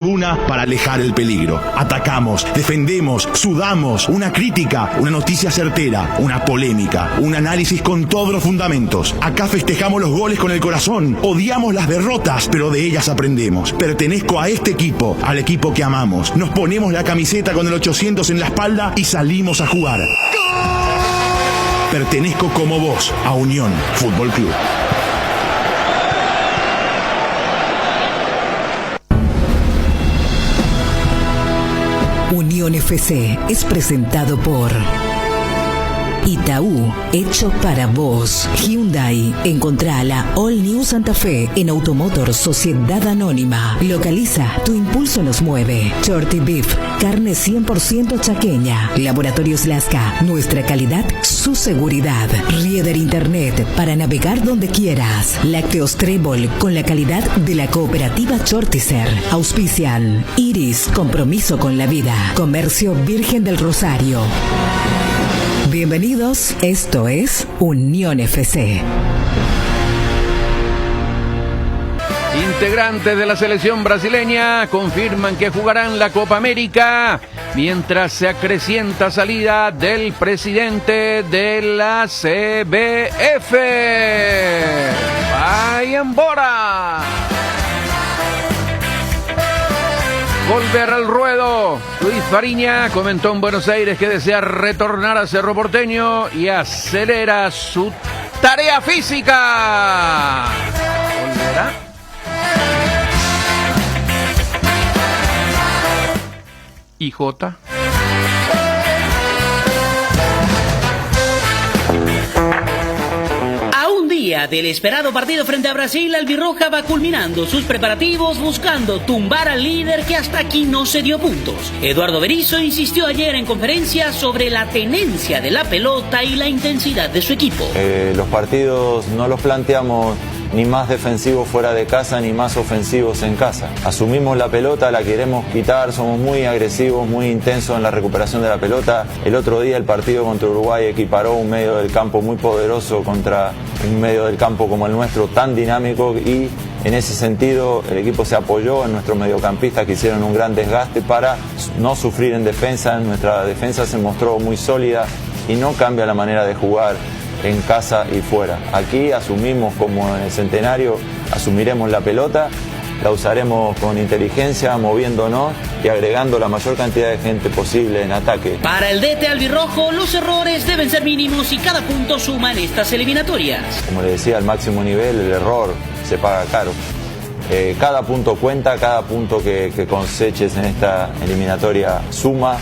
Una para alejar el peligro. Atacamos, defendemos, sudamos, una crítica, una noticia certera, una polémica, un análisis con todos los fundamentos. Acá festejamos los goles con el corazón, odiamos las derrotas, pero de ellas aprendemos. Pertenezco a este equipo, al equipo que amamos. Nos ponemos la camiseta con el 800 en la espalda y salimos a jugar. ¡Gol! Pertenezco como vos a Unión Fútbol Club. Unión FC es presentado por Itaú, hecho para vos. Hyundai, encontrá la All New Santa Fe en Automotor Sociedad Anónima. Localiza, tu impulso nos mueve. Shorty Beef, carne 100% chaqueña. Laboratorios Lasca, nuestra calidad, su seguridad. Rieder Internet, para navegar donde quieras. Lácteos Trébol, con la calidad de la cooperativa Chortizer. Auspician Iris, compromiso con la vida. Comercio Virgen del Rosario. Bienvenidos, esto es Unión FC. Integrantes de la selección brasileña confirman que jugarán la Copa América mientras se acrecienta salida del presidente de la CBF. ¡Vayan Bora! Volver al ruedo. Luis Fariña comentó en Buenos Aires que desea retornar a Cerro Porteño y acelera su tarea física. ¿Volverá? ¿Y Jota? Del esperado partido frente a Brasil, Albirroja va culminando sus preparativos buscando tumbar al líder que hasta aquí no se dio puntos. Eduardo Berizzo insistió ayer en conferencia sobre la tenencia de la pelota y la intensidad de su equipo. Los partidos no los planteamos ni más defensivos fuera de casa ni más ofensivos en casa. Asumimos la pelota, la queremos quitar, somos muy agresivos, muy intensos en la recuperación de la pelota. El otro día el partido contra Uruguay equiparó un medio del campo muy poderoso contra un medio del campo como el nuestro, tan dinámico, y en ese sentido el equipo se apoyó en nuestros mediocampistas que hicieron un gran desgaste para no sufrir en defensa. Nuestra defensa se mostró muy sólida y no cambia la manera de jugar en casa y fuera. Aquí asumimos, como en el Centenario, asumiremos la pelota, la usaremos con inteligencia, moviéndonos y agregando la mayor cantidad de gente posible en ataque. Para el DT albirrojo, los errores deben ser mínimos y cada punto suma en estas eliminatorias. Como le decía, al máximo nivel el error se paga caro. Cada punto cuenta, cada punto que coseches en esta eliminatoria suma.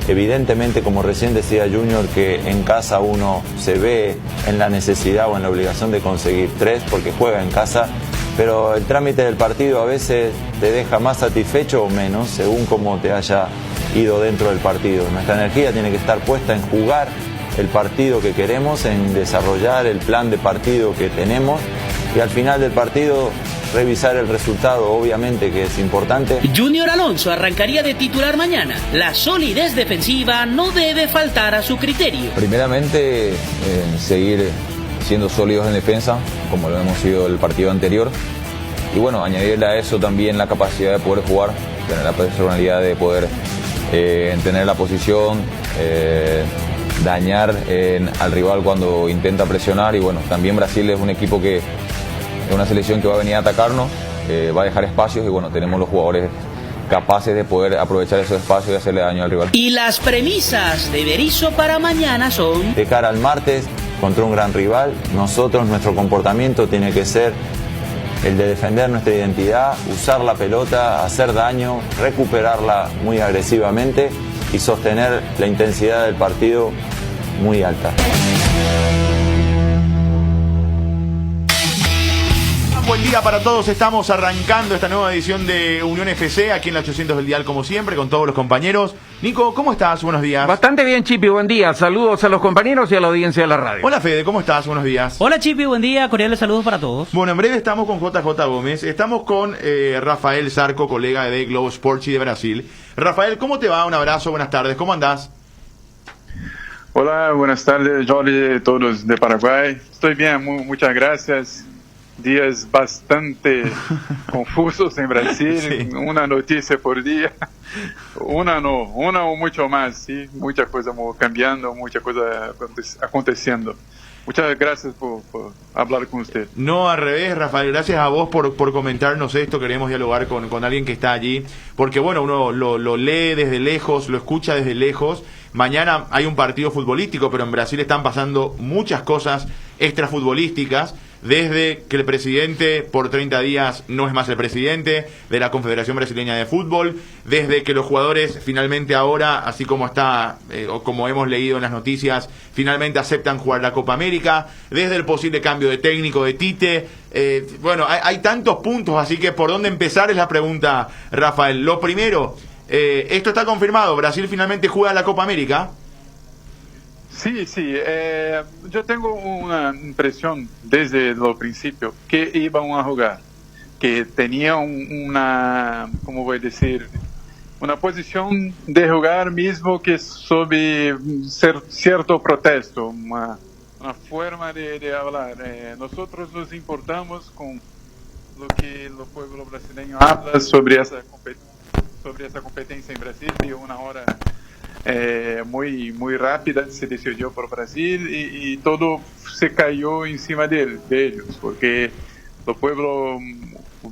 Evidentemente, como recién decía Junior, que en casa uno se ve en la necesidad o en la obligación de conseguir 3 porque juega en casa, pero el trámite del partido a veces te deja más satisfecho o menos según cómo te haya ido dentro del partido. Nuestra energía tiene que estar puesta en jugar el partido que queremos, en desarrollar el plan de partido que tenemos y al final del partido revisar el resultado, obviamente que es importante. Junior Alonso arrancaría de titular mañana. La solidez defensiva no debe faltar a su criterio. Primeramente, seguir siendo sólidos en defensa, como lo hemos sido el partido anterior. Y bueno, añadirle a eso también la capacidad de poder jugar, tener la personalidad de poder tener la posición, dañar al rival cuando intenta presionar. Y bueno, también Brasil es un equipo que es una selección que va a venir a atacarnos, va a dejar espacios y bueno, tenemos los jugadores capaces de poder aprovechar esos espacios y hacerle daño al rival. Y las premisas de Berizzo para mañana son: de cara al martes, contra un gran rival, nuestro comportamiento tiene que ser el de defender nuestra identidad, usar la pelota, hacer daño, recuperarla muy agresivamente y sostener la intensidad del partido muy alta. Buen día para todos, estamos arrancando esta nueva edición de Unión FC aquí en la 800 del dial, como siempre, con todos los compañeros. Nico, ¿cómo estás? Buenos días. Bastante bien, Chipi, buen día. Saludos a los compañeros y a la audiencia de la radio. Hola, Fede, ¿cómo estás? Buenos días. Hola, Chipi, buen día. Cordiales saludos para todos. Bueno, en breve estamos con JJ Gómez, estamos con Rafael Zarco, colega de Globo Sports y de Brasil. Rafael, ¿cómo te va? Un abrazo, buenas tardes, ¿cómo andás? Hola, buenas tardes, Jorge, todos de Paraguay. Estoy bien, muchas gracias. días bastante confusos en Brasil, Sí. una noticia por día, una o mucho más, ¿sí? Mucha cosa cambiando, mucha cosa aconteciendo. Muchas gracias por hablar con usted. No, al revés, Rafael, gracias a vos por comentarnos esto. Queremos dialogar con alguien que está allí, porque bueno, uno lo lee desde lejos, lo escucha desde lejos. Mañana hay un partido futbolístico, pero en Brasil están pasando muchas cosas extrafutbolísticas, desde que el presidente por 30 días no es más el presidente de la Confederación Brasileña de Fútbol, desde que los jugadores finalmente ahora, así como está, o como hemos leído en las noticias, finalmente aceptan jugar la Copa América, desde el posible cambio de técnico de Tite. Bueno, hay tantos puntos, así que ¿por dónde empezar es la pregunta, Rafael? Lo primero, esto está confirmado, Brasil finalmente juega la Copa América. Sí, yo tengo una impresión desde el principio que iban a jugar, que tenían una, ¿cómo voy a decir? Una posición de jugar mismo que sob cierto protesto, una forma de hablar. Nosotros nos importamos con lo que el pueblo brasileño habla sobre esa competencia en Brasil de una hora muy rápida se decidió por Brasil y todo se cayó encima de ellos, porque el pueblo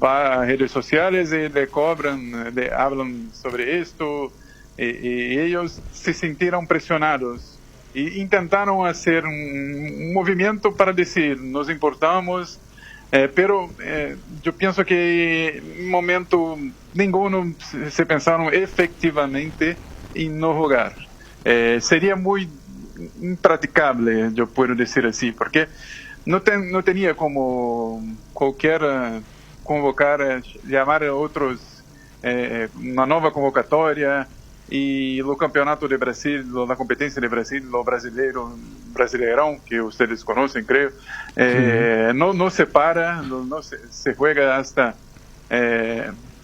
va a redes sociales y le cobran, le hablan sobre esto y ellos se sintieron presionados e intentaron hacer un movimiento para decir nos importamos, pero yo pienso que en un momento ninguno se pensaron efectivamente en no jugar. Sería muy impracticable, yo puedo decir así, porque no tenía como cualquier convocar, llamar a otros, una nueva convocatoria y el campeonato de Brasil, la competencia de Brasil, lo brasileirão, que ustedes conocen, creo, no se para, no se juega hasta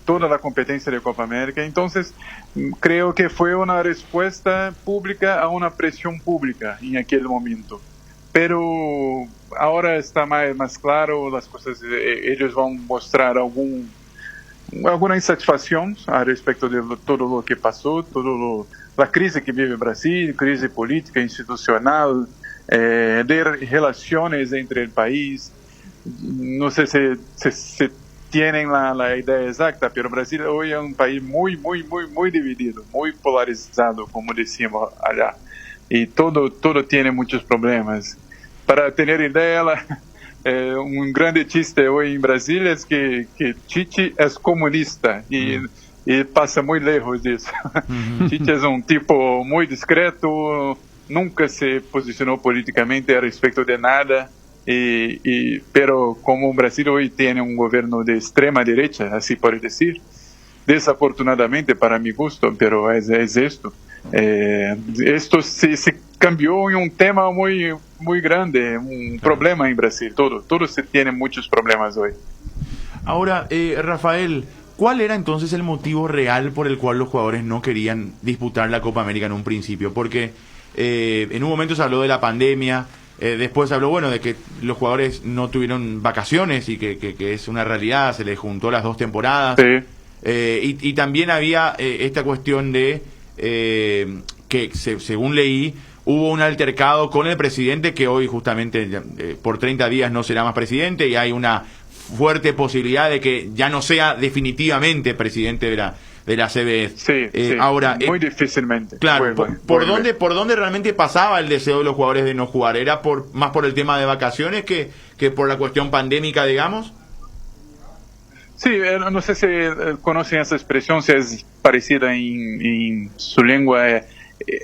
toda la competencia de Copa América. Entonces, creo que fue una respuesta pública a una presión pública en aquel momento. Pero ahora está más claro las cosas, ellos van a mostrar alguna insatisfacción a respecto de todo lo que pasó, la crisis que vive Brasil, crisis política, institucional, de relaciones entre el país. No sé si tienen la idea exacta, pero Brasil hoy es un país muy dividido, muy polarizado, como decimos allá. Y todo tiene muchos problemas. Para tener idea, un grande chiste hoy en Brasil es que Tite es comunista y pasa muy lejos de eso. Tite es un tipo muy discreto, nunca se posicionó políticamente a respecto de nada. Pero como Brasil hoy tiene un gobierno de extrema derecha, así por decir, desafortunadamente para mi gusto, pero es esto. Esto se cambió en un tema muy grande, un problema en Brasil, todo se tiene muchos problemas hoy. Ahora, Rafael, ¿cuál era entonces el motivo real por el cual los jugadores no querían disputar la Copa América en un principio? Porque en un momento se habló de la pandemia. Después se habló, de que los jugadores no tuvieron vacaciones y que es una realidad, se les juntó las 2 temporadas. Sí. Y también había esta cuestión de que, según leí, hubo un altercado con el presidente que hoy justamente por 30 días no será más presidente y hay una fuerte posibilidad de que ya no sea definitivamente presidente de la CBF. Sí, ahora, muy difícilmente. Claro, ¿por dónde realmente pasaba el deseo de los jugadores de no jugar? ¿Era más por el tema de vacaciones que por la cuestión pandémica, digamos? Sí, no sé si conocen esa expresión, si es parecida en su lengua.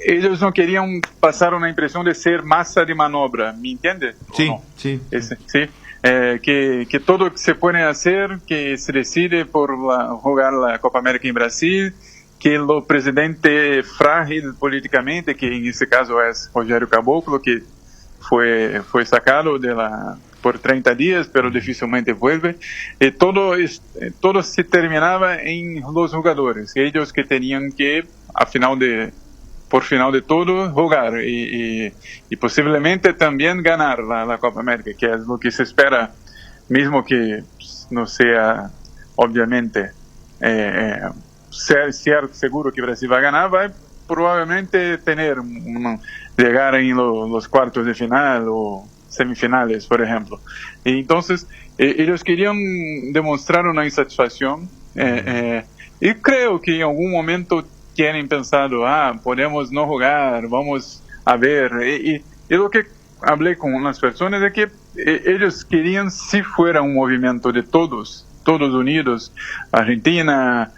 Ellos no querían pasar una impresión de ser masa de manobra, ¿me entiende? Sí, no? sí. Sí. Que todo se puede hacer, que se decide por jugar la Copa América en Brasil, que el presidente frágil políticamente, que en este caso es Rogério Caboclo, que fue sacado por 30 días, pero dificilmente vuelve. Todo se terminaba en los jugadores, ellos que tenían que, por final de todo, jugar y posiblemente también ganar la Copa América, que es lo que se espera mismo que no sea, obviamente, ser seguro que Brasil va a ganar, va a probablemente llegar en los cuartos de final o semifinales, por ejemplo. Y entonces, ellos querían demostrar una insatisfacción y creo que en algún momento tienen pensado, podemos no jugar, vamos a ver. Y lo que hablé con unas personas es que ellos querían, si fuera un movimiento de todos unidos, Argentina,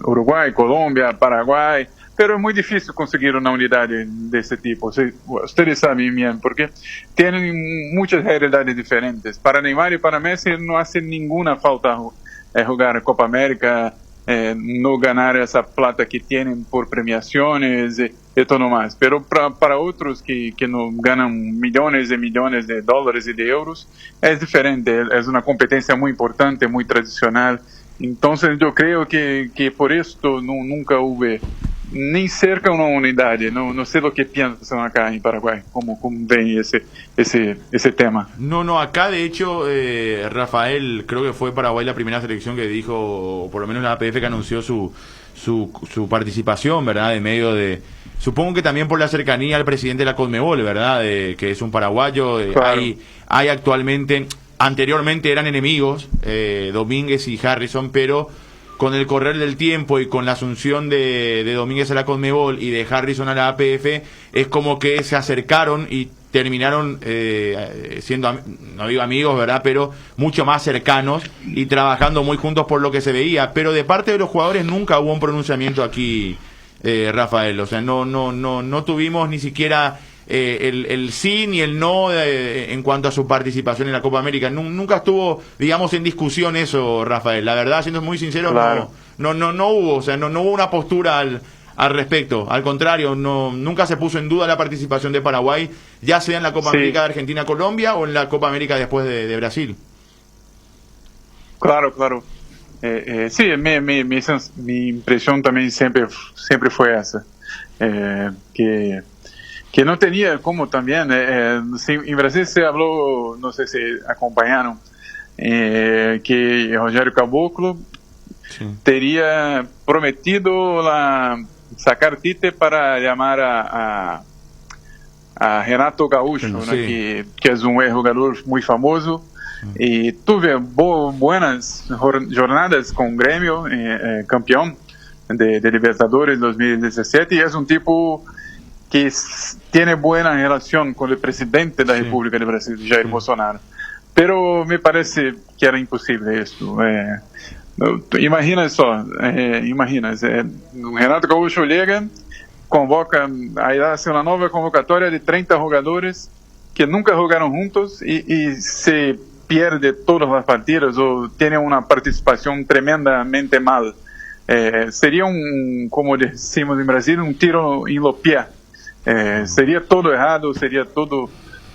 Uruguay, Colombia, Paraguay, pero es muy difícil conseguir una unidad de ese tipo. Ustedes saben bien, porque tienen muchas realidades diferentes. Para Neymar y para Messi no hace ninguna falta jugar Copa América, no ganar esa plata que tienen por premiaciones y todo más. Pero para otros que no ganan millones y millones de dólares y de euros, es diferente, es una competencia muy importante, muy tradicional. Entonces yo creo que por esto nunca hubo ni cerca una unidad. No sé lo que piensan acá en Paraguay, cómo ven ese tema. No, acá de hecho, Rafael, creo que fue Paraguay la primera selección que dijo, o por lo menos la APF que anunció su participación, ¿verdad? En medio de, supongo que también por la cercanía al presidente de la Conmebol, ¿verdad? Que es un paraguayo. Claro. Hay actualmente, anteriormente eran enemigos, Domínguez y Harrison, pero con el correr del tiempo y con la asunción de Domínguez a la Conmebol y de Harrison a la APF, es como que se acercaron y terminaron siendo, no digo amigos, ¿verdad?, pero mucho más cercanos y trabajando muy juntos por lo que se veía. Pero de parte de los jugadores nunca hubo un pronunciamiento aquí, Rafael. O sea, no tuvimos ni siquiera el sí ni el no en cuanto a su participación en la Copa América. Nunca estuvo, digamos, en discusión eso, Rafael. La verdad, siendo muy sincero, claro. no hubo, o sea, no hubo una postura al respecto. Al contrario, nunca se puso en duda la participación de Paraguay, ya sea en la Copa América de Argentina-Colombia o en la Copa América después de Brasil. Claro. Sí, mi impresión también siempre fue esa. Que no tenía como también, en Brasil se habló, no sé si acompañaron, que Rogério Caboclo teria prometido sacar Tite para llamar a Renato Gaúcho, ¿no? que es un jugador muy famoso, y tuve buenas jornadas con Grêmio, campeón de Libertadores 2017, y es un tipo que tiene buena relación con el presidente de la República de Brasil, Jair Bolsonaro. Pero me parece que era imposible esto. Imagina só, Renato Gaúcho llega, convoca, aí hace una nueva convocatoria de 30 jugadores que nunca jugaron juntos y se pierde todas las partidas o tiene una participación tremendamente mal. Sería como decimos en Brasil, un tiro en los pies. Sería todo errado,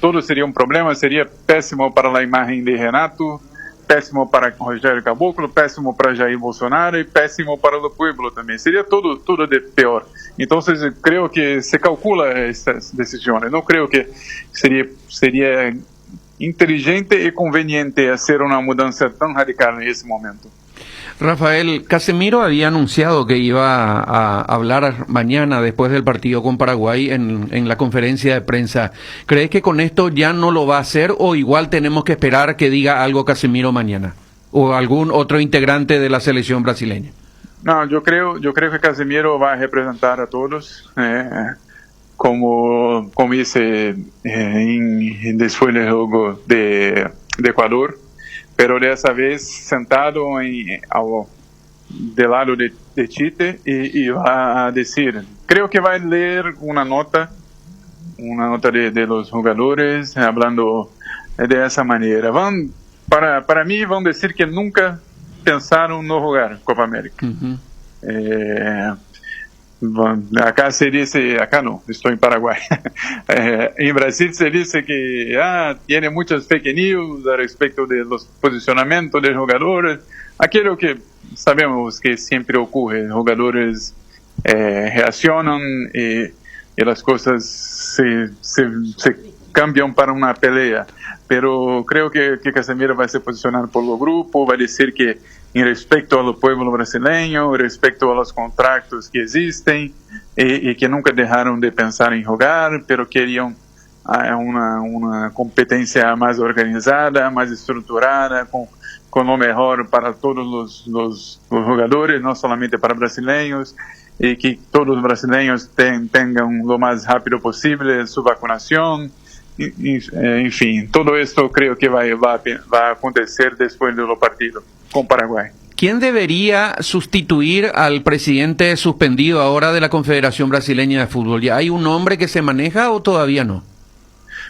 todo sería un problema, sería pésimo para la imagen de Renato, pésimo para Rogério Caboclo, pésimo para Jair Bolsonaro y pésimo para el pueblo también. Sería todo de peor. Entonces creo que se calcula estas decisiones. No creo que sería inteligente y conveniente hacer una mudanza tan radical en ese momento. Rafael, Casemiro había anunciado que iba a hablar mañana después del partido con Paraguay en la conferencia de prensa. ¿Crees que con esto ya no lo va a hacer o igual tenemos que esperar que diga algo Casemiro mañana? ¿O algún otro integrante de la selección brasileña? No, yo creo que Casemiro va a representar a todos, como hice después del juego de Ecuador. Pero dessa vez sentado del lado de Tite y va a decir, creo que va a leer una nota de los jugadores hablando de esa manera. Para mí van a decir que nunca pensaron no jugar Copa América. Acá se dice, acá no, estoy en Paraguay. En Brasil se dice que tiene muchas fake news a respecto de los posicionamientos de los jugadores. Aquello que sabemos que siempre ocurre, los jugadores reaccionan y las cosas se cambian para una pelea. Pero creo que Casemiro vai se posicionar por lo grupo, vai dizer que em respeito ao povo brasileiro, em respeito aos contratos que existem e que nunca deixaram de pensar em jogar, pero queriam uma competência mais organizada, mais estruturada, com o melhor para todos os jogadores, não somente para brasileiros, e que todos os brasileiros tenham o mais rápido possível sua vacunação. Enfim, todo isso creio que vai acontecer depois do partido com o Paraguai. ¿Quién debería sustituir al presidente suspendido ahora de la Confederación Brasileña de Fútbol? ¿Ya hay un nombre que se maneja o todavía no?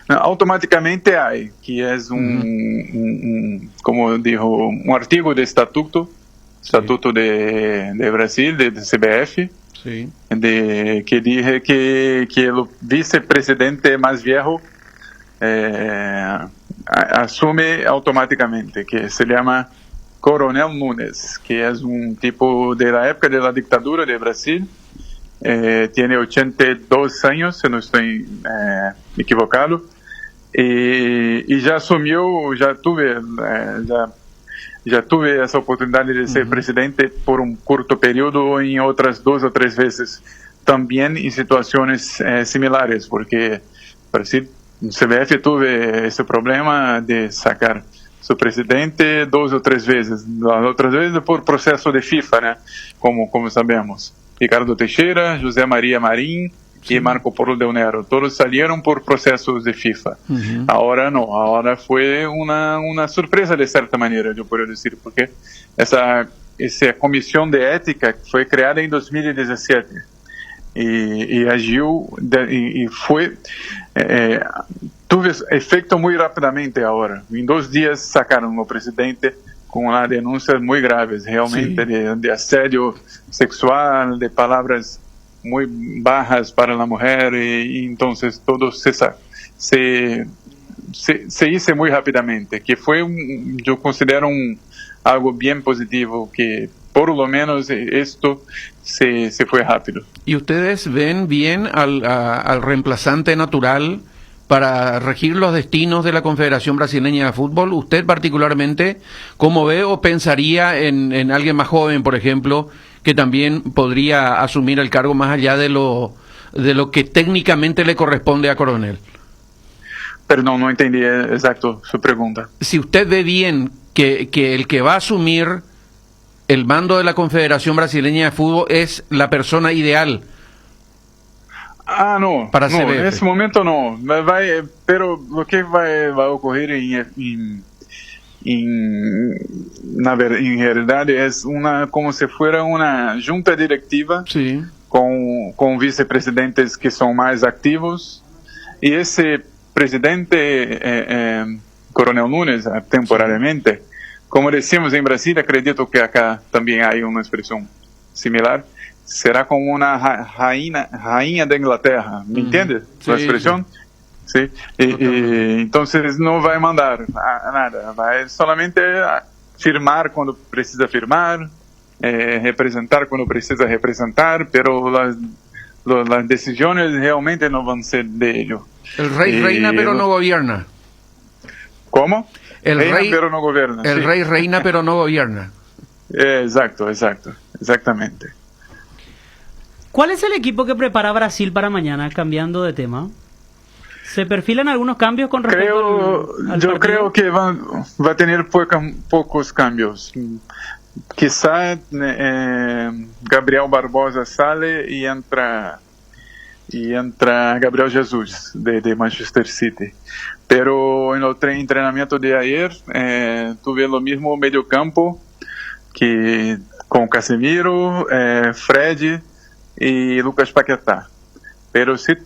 Não, automaticamente há, que é como dijo, um artigo de estatuto de Brasil, de CBF, sí, que diz que o vice-presidente mais velho assume automaticamente, que se chama Coronel Nunes, que é tipo de la época de la dictadura de Brasil, tiene 82 años, si no estoy equivocado, y ya asumió, ya tuve esa oportunidad de ser presidente por un corto periodo en otras 2 o 3 veces, también en situaciones similares, porque Brasil, CBF tuve ese problema de sacar su presidente 2 o 3 veces, las otras veces por proceso de FIFA, né? Como sabemos. Ricardo Teixeira, José María Marín y Marco Polo Del Nero, todos salieron por procesos de FIFA. Ahora no, ahora fue una sorpresa de cierta manera, yo puedo decir, porque esa comisión de ética fue creada en 2017 y agiu y fue... tuve efeito muito rapidamente agora. Em 2 dias sacaram o presidente com denúncias muito graves, realmente, de assédio sexual, de palavras muito bajas para a mulher, e então todo se hizo muito rapidamente, que foi, eu considero algo bem positivo, que por lo menos esto se fue rápido. ¿Y ustedes ven bien al reemplazante natural para regir los destinos de la Confederación Brasileña de Fútbol? ¿Usted particularmente cómo ve o pensaría en alguien más joven, por ejemplo, que también podría asumir el cargo más allá de lo que técnicamente le corresponde a Coronel? Perdón, no entendí exacto su pregunta. Si usted ve bien que el que va a asumir el mando de la Confederación Brasileña de Fútbol es la persona ideal. No, para no, CBF. en ese momento no, pero lo que va a ocurrir en realidad es como si fuera una junta directiva, sí, con vicepresidentes que son más activos, y ese presidente, Coronel Nunes, temporariamente, como decimos en Brasil, acredito que acá también hay una expresión similar, será como una rainha de Inglaterra, ¿me entiendes? Sí, la expresión. Sí. Y entonces no va a mandar nada, va solamente a firmar cuando precisa firmar, representar cuando precisa representar, pero las decisiones realmente no van a ser de ellos. El rey reina pero no gobierna. ¿Cómo? El reina rey, pero no gobierna. El rey reina pero no gobierna. Exactamente. ¿Cuál es el equipo que prepara Brasil para mañana, cambiando de tema? ¿Se perfilan algunos cambios con respecto al yo partido? creo que va a tener pocos cambios. Quizá Gabriel Barbosa sale y entra Gabriel Jesus de Manchester City. Pero en el entrenamiento de ayer tuve lo mismo medio campo que con Casemiro, Fred y Lucas Paquetá. Pero si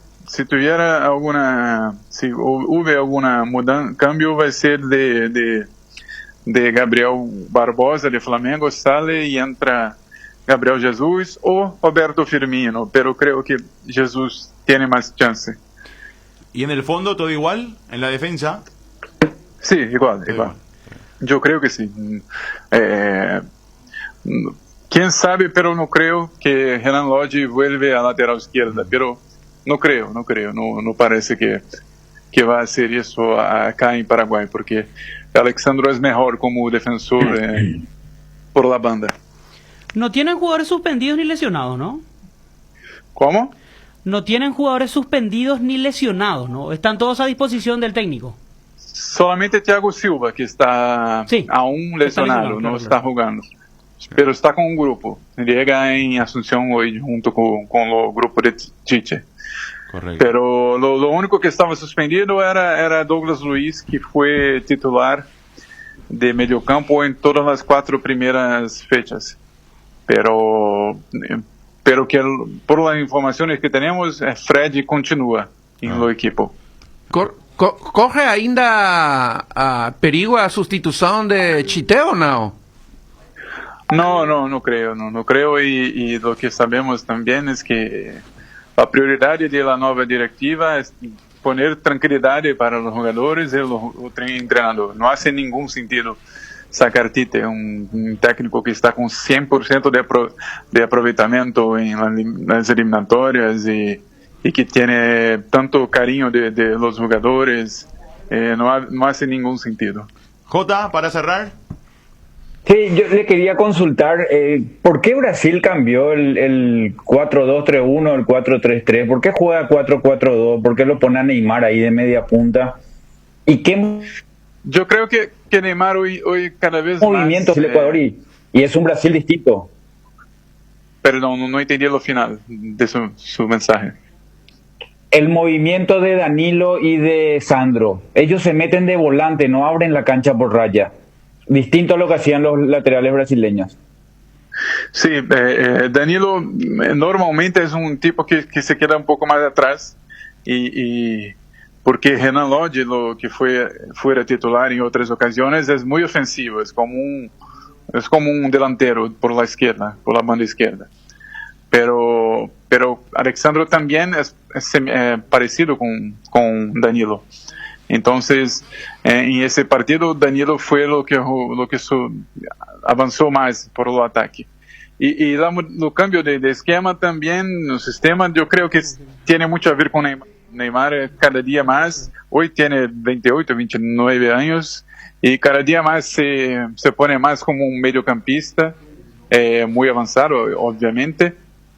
hubo alguna mudança, cambio, vai ser de Gabriel Barbosa de Flamengo, sale y entra Gabriel Jesus o Roberto Firmino, pero creo que Jesus tiene más chance. ¿Y en el fondo todo igual? ¿En la defensa? Sí, igual. Yo creo que sí. Quién sabe, pero no creo que Renan Lodge vuelve a lateral izquierda, pero no creo, no parece que que va a hacer eso acá en Paraguay, porque Alexandro es mejor como defensor por la banda. No tienen jugadores suspendidos ni lesionados, ¿no? ¿Cómo? No tienen jugadores suspendidos ni lesionados, ¿no? Están todos a disposición del técnico. Solamente Thiago Silva, que está aún lesionado, no está jugando. Pero está con un grupo. Llega en Asunción hoy junto con el grupo de Tite. Correcto. Pero lo único que estaba suspendido era Douglas Luiz, que fue titular de mediocampo en todas las 4 primeras fechas. Pero que por las informaciones que tenemos, Fred continúa en el equipo. Corre ainda perigo a sustitución de Tite o no? No creo y lo que sabemos también es que la prioridad de la nueva directiva es poner tranquilidad para los jugadores y el entrenador. No hace ningún sentido sacar Tite, un técnico que está con 100% de aprovechamiento en las eliminatorias y que tiene tanto cariño de los jugadores, no hace ningún sentido. Jota, para cerrar. Sí, yo le quería consultar, ¿por qué Brasil cambió el 4-2-3-1, el 4-3-3? ¿Por qué juega 4-4-2? ¿Por qué lo pone a Neymar ahí de media punta? ¿Y qué yo creo que Neymar hoy cada vez movimientos más... del Ecuador y es un Brasil distinto? Perdón, no entendí lo final de su mensaje. El movimiento de Danilo y de Sandro, ellos se meten de volante, no abren la cancha por raya. Distinto a lo que hacían los laterales brasileños. Sí, Danilo normalmente es un tipo que se queda un poco más atrás y porque Renan Lodge, lo que fuera titular en otras ocasiones, es muy ofensivo, es como un delantero por la izquierda, por la banda izquierda. Pero Alexandro también es parecido con Danilo. Entonces, en ese partido, Danilo fue lo que avanzó más por el ataque. Y el cambio de esquema también, el sistema, yo creo que tiene mucho a ver con Neymar. Neymar cada día más, hoy tiene 28, 29 años, y cada día más se pone más como un mediocampista, muy avanzado, obviamente,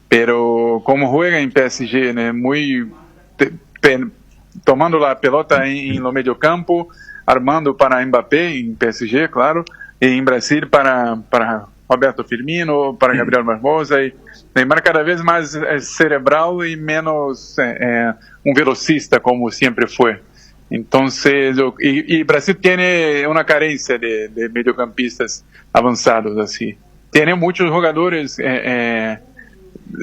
pero como juega en PSG, tomando la pelota en lo medio campo, armando para Mbappé en PSG, claro, y en Brasil para Roberto Firmino, para Gabriel Barbosa, y Neymar cada vez más cerebral y menos un velocista como siempre fue. Entonces, y Brasil tiene una carencia de mediocampistas avanzados así. Tiene muchos jugadores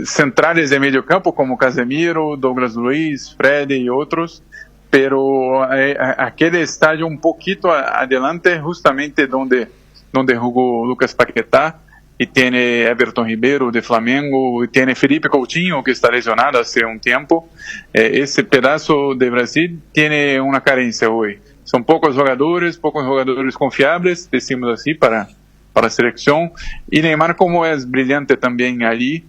centrales de medio campo como Casemiro, Douglas Luiz, Fred y otros, pero aquel estadio un poquito adelante justamente donde jugó Lucas Paquetá, y tiene Everton Ribeiro de Flamengo, y tiene Felipe Coutinho que está lesionado hace un tiempo. Ese pedazo de Brasil tiene una carencia hoy. Son pocos jugadores confiables, decimos así, para la selección, y Neymar, como es brillante también allí,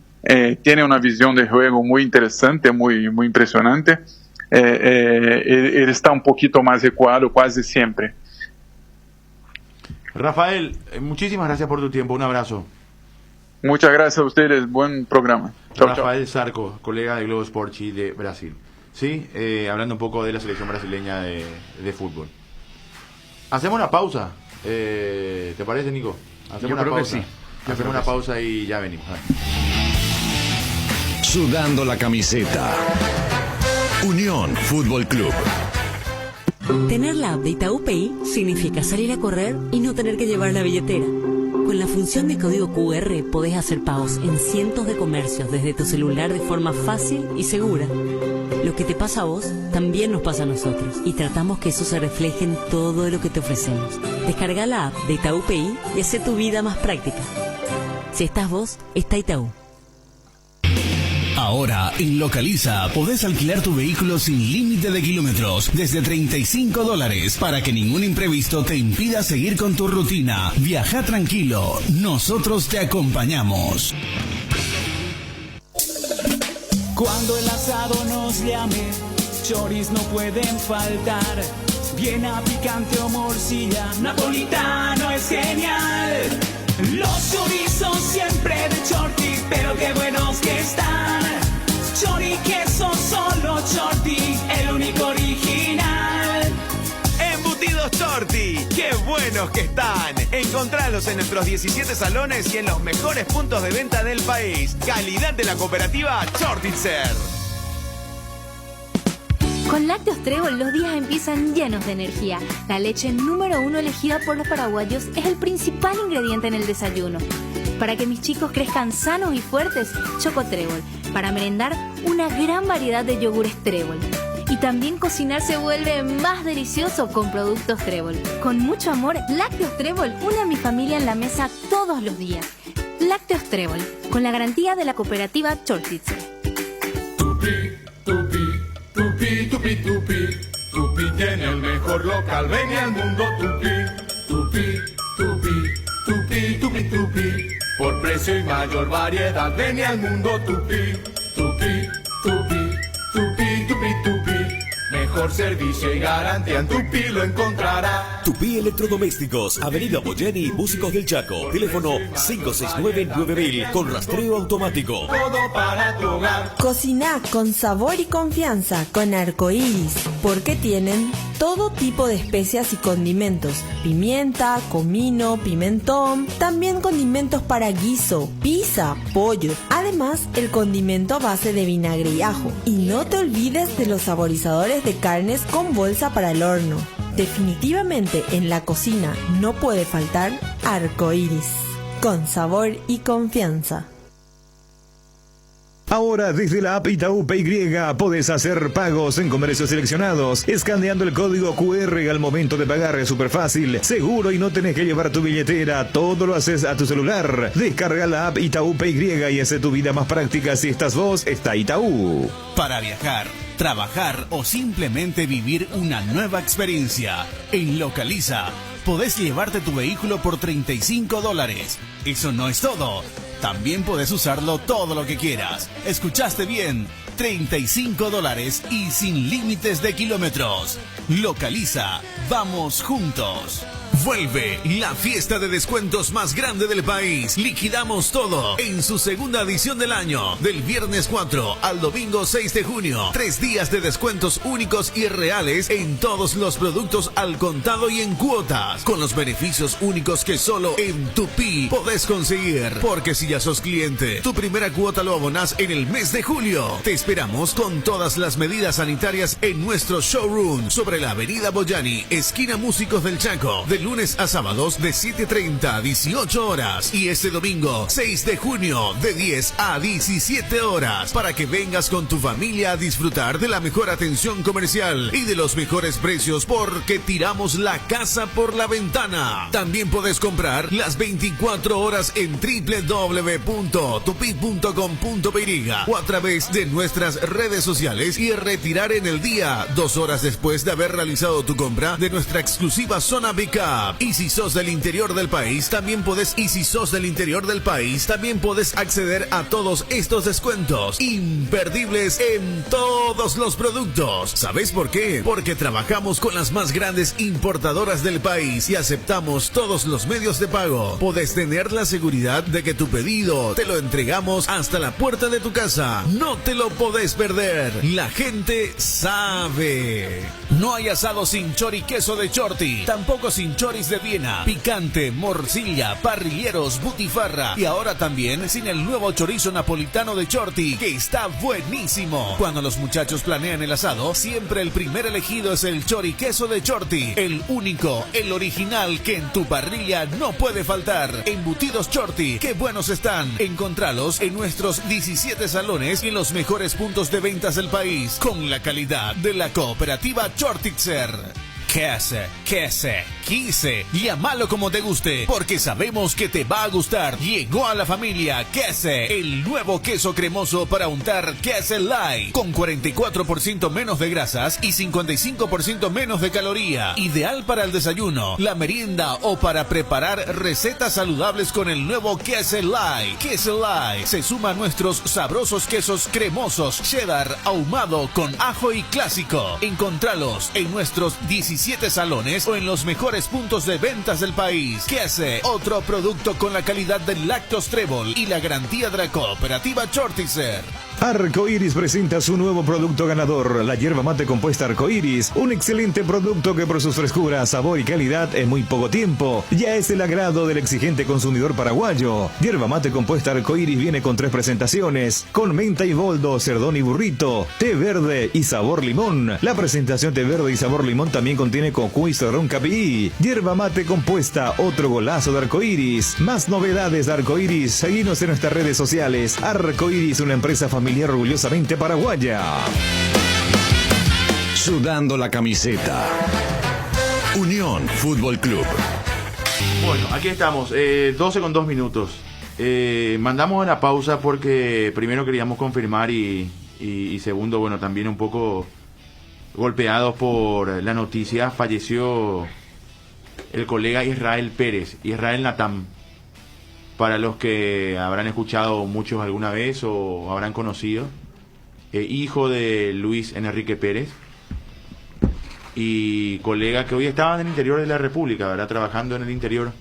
tiene una visión de juego muy interesante, muy impresionante. Él está un poquito más recuado casi siempre. Rafael, muchísimas gracias por tu tiempo, un abrazo. Muchas gracias a ustedes, buen programa. Chau, Rafael Zarco, colega de Globo Esporte de Brasil. Sí, hablando un poco de la selección brasileña de fútbol. Hacemos una pausa, ¿te parece, Nico? Yo creo que sí. Hacemos una pausa y ya venimos. Sudando la camiseta. Unión Fútbol Club. Tener la app de Itaú Pay significa salir a correr y no tener que llevar la billetera. Con la función de código QR podés hacer pagos en cientos de comercios desde tu celular de forma fácil y segura. Lo que te pasa a vos también nos pasa a nosotros y tratamos que eso se refleje en todo lo que te ofrecemos. Descarga la app de Itaú Pay y hace tu vida más práctica. Si estás vos, está Itaú. Ahora, en Localiza, podés alquilar tu vehículo sin límite de kilómetros desde $35 para que ningún imprevisto te impida seguir con tu rutina. Viaja tranquilo, nosotros te acompañamos. Cuando el asado nos llame, choris no pueden faltar. Bien a picante o morcilla, napolitano es genial. Los chorizos siempre de Chorti, pero qué buenos que están. Chori queso, solo Chorti, el único original. Embutidos Chorti, qué buenos que están. Encontralos en nuestros 17 salones y en los mejores puntos de venta del país. Calidad de la cooperativa Chortitzer. Con Lácteos Trébol los días empiezan llenos de energía. La leche número 1 elegida por los paraguayos es el principal ingrediente en el desayuno. Para que mis chicos crezcan sanos y fuertes, Choco Trébol. Para merendar, una gran variedad de yogures Trébol. Y también cocinar se vuelve más delicioso con productos Trébol. Con mucho amor, Lácteos Trébol une a mi familia en la mesa todos los días. Lácteos Trébol, con la garantía de la cooperativa Chortitzer. Tupi, tupi, tupi, Tupi tiene el mejor local, ven al mundo Tupi, Tupi, Tupi, Tupi, Tupi, Tupi, por precio y mayor variedad, ven al mundo Tupi, Tupi, Tupi, Tupi, Tupi, Tupi, mejor servicio y garantía en Tupi lo encontrará. Tupi Electrodomésticos, Avenida Boyeni, Músicos del Chaco, teléfono 569-9000 con rastreo automático. Todo para tu hogar. Cocina con sabor y confianza con Arcoíris, porque tienen todo tipo de especias y condimentos, pimienta, comino, pimentón, también condimentos para guiso, pizza, pollo, además el condimento a base de vinagre y ajo. Y no te olvides de los saborizadores de carnes con bolsa para el horno. Definitivamente en la cocina no puede faltar Arcoíris, con sabor y confianza. Ahora desde la app Itaú PY podés hacer pagos en comercios seleccionados, escaneando el código QR al momento de pagar. Es súper fácil, seguro y no tenés que llevar tu billetera, todo lo haces a tu celular. Descarga la app Itaú PY y hace tu vida más práctica. Si estás vos, está Itaú. Para viajar, trabajar o simplemente vivir una nueva experiencia, en Localiza podés llevarte tu vehículo por $35. Eso no es todo. También podés usarlo todo lo que quieras. ¿Escuchaste bien? $35 y sin límites de kilómetros. Localiza. Vamos juntos. Vuelve la fiesta de descuentos más grande del país. Liquidamos todo en su segunda edición del año. Del viernes 4 al domingo 6 de junio. 3 días de descuentos únicos y reales en todos los productos al contado y en cuotas. Con los beneficios únicos que solo en Tupi podés conseguir. Porque si ya sos cliente, tu primera cuota lo abonás en el mes de julio. Te esperamos con todas las medidas sanitarias en nuestro showroom sobre la avenida Boyani, esquina Músicos del Chaco. De lunes a sábados de 7:30 a 18 horas y este domingo 6 de junio de 10 a 17 horas para que vengas con tu familia a disfrutar de la mejor atención comercial y de los mejores precios porque tiramos la casa por la ventana. También podés comprar las 24 horas en www.tupi.com.py o a través de nuestras redes sociales y retirar en el día 2 horas después de haber realizado tu compra de nuestra exclusiva zona Pick-up. Y si sos del interior del país, también podés acceder a todos estos descuentos imperdibles en todos los productos. ¿Sabés por qué? Porque trabajamos con las más grandes importadoras del país y aceptamos todos los medios de pago. Podés tener la seguridad de que tu pedido te lo entregamos hasta la puerta de tu casa. No te lo podés perder. La gente sabe. No hay asado sin chori queso de Chorti, tampoco sin choris de Viena, picante, morcilla, parrilleros, butifarra y ahora también sin el nuevo chorizo napolitano de Chorti, que está buenísimo. Cuando los muchachos planean el asado, siempre el primer elegido es el chori queso de Chorti, el único, el original que en tu parrilla no puede faltar. Embutidos Chorti, qué buenos están. Encontralos en nuestros 17 salones y en los mejores puntos de ventas del país, con la calidad de la cooperativa Chortitzer. Quise, llámalo como te guste, porque sabemos que te va a gustar. Llegó a la familia Quese, el nuevo queso cremoso para untar Quese Light, con 44% menos de grasas y 55% menos de caloría. Ideal para el desayuno, la merienda o para preparar recetas saludables con el nuevo Quese Light. Quese Light se suma a nuestros sabrosos quesos cremosos, cheddar, ahumado con ajo y clásico. Encontralos en nuestros 17 salones o en los mejores puntos de ventas del país. Quese, otro producto con la calidad del Lactos Trébol y la garantía de la cooperativa Chortizer. Arcoiris presenta su nuevo producto ganador, la yerba mate compuesta Arcoiris, un excelente producto que por sus frescuras, sabor y calidad en muy poco tiempo ya es el agrado del exigente consumidor paraguayo. Yerba mate compuesta Arcoiris viene con 3 presentaciones, con menta y boldo, cerdón y burrito, té verde y sabor limón. La presentación té verde y sabor limón también contiene cocuy y cerdón capií. Yerba mate compuesta, otro golazo de Arcoiris. Más novedades de Arcoiris, seguinos en nuestras redes sociales. Arcoiris, una empresa familiar orgullosamente paraguaya. Sudando la camiseta. Unión Fútbol Club. Bueno, aquí estamos, 12 con 2 minutos. Mandamos a la pausa porque primero queríamos confirmar y segundo, bueno, también un poco golpeados por la noticia, falleció el colega Israel Pérez, Israel Natam. Para los que habrán escuchado muchos alguna vez o habrán conocido, hijo de Luis Enrique Pérez y colega que hoy estaba en el interior de la República, ¿verdad? Trabajando en el interior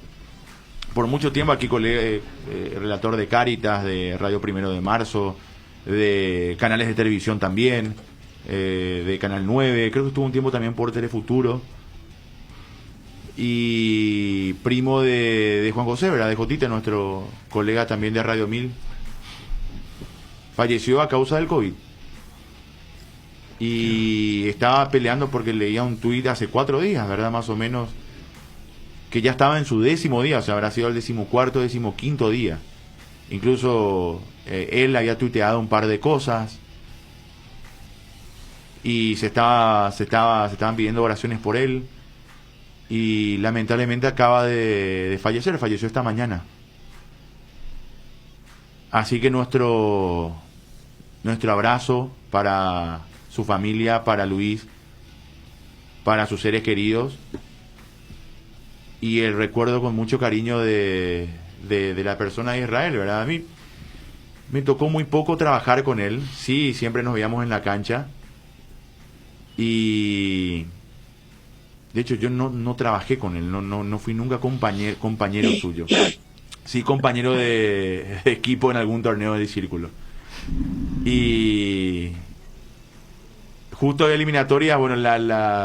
por mucho tiempo, aquí colega, relator de Cáritas, de Radio Primero de Marzo, de canales de televisión también, de Canal 9, creo que estuvo un tiempo también por Telefuturo. Y primo de Juan José, ¿verdad? De Jotita, nuestro colega también de Radio 1000. Falleció a causa del COVID. Y estaba peleando porque leía un tuit hace 4 días, ¿verdad? Más o menos. Que ya estaba en su 10º día, o sea, habrá sido el 14º, 15º día. Incluso él había tuiteado un par de cosas. Y se estaban pidiendo oraciones por él. Y lamentablemente acaba de fallecer, falleció esta mañana. Así que nuestro abrazo para su familia, para Luis, para sus seres queridos, y el recuerdo con mucho cariño de la persona de Israel, ¿verdad? A mí me tocó muy poco trabajar con él, sí, siempre nos veíamos en la cancha, y de hecho yo no trabajé con él, no fui nunca compañero suyo. Sí, compañero de equipo en algún torneo de círculo. Y justo de eliminatoria, bueno,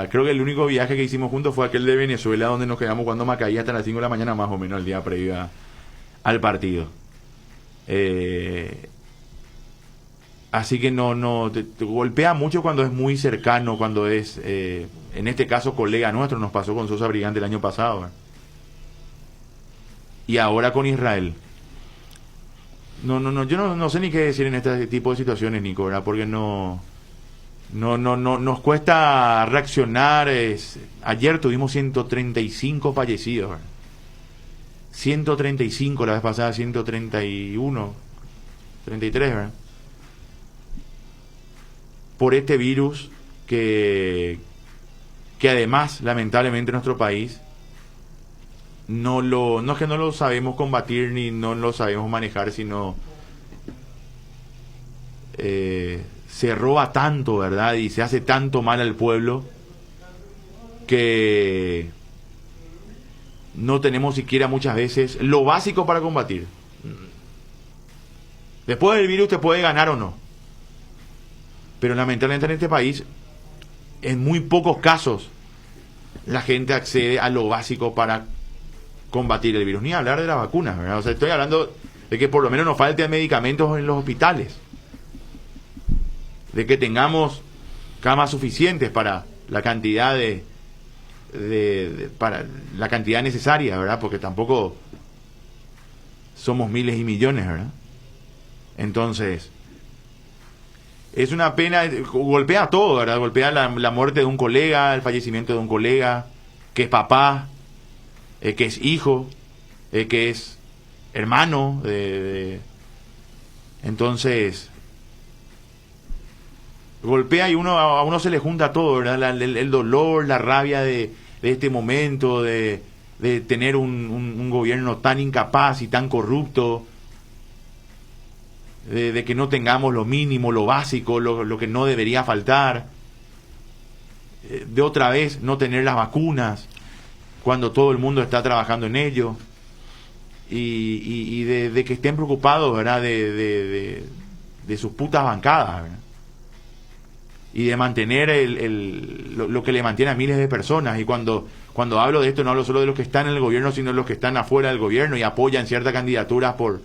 creo que el único viaje que hicimos juntos fue aquel de Venezuela, donde nos quedamos cuando Macaí hasta las 5 de la mañana más o menos, el día previo al partido. Así que te golpea mucho cuando es muy cercano, cuando es, en este caso, colega nuestro. Nos pasó con Sosa Brigante el año pasado, y ahora con Israel. Yo no sé ni qué decir en este tipo de situaciones, Nico, ¿verdad? Porque no nos cuesta reaccionar. Ayer tuvimos 135 fallecidos, ¿verdad? 135, la vez pasada 131, 33, ¿verdad? Por este virus que además, lamentablemente, en nuestro país no es que no lo sabemos combatir ni no lo sabemos manejar, sino se roba tanto, ¿verdad? Y se hace tanto mal al pueblo que no tenemos siquiera muchas veces lo básico para combatir. Después del virus te puede ganar o no, pero lamentablemente en este país, en muy pocos casos, la gente accede a lo básico para combatir el virus. Ni hablar de las vacunas, ¿verdad? O sea, estoy hablando de que por lo menos nos falten medicamentos en los hospitales, de que tengamos camas suficientes para la cantidad para la cantidad necesaria, ¿verdad? Porque tampoco somos miles y millones, ¿verdad? Entonces, es una pena, golpea todo, ¿verdad? Golpea la muerte de un colega, el fallecimiento de un colega, que es papá, que es hijo, que es hermano, entonces golpea y a uno se le junta todo, ¿verdad? El dolor, la rabia de este momento, de tener un gobierno tan incapaz y tan corrupto, de que no tengamos lo mínimo, lo básico, lo que no debería faltar, de otra vez no tener las vacunas cuando todo el mundo está trabajando en ello, y de que estén preocupados, ¿verdad? De sus putas bancadas, ¿verdad? Y de mantener lo que le mantiene a miles de personas. Y cuando hablo de esto, no hablo solo de los que están en el gobierno, sino de los que están afuera del gobierno y apoyan ciertas candidaturas por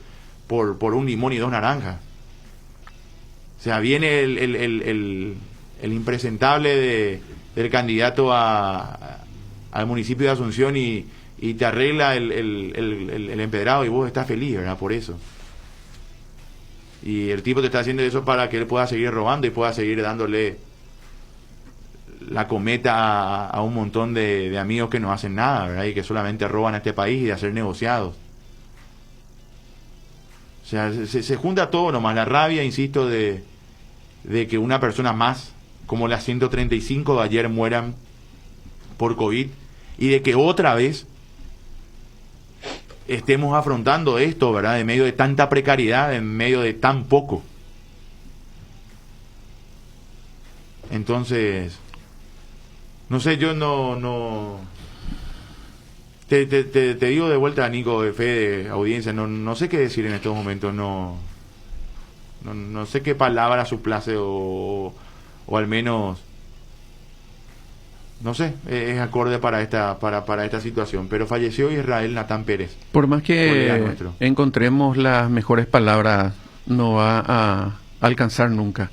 un limón y 2 naranjas. O sea, viene el impresentable del candidato al municipio de Asunción y te arregla el empedrado y vos estás feliz, ¿verdad? Por eso. Y el tipo te está haciendo eso para que él pueda seguir robando y pueda seguir dándole la cometa a un montón de amigos que no hacen nada, ¿verdad? Y que solamente roban a este país y de hacer negociados. O sea, se junta todo nomás, la rabia, insisto, de que una persona más, como las 135 de ayer, mueran por COVID, y de que otra vez estemos afrontando esto, ¿verdad? En medio de tanta precariedad, en medio de tan poco. Entonces, no sé, yo no te digo de vuelta, Nico, de Fede, audiencia, no sé qué decir en estos momentos, no sé qué palabra suplace o al menos, no sé, es acorde para esta situación. Pero falleció Israel Natán Pérez. Por más que encontremos las mejores palabras, no va a alcanzar nunca.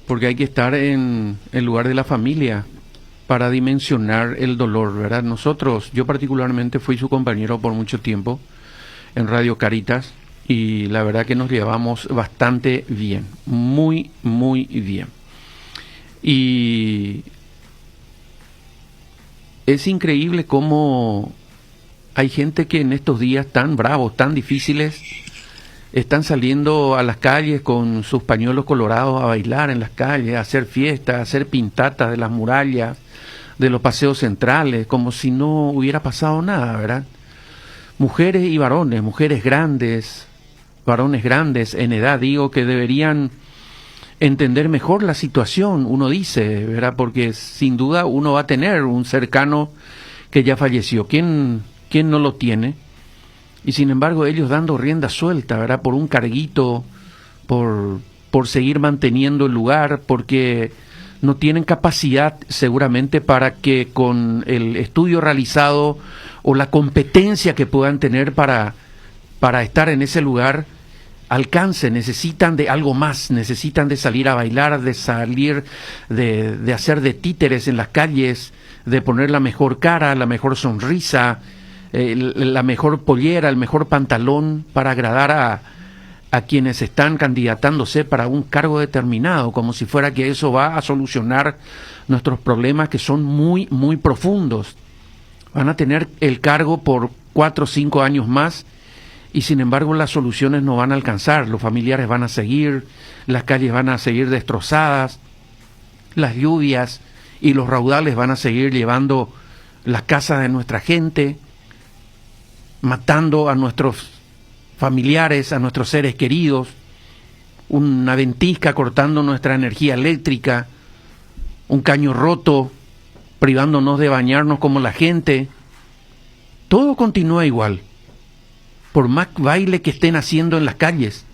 Porque hay que estar en el lugar de la familia para dimensionar el dolor, ¿verdad? Yo particularmente fui su compañero por mucho tiempo en Radio Caritas y la verdad que nos llevamos bastante bien, muy, muy bien. Y es increíble cómo hay gente que en estos días tan bravos, tan difíciles, están saliendo a las calles con sus pañuelos colorados a bailar en las calles, a hacer fiestas, a hacer pintatas de las murallas, de los paseos centrales, como si no hubiera pasado nada, ¿verdad? Mujeres y varones, mujeres grandes, varones grandes en edad, digo, que deberían entender mejor la situación, uno dice, ¿verdad? Porque sin duda uno va a tener un cercano que ya falleció. ¿Quién no lo tiene? Y sin embargo ellos dando rienda suelta, ¿verdad? Por un carguito, por seguir manteniendo el lugar, porque no tienen capacidad seguramente para que con el estudio realizado o la competencia que puedan tener para estar en ese lugar, alcance, necesitan de algo más, necesitan de salir a bailar, de salir, de hacer de títeres en las calles, de poner la mejor cara, la mejor sonrisa, la mejor pollera, el mejor pantalón para agradar a quienes están candidatándose para un cargo determinado, como si fuera que eso va a solucionar nuestros problemas que son muy, muy profundos. Van a tener el cargo por 4 o 5 años más y sin embargo las soluciones no van a alcanzar, los familiares van a seguir, las calles van a seguir destrozadas, las lluvias y los raudales van a seguir llevando las casas de nuestra gente, matando a nuestros familiares, a nuestros seres queridos, una ventisca cortando nuestra energía eléctrica, un caño roto, privándonos de bañarnos como la gente. Todo continúa igual, por más baile que estén haciendo en las calles.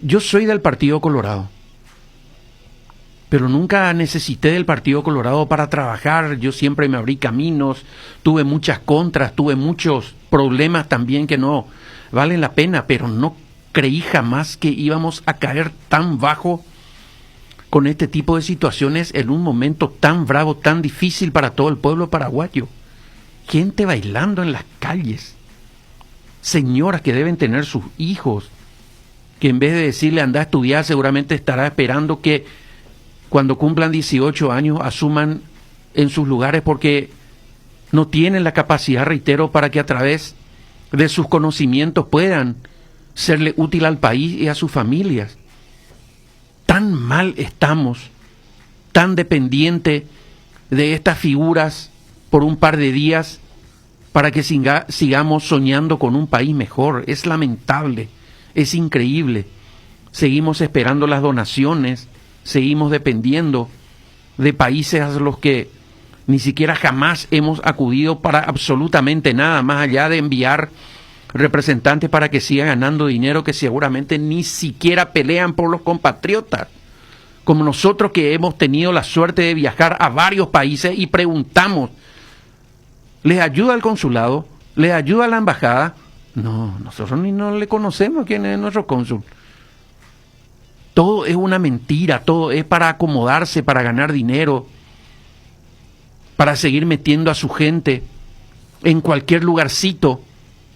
Yo soy del Partido Colorado, pero nunca necesité del Partido Colorado para trabajar. Yo siempre me abrí caminos, tuve muchas contras, tuve muchos problemas también que no valen la pena, pero no creí jamás que íbamos a caer tan bajo con este tipo de situaciones en un momento tan bravo, tan difícil para todo el pueblo paraguayo. Gente bailando en las calles, señoras que deben tener sus hijos, que en vez de decirle anda a estudiar, seguramente estará esperando que cuando cumplan 18 años asuman en sus lugares, porque no tienen la capacidad, reitero, para que a través de sus conocimientos puedan serle útil al país y a sus familias. Tan mal estamos, tan dependiente de estas figuras por un par de días para que sigamos soñando con un país mejor. Es lamentable, es increíble. Seguimos esperando las donaciones, seguimos dependiendo de países a los que ni siquiera jamás hemos acudido para absolutamente nada, más allá de enviar representantes para que sigan ganando dinero que seguramente ni siquiera pelean por los compatriotas, como nosotros que hemos tenido la suerte de viajar a varios países y preguntamos, ¿les ayuda el consulado? ¿Les ayuda la embajada? No, nosotros ni no le conocemos quién es nuestro cónsul. Todo es una mentira, todo es para acomodarse, para ganar dinero, para seguir metiendo a su gente en cualquier lugarcito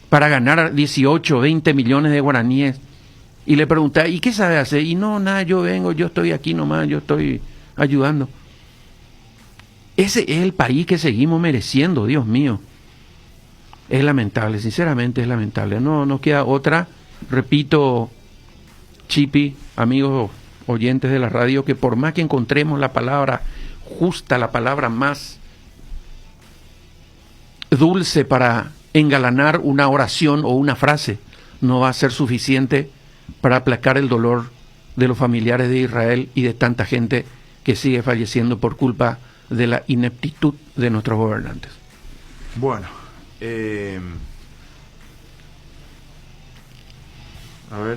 para ganar 18, 20 millones de guaraníes. Y le pregunté, ¿y qué sabe hacer? Y no, nada, yo vengo, yo estoy aquí nomás, yo estoy ayudando. Ese es el país que seguimos mereciendo, Dios mío. Es lamentable, sinceramente es lamentable. No nos queda otra, repito, Chipi, amigos oyentes de la radio, que por más que encontremos la palabra justa, la palabra más dulce para engalanar una oración o una frase, no va a ser suficiente para aplacar el dolor de los familiares de Israel y de tanta gente que sigue falleciendo por culpa de la ineptitud de nuestros gobernantes. Bueno, a ver,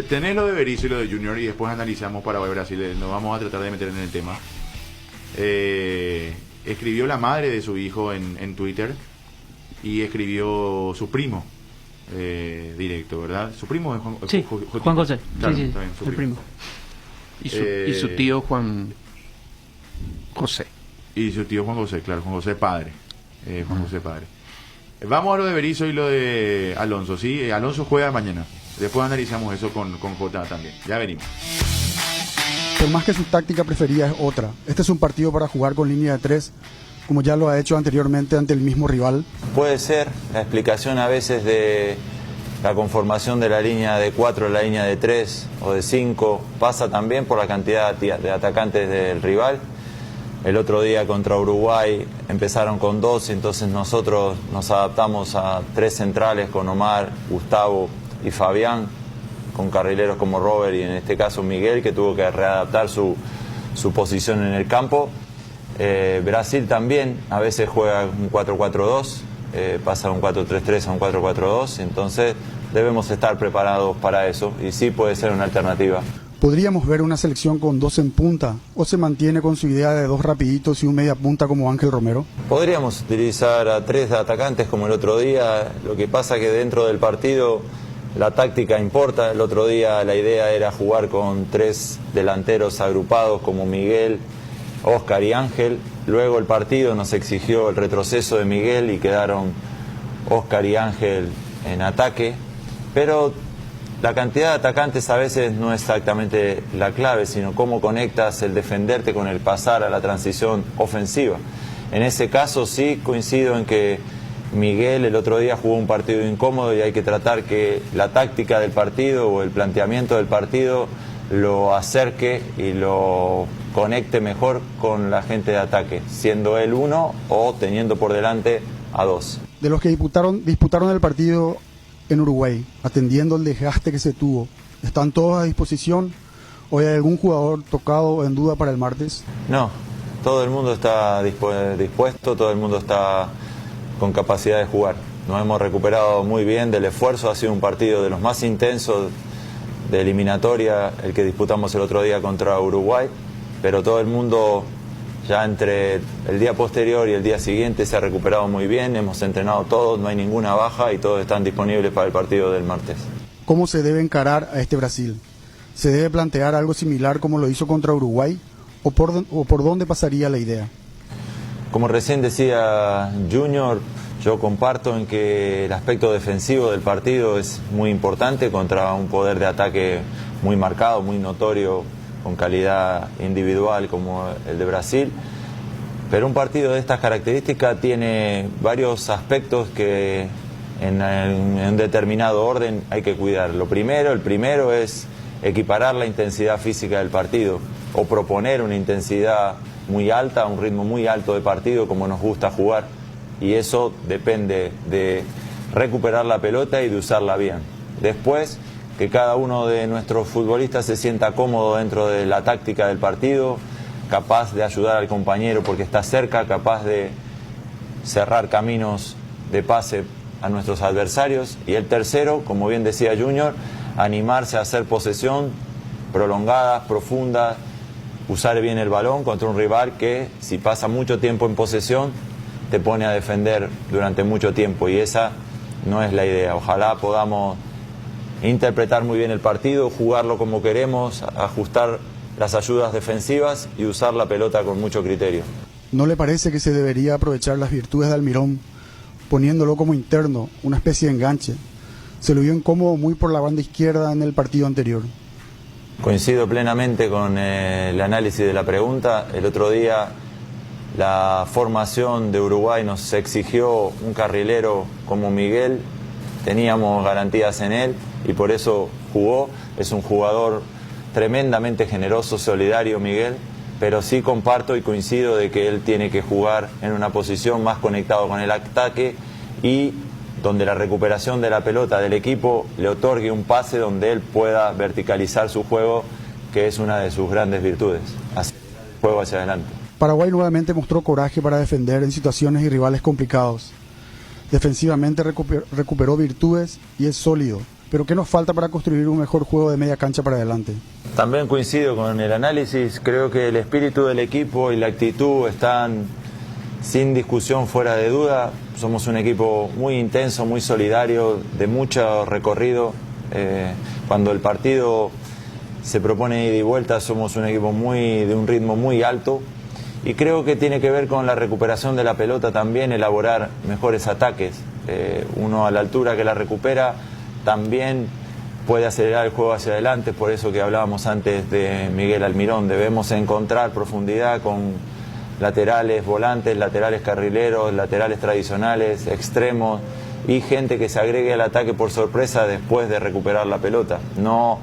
tenés lo de Berizzo y lo de Junior y después analizamos Paraguay Brasil. Nos vamos a tratar de meter en el tema. Escribió la madre de su hijo en Twitter y escribió su primo directo, ¿verdad? Su primo es Juan, sí, Juan José. Claro, sí, está bien, su el primo. Y su tío Juan José. Y su tío Juan José, claro, Juan José padre. Juan José padre. Vamos a lo de Berizzo y lo de Alonso, ¿sí? Alonso juega mañana. Después analizamos eso con J también. Ya venimos. Por más que su táctica preferida es otra, este es un partido para jugar con línea de 3, como ya lo ha hecho anteriormente ante el mismo rival. Puede ser la explicación a veces de la conformación de la línea de 4, la línea de 3 o de 5, pasa también por la cantidad de atacantes del rival. El otro día contra Uruguay empezaron con 2, entonces nosotros nos adaptamos a 3 centrales con Omar, Gustavo y Fabián, con carrileros como Robert y en este caso Miguel, que tuvo que readaptar su posición en el campo. Brasil también a veces juega un 4-4-2, pasa de un 4-3-3 a un 4-4-2, entonces debemos estar preparados para eso y sí puede ser una alternativa. ¿Podríamos ver una selección con 2 en punta o se mantiene con su idea de 2 rapiditos y un media punta como Ángel Romero? Podríamos utilizar a 3 atacantes como el otro día, lo que pasa que dentro del partido la táctica importa. El otro día la idea era jugar con 3 delanteros agrupados como Miguel, Oscar y Ángel. Luego el partido nos exigió el retroceso de Miguel y quedaron Oscar y Ángel en ataque, pero la cantidad de atacantes a veces no es exactamente la clave, sino cómo conectas el defenderte con el pasar a la transición ofensiva. En ese caso sí coincido en que Miguel el otro día jugó un partido incómodo y hay que tratar que la táctica del partido o el planteamiento del partido lo acerque y lo conecte mejor con la gente de ataque, siendo él 1 o teniendo por delante a 2. De los que disputaron el partido en Uruguay, atendiendo el desgaste que se tuvo, ¿están todos a disposición o hay algún jugador tocado en duda para el martes? No, todo el mundo está dispuesto, todo el mundo está con capacidad de jugar. Nos hemos recuperado muy bien del esfuerzo, ha sido un partido de los más intensos de eliminatoria, el que disputamos el otro día contra Uruguay, pero todo el mundo ya entre el día posterior y el día siguiente se ha recuperado muy bien, hemos entrenado todos, no hay ninguna baja y todos están disponibles para el partido del martes. ¿Cómo se debe encarar a este Brasil? ¿Se debe plantear algo similar como lo hizo contra Uruguay o por dónde pasaría la idea? Como recién decía Junior, Yo comparto en que el aspecto defensivo del partido es muy importante contra un poder de ataque muy marcado, muy notorio, con calidad individual como el de Brasil. Pero un partido de estas características tiene varios aspectos que en un determinado orden hay que cuidar. El primero es equiparar la intensidad física del partido o proponer una intensidad muy alta, un ritmo muy alto de partido como nos gusta jugar. Y eso depende de recuperar la pelota y de usarla bien. Después, que cada uno de nuestros futbolistas se sienta cómodo dentro de la táctica del partido, capaz de ayudar al compañero porque está cerca, capaz de cerrar caminos de pase a nuestros adversarios. Y el tercero, como bien decía Junior, animarse a hacer posesión prolongada, profunda, usar bien el balón contra un rival que, si pasa mucho tiempo en posesión, te pone a defender durante mucho tiempo, y esa no es la idea. Ojalá podamos interpretar muy bien el partido, jugarlo como queremos, ajustar las ayudas defensivas y usar la pelota con mucho criterio. ¿No le parece que se debería aprovechar las virtudes de Almirón poniéndolo como interno, una especie de enganche? Se lo vio incómodo muy por la banda izquierda en el partido anterior. Coincido plenamente con el análisis de la pregunta. El otro día la formación de Uruguay nos exigió un carrilero como Miguel, teníamos garantías en él y por eso jugó. Es un jugador tremendamente generoso, solidario Miguel, pero sí comparto y coincido de que él tiene que jugar en una posición más conectado con el ataque y donde la recuperación de la pelota del equipo le otorgue un pase donde él pueda verticalizar su juego, que es una de sus grandes virtudes, acelerar el juego hacia adelante. Paraguay nuevamente mostró coraje para defender en situaciones y rivales complicados. Defensivamente recuperó virtudes y es sólido. Pero ¿qué nos falta para construir un mejor juego de media cancha para adelante? También coincido con el análisis. Creo que el espíritu del equipo y la actitud están sin discusión, fuera de duda. Somos un equipo muy intenso, muy solidario, de mucho recorrido. Cuando el partido se propone ida y vuelta, somos un equipo de un ritmo muy alto. Y creo que tiene que ver con la recuperación de la pelota también, elaborar mejores ataques. Uno a la altura que la recupera también puede acelerar el juego hacia adelante, por eso que hablábamos antes de Miguel Almirón. Debemos encontrar profundidad con laterales volantes, laterales carrileros, laterales tradicionales, extremos y gente que se agregue al ataque por sorpresa después de recuperar la pelota. No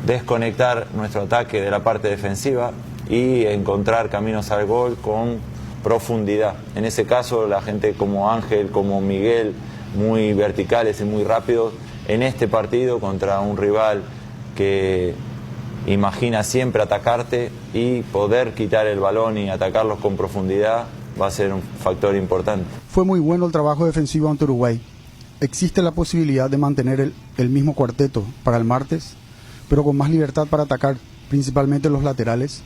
desconectar nuestro ataque de la parte defensiva y encontrar caminos al gol con profundidad. En ese caso, la gente como Ángel, como Miguel, muy verticales y muy rápidos, en este partido contra un rival que imagina siempre atacarte y poder quitar el balón y atacarlos con profundidad va a ser un factor importante. Fue muy bueno el trabajo defensivo ante Uruguay. ¿Existe la posibilidad de mantener el mismo cuarteto para el martes, pero con más libertad para atacar, principalmente los laterales?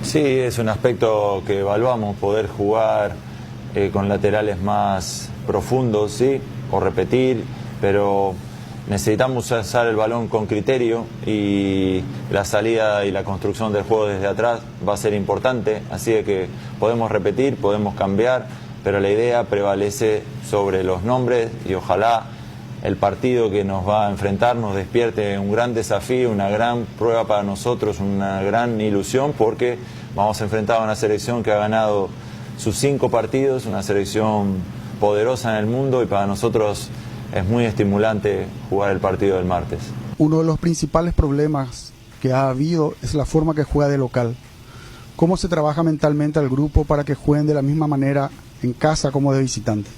Sí, es un aspecto que evaluamos, poder jugar con laterales más profundos, sí, o repetir, pero necesitamos usar el balón con criterio y la salida y la construcción del juego desde atrás va a ser importante, así de que podemos repetir, podemos cambiar, pero la idea prevalece sobre los nombres y ojalá el partido que nos va a enfrentar nos despierte un gran desafío, una gran prueba para nosotros, una gran ilusión, porque vamos a enfrentar a una selección que ha ganado sus 5 partidos, una selección poderosa en el mundo y para nosotros es muy estimulante jugar el partido del martes. Uno de los principales problemas que ha habido es la forma que juega de local. ¿Cómo se trabaja mentalmente al grupo para que jueguen de la misma manera en casa como de visitante?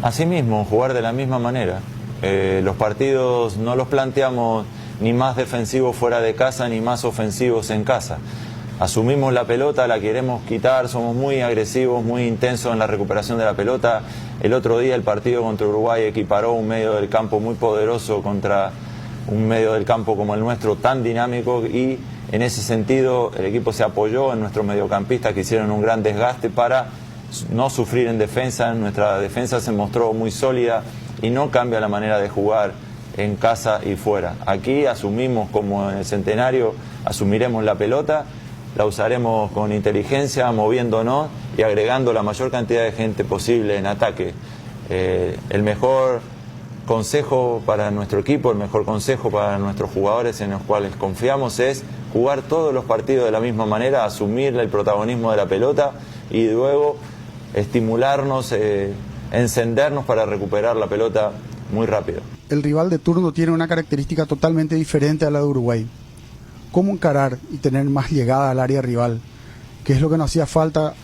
Asimismo, jugar de la misma manera. Los partidos no los planteamos ni más defensivos fuera de casa ni más ofensivos en casa. Asumimos la pelota, la queremos quitar, somos muy agresivos, muy intensos en la recuperación de la pelota. El otro día el partido contra Uruguay equiparó un medio del campo muy poderoso contra un medio del campo como el nuestro, tan dinámico, y en ese sentido el equipo se apoyó en nuestros mediocampistas que hicieron un gran desgaste para no sufrir en defensa. Nuestra defensa se mostró muy sólida y no cambia la manera de jugar en casa y fuera. Aquí asumimos, como en el Centenario, asumiremos la pelota la usaremos con inteligencia, moviéndonos y agregando la mayor cantidad de gente posible en ataque. El mejor consejo para nuestro equipo, el mejor consejo para nuestros jugadores en los cuales confiamos es jugar todos los partidos de la misma manera, asumir el protagonismo de la pelota y luego estimularnos, encendernos para recuperar la pelota muy rápido. El rival de turno tiene una característica totalmente diferente a la de Uruguay. ¿Cómo encarar y tener más llegada al área rival? ¿Qué es lo que nos hacía falta,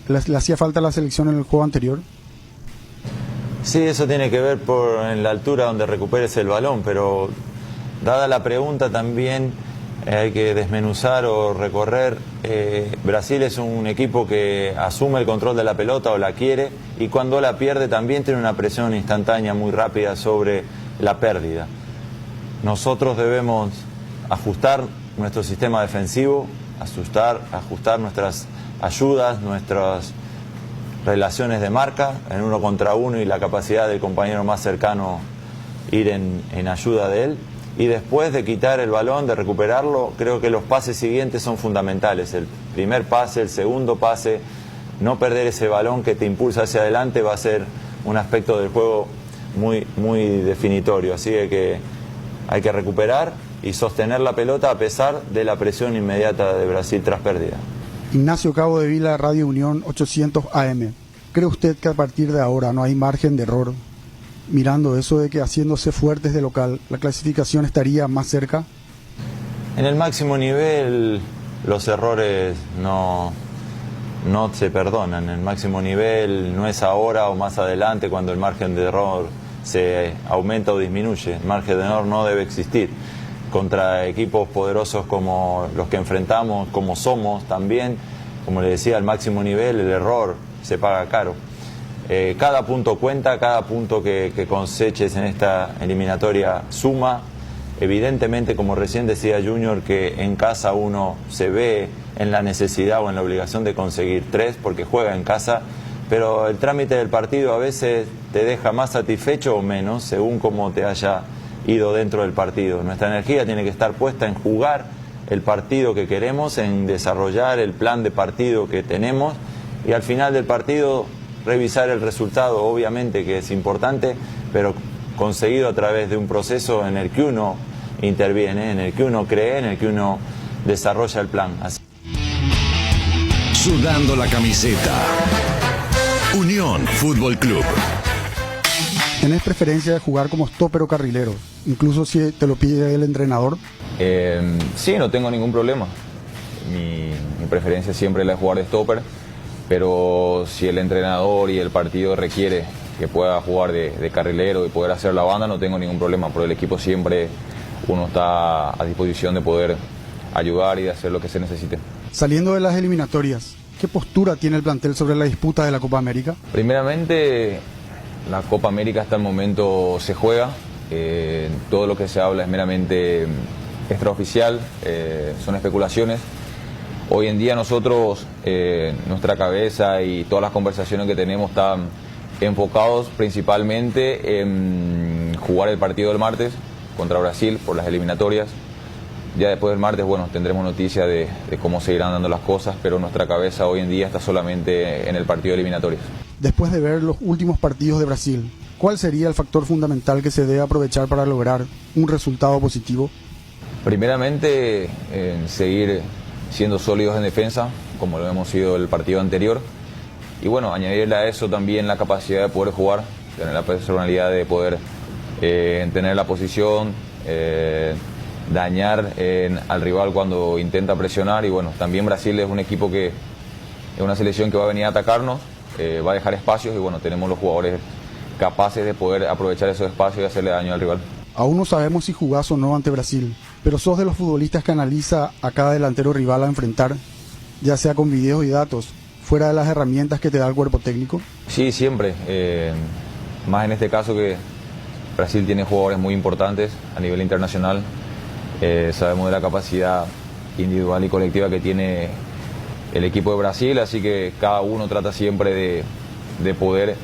le hacía falta a la selección en el juego anterior? Sí, eso tiene que ver en la altura donde recuperes el balón, pero dada la pregunta también hay que desmenuzar o recorrer. Brasil es un equipo que asume el control de la pelota o la quiere, y cuando la pierde también tiene una presión instantánea muy rápida sobre la pérdida. Nosotros debemos ajustar nuestro sistema defensivo, ajustar nuestras ayudas, nuestras relaciones de marca en 1 contra 1 y la capacidad del compañero más cercano ir en ayuda de él. Y después de quitar el balón, de recuperarlo, creo que los pases siguientes son fundamentales. El primer pase, el segundo pase, no perder ese balón que te impulsa hacia adelante va a ser un aspecto del juego muy, muy definitorio. Así que hay que recuperar y sostener la pelota a pesar de la presión inmediata de Brasil tras pérdida. Ignacio Cabo de Vila, Radio Unión 800 AM. ¿Cree usted que a partir de ahora no hay margen de error? Mirando eso de que haciéndose fuertes de local, ¿la clasificación estaría más cerca? En el máximo nivel los errores no se perdonan. En el máximo nivel no es ahora o más adelante cuando el margen de error se aumenta o disminuye. El margen de error no debe existir. Contra equipos poderosos como los que enfrentamos, como somos también, como le decía, al máximo nivel el error se paga caro. Cada punto cuenta, cada punto que coseches en esta eliminatoria suma. Evidentemente, como recién decía Junior, que en casa uno se ve en la necesidad o en la obligación de conseguir 3 porque juega en casa, pero el trámite del partido a veces te deja más satisfecho o menos según cómo te haya ido dentro del partido. Nuestra energía tiene que estar puesta en jugar el partido que queremos, en desarrollar el plan de partido que tenemos y al final del partido revisar el resultado, obviamente que es importante, pero conseguido a través de un proceso en el que uno interviene, en el que uno cree, en el que uno desarrolla el plan. Así. Sudando la camiseta. Unión Fútbol Club. ¿Tenés preferencia de jugar como stopper o carrilero, incluso si te lo pide el entrenador? Sí, no tengo ningún problema. Mi preferencia siempre es la de jugar de stopper, pero si el entrenador y el partido requiere que pueda jugar de carrilero y poder hacer la banda, no tengo ningún problema. Por el equipo siempre uno está a disposición de poder ayudar y de hacer lo que se necesite. Saliendo de las eliminatorias, ¿qué postura tiene el plantel sobre la disputa de la Copa América? Primeramente, la Copa América hasta el momento se juega. Todo lo que se habla es meramente extraoficial, son especulaciones. Hoy en día nosotros, nuestra cabeza y todas las conversaciones que tenemos están enfocados principalmente en jugar el partido del martes contra Brasil por las eliminatorias. Ya después del martes, bueno, tendremos noticia de cómo se irán dando las cosas, pero nuestra cabeza hoy en día está solamente en el partido de eliminatorias. Después de ver los últimos partidos de Brasil, ¿cuál sería el factor fundamental que se debe aprovechar para lograr un resultado positivo? Primeramente, seguir siendo sólidos en defensa, como lo hemos sido el partido anterior. Y bueno, añadirle a eso también la capacidad de poder jugar, tener la personalidad de poder tener la posición, dañar al rival cuando intenta presionar. Y bueno, también Brasil es un equipo que es una selección que va a venir a atacarnos, va a dejar espacios y bueno, tenemos los jugadores capaces de poder aprovechar esos espacios y hacerle daño al rival. Aún no sabemos si jugás o no ante Brasil, pero sos de los futbolistas que analiza a cada delantero rival a enfrentar, ya sea con videos y datos, fuera de las herramientas que te da el cuerpo técnico. Sí, siempre, más en este caso que Brasil tiene jugadores muy importantes a nivel internacional. Sabemos de la capacidad individual y colectiva que tiene el equipo de Brasil, así que cada uno trata siempre de poder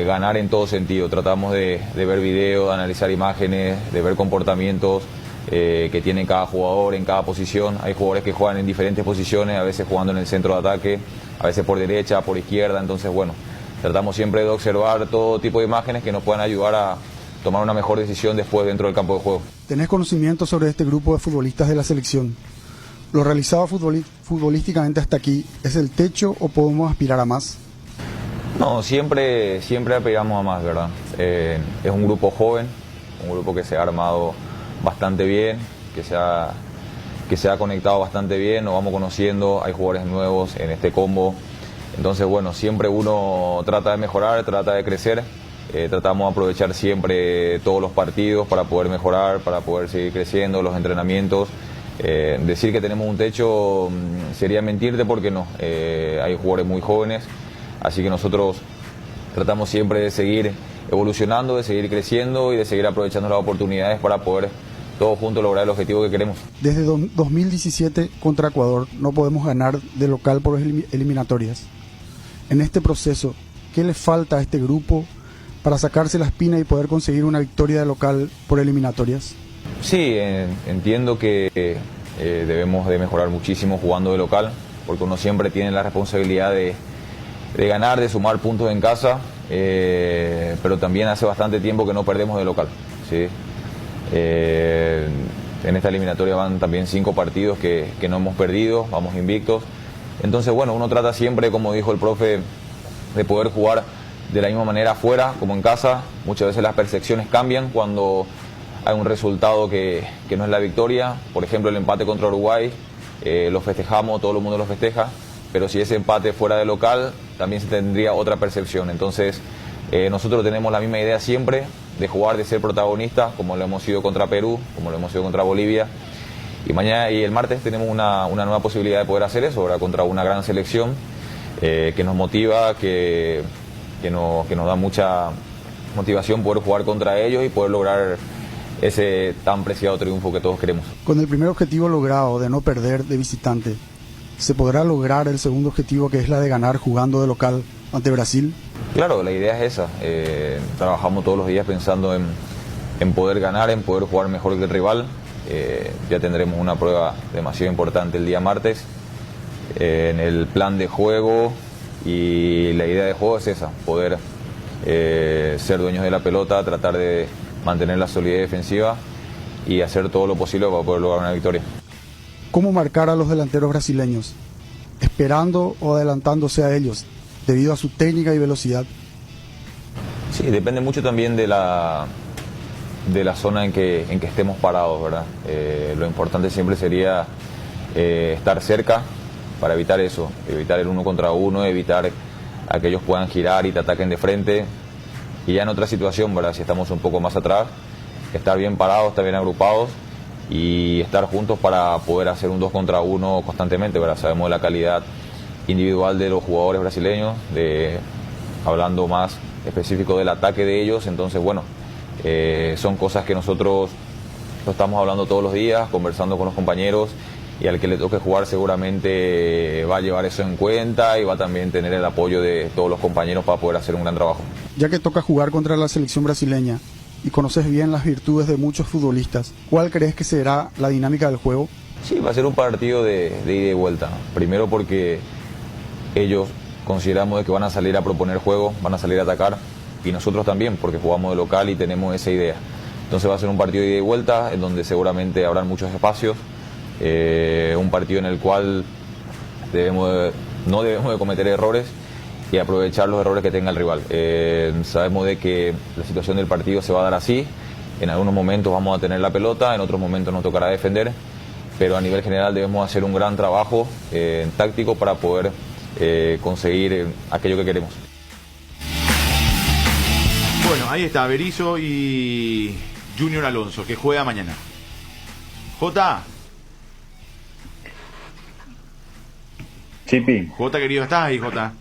ganar en todo sentido. Tratamos de ver videos, de analizar imágenes, de ver comportamientos, que tiene cada jugador en cada posición. Hay jugadores que juegan en diferentes posiciones, a veces jugando en el centro de ataque, a veces por derecha, por izquierda. Entonces, bueno, tratamos siempre de observar todo tipo de imágenes que nos puedan ayudar a tomar una mejor decisión después dentro del campo de juego. ¿Tenés conocimiento sobre este grupo de futbolistas de la selección? ¿Lo realizado futbolísticamente hasta aquí es el techo o podemos aspirar a más? No, siempre aspiramos a más, ¿verdad? Es un grupo joven, un grupo que se ha armado bastante bien, que se ha conectado bastante bien, nos vamos conociendo, hay jugadores nuevos en este combo. Entonces, bueno, siempre uno trata de mejorar, trata de crecer. Tratamos de aprovechar siempre todos los partidos para poder mejorar, para poder seguir creciendo, los entrenamientos. Decir que tenemos un techo sería mentirte porque no. Hay jugadores muy jóvenes, así que nosotros tratamos siempre de seguir evolucionando, de seguir creciendo y de seguir aprovechando las oportunidades para poder todos juntos lograr el objetivo que queremos. Desde 2017 contra Ecuador no podemos ganar de local por eliminatorias. En este proceso, ¿qué le falta a este grupo para sacarse la espina y poder conseguir una victoria de local por eliminatorias? Sí, entiendo que debemos de mejorar muchísimo jugando de local, porque uno siempre tiene la responsabilidad de ganar, de sumar puntos en casa, pero también hace bastante tiempo que no perdemos de local, ¿sí? En esta eliminatoria van también 5 partidos que no hemos perdido, vamos invictos. Entonces, bueno, uno trata siempre, como dijo el profe, de poder jugar de la misma manera afuera como en casa. Muchas veces las percepciones cambian cuando hay un resultado que no es la victoria. Por ejemplo, el empate contra Uruguay, lo festejamos, todo el mundo lo festeja, pero si ese empate fuera de local, también se tendría otra percepción. Entonces, nosotros tenemos la misma idea siempre de jugar, de ser protagonistas, como lo hemos sido contra Perú, como lo hemos sido contra Bolivia. Y mañana y el martes tenemos una nueva posibilidad de poder hacer eso, ¿verdad? Contra una gran selección que nos motiva, que nos da mucha motivación poder jugar contra ellos y poder lograr ese tan preciado triunfo que todos queremos. Con el primer objetivo logrado de no perder de visitante, ¿se podrá lograr el segundo objetivo, que es la de ganar jugando de local ante Brasil? Claro, la idea es esa. Trabajamos todos los días pensando en poder ganar, en poder jugar mejor que el rival. Ya tendremos una prueba demasiado importante el día martes en el plan de juego, y la idea de juego es esa, poder ser dueños de la pelota, tratar de mantener la solidez defensiva y hacer todo lo posible para poder lograr una victoria. ¿Cómo marcar a los delanteros brasileños? ¿Esperando o adelantándose a ellos debido a su técnica y velocidad? Sí, depende mucho también de la zona en que estemos parados, ¿verdad? Lo importante siempre sería estar cerca para evitar eso, evitar el 1 contra 1, evitar a que ellos puedan girar y te ataquen de frente. Y ya en otra situación, ¿verdad? Si estamos un poco más atrás, estar bien parados, estar bien agrupados y estar juntos para poder hacer un 2 contra 1 constantemente, ¿verdad? Sabemos de la calidad individual de los jugadores brasileños, hablando más específico del ataque de ellos. Entonces, bueno, son cosas que nosotros lo estamos hablando todos los días, conversando con los compañeros, y al que le toque jugar seguramente va a llevar eso en cuenta y va a también tener el apoyo de todos los compañeros para poder hacer un gran trabajo. Ya que toca jugar contra la selección brasileña y conoces bien las virtudes de muchos futbolistas, ¿cuál crees que será la dinámica del juego? Sí, va a ser un partido de ida y vuelta. Primero porque ellos consideramos de que van a salir a proponer juego, van a salir a atacar, y nosotros también, porque jugamos de local y tenemos esa idea. Entonces va a ser un partido de ida y vuelta, en donde seguramente habrán muchos espacios, un partido en el cual no debemos de cometer errores y aprovechar los errores que tenga el rival. Sabemos de que la situación del partido se va a dar así, en algunos momentos vamos a tener la pelota, en otros momentos nos tocará defender, pero a nivel general debemos hacer un gran trabajo táctico para poder conseguir aquello que queremos. Bueno, ahí está Berizzo y Junior Alonso, que juega mañana. Jota. Chipi. Jota, querido, ¿estás ahí, Jota?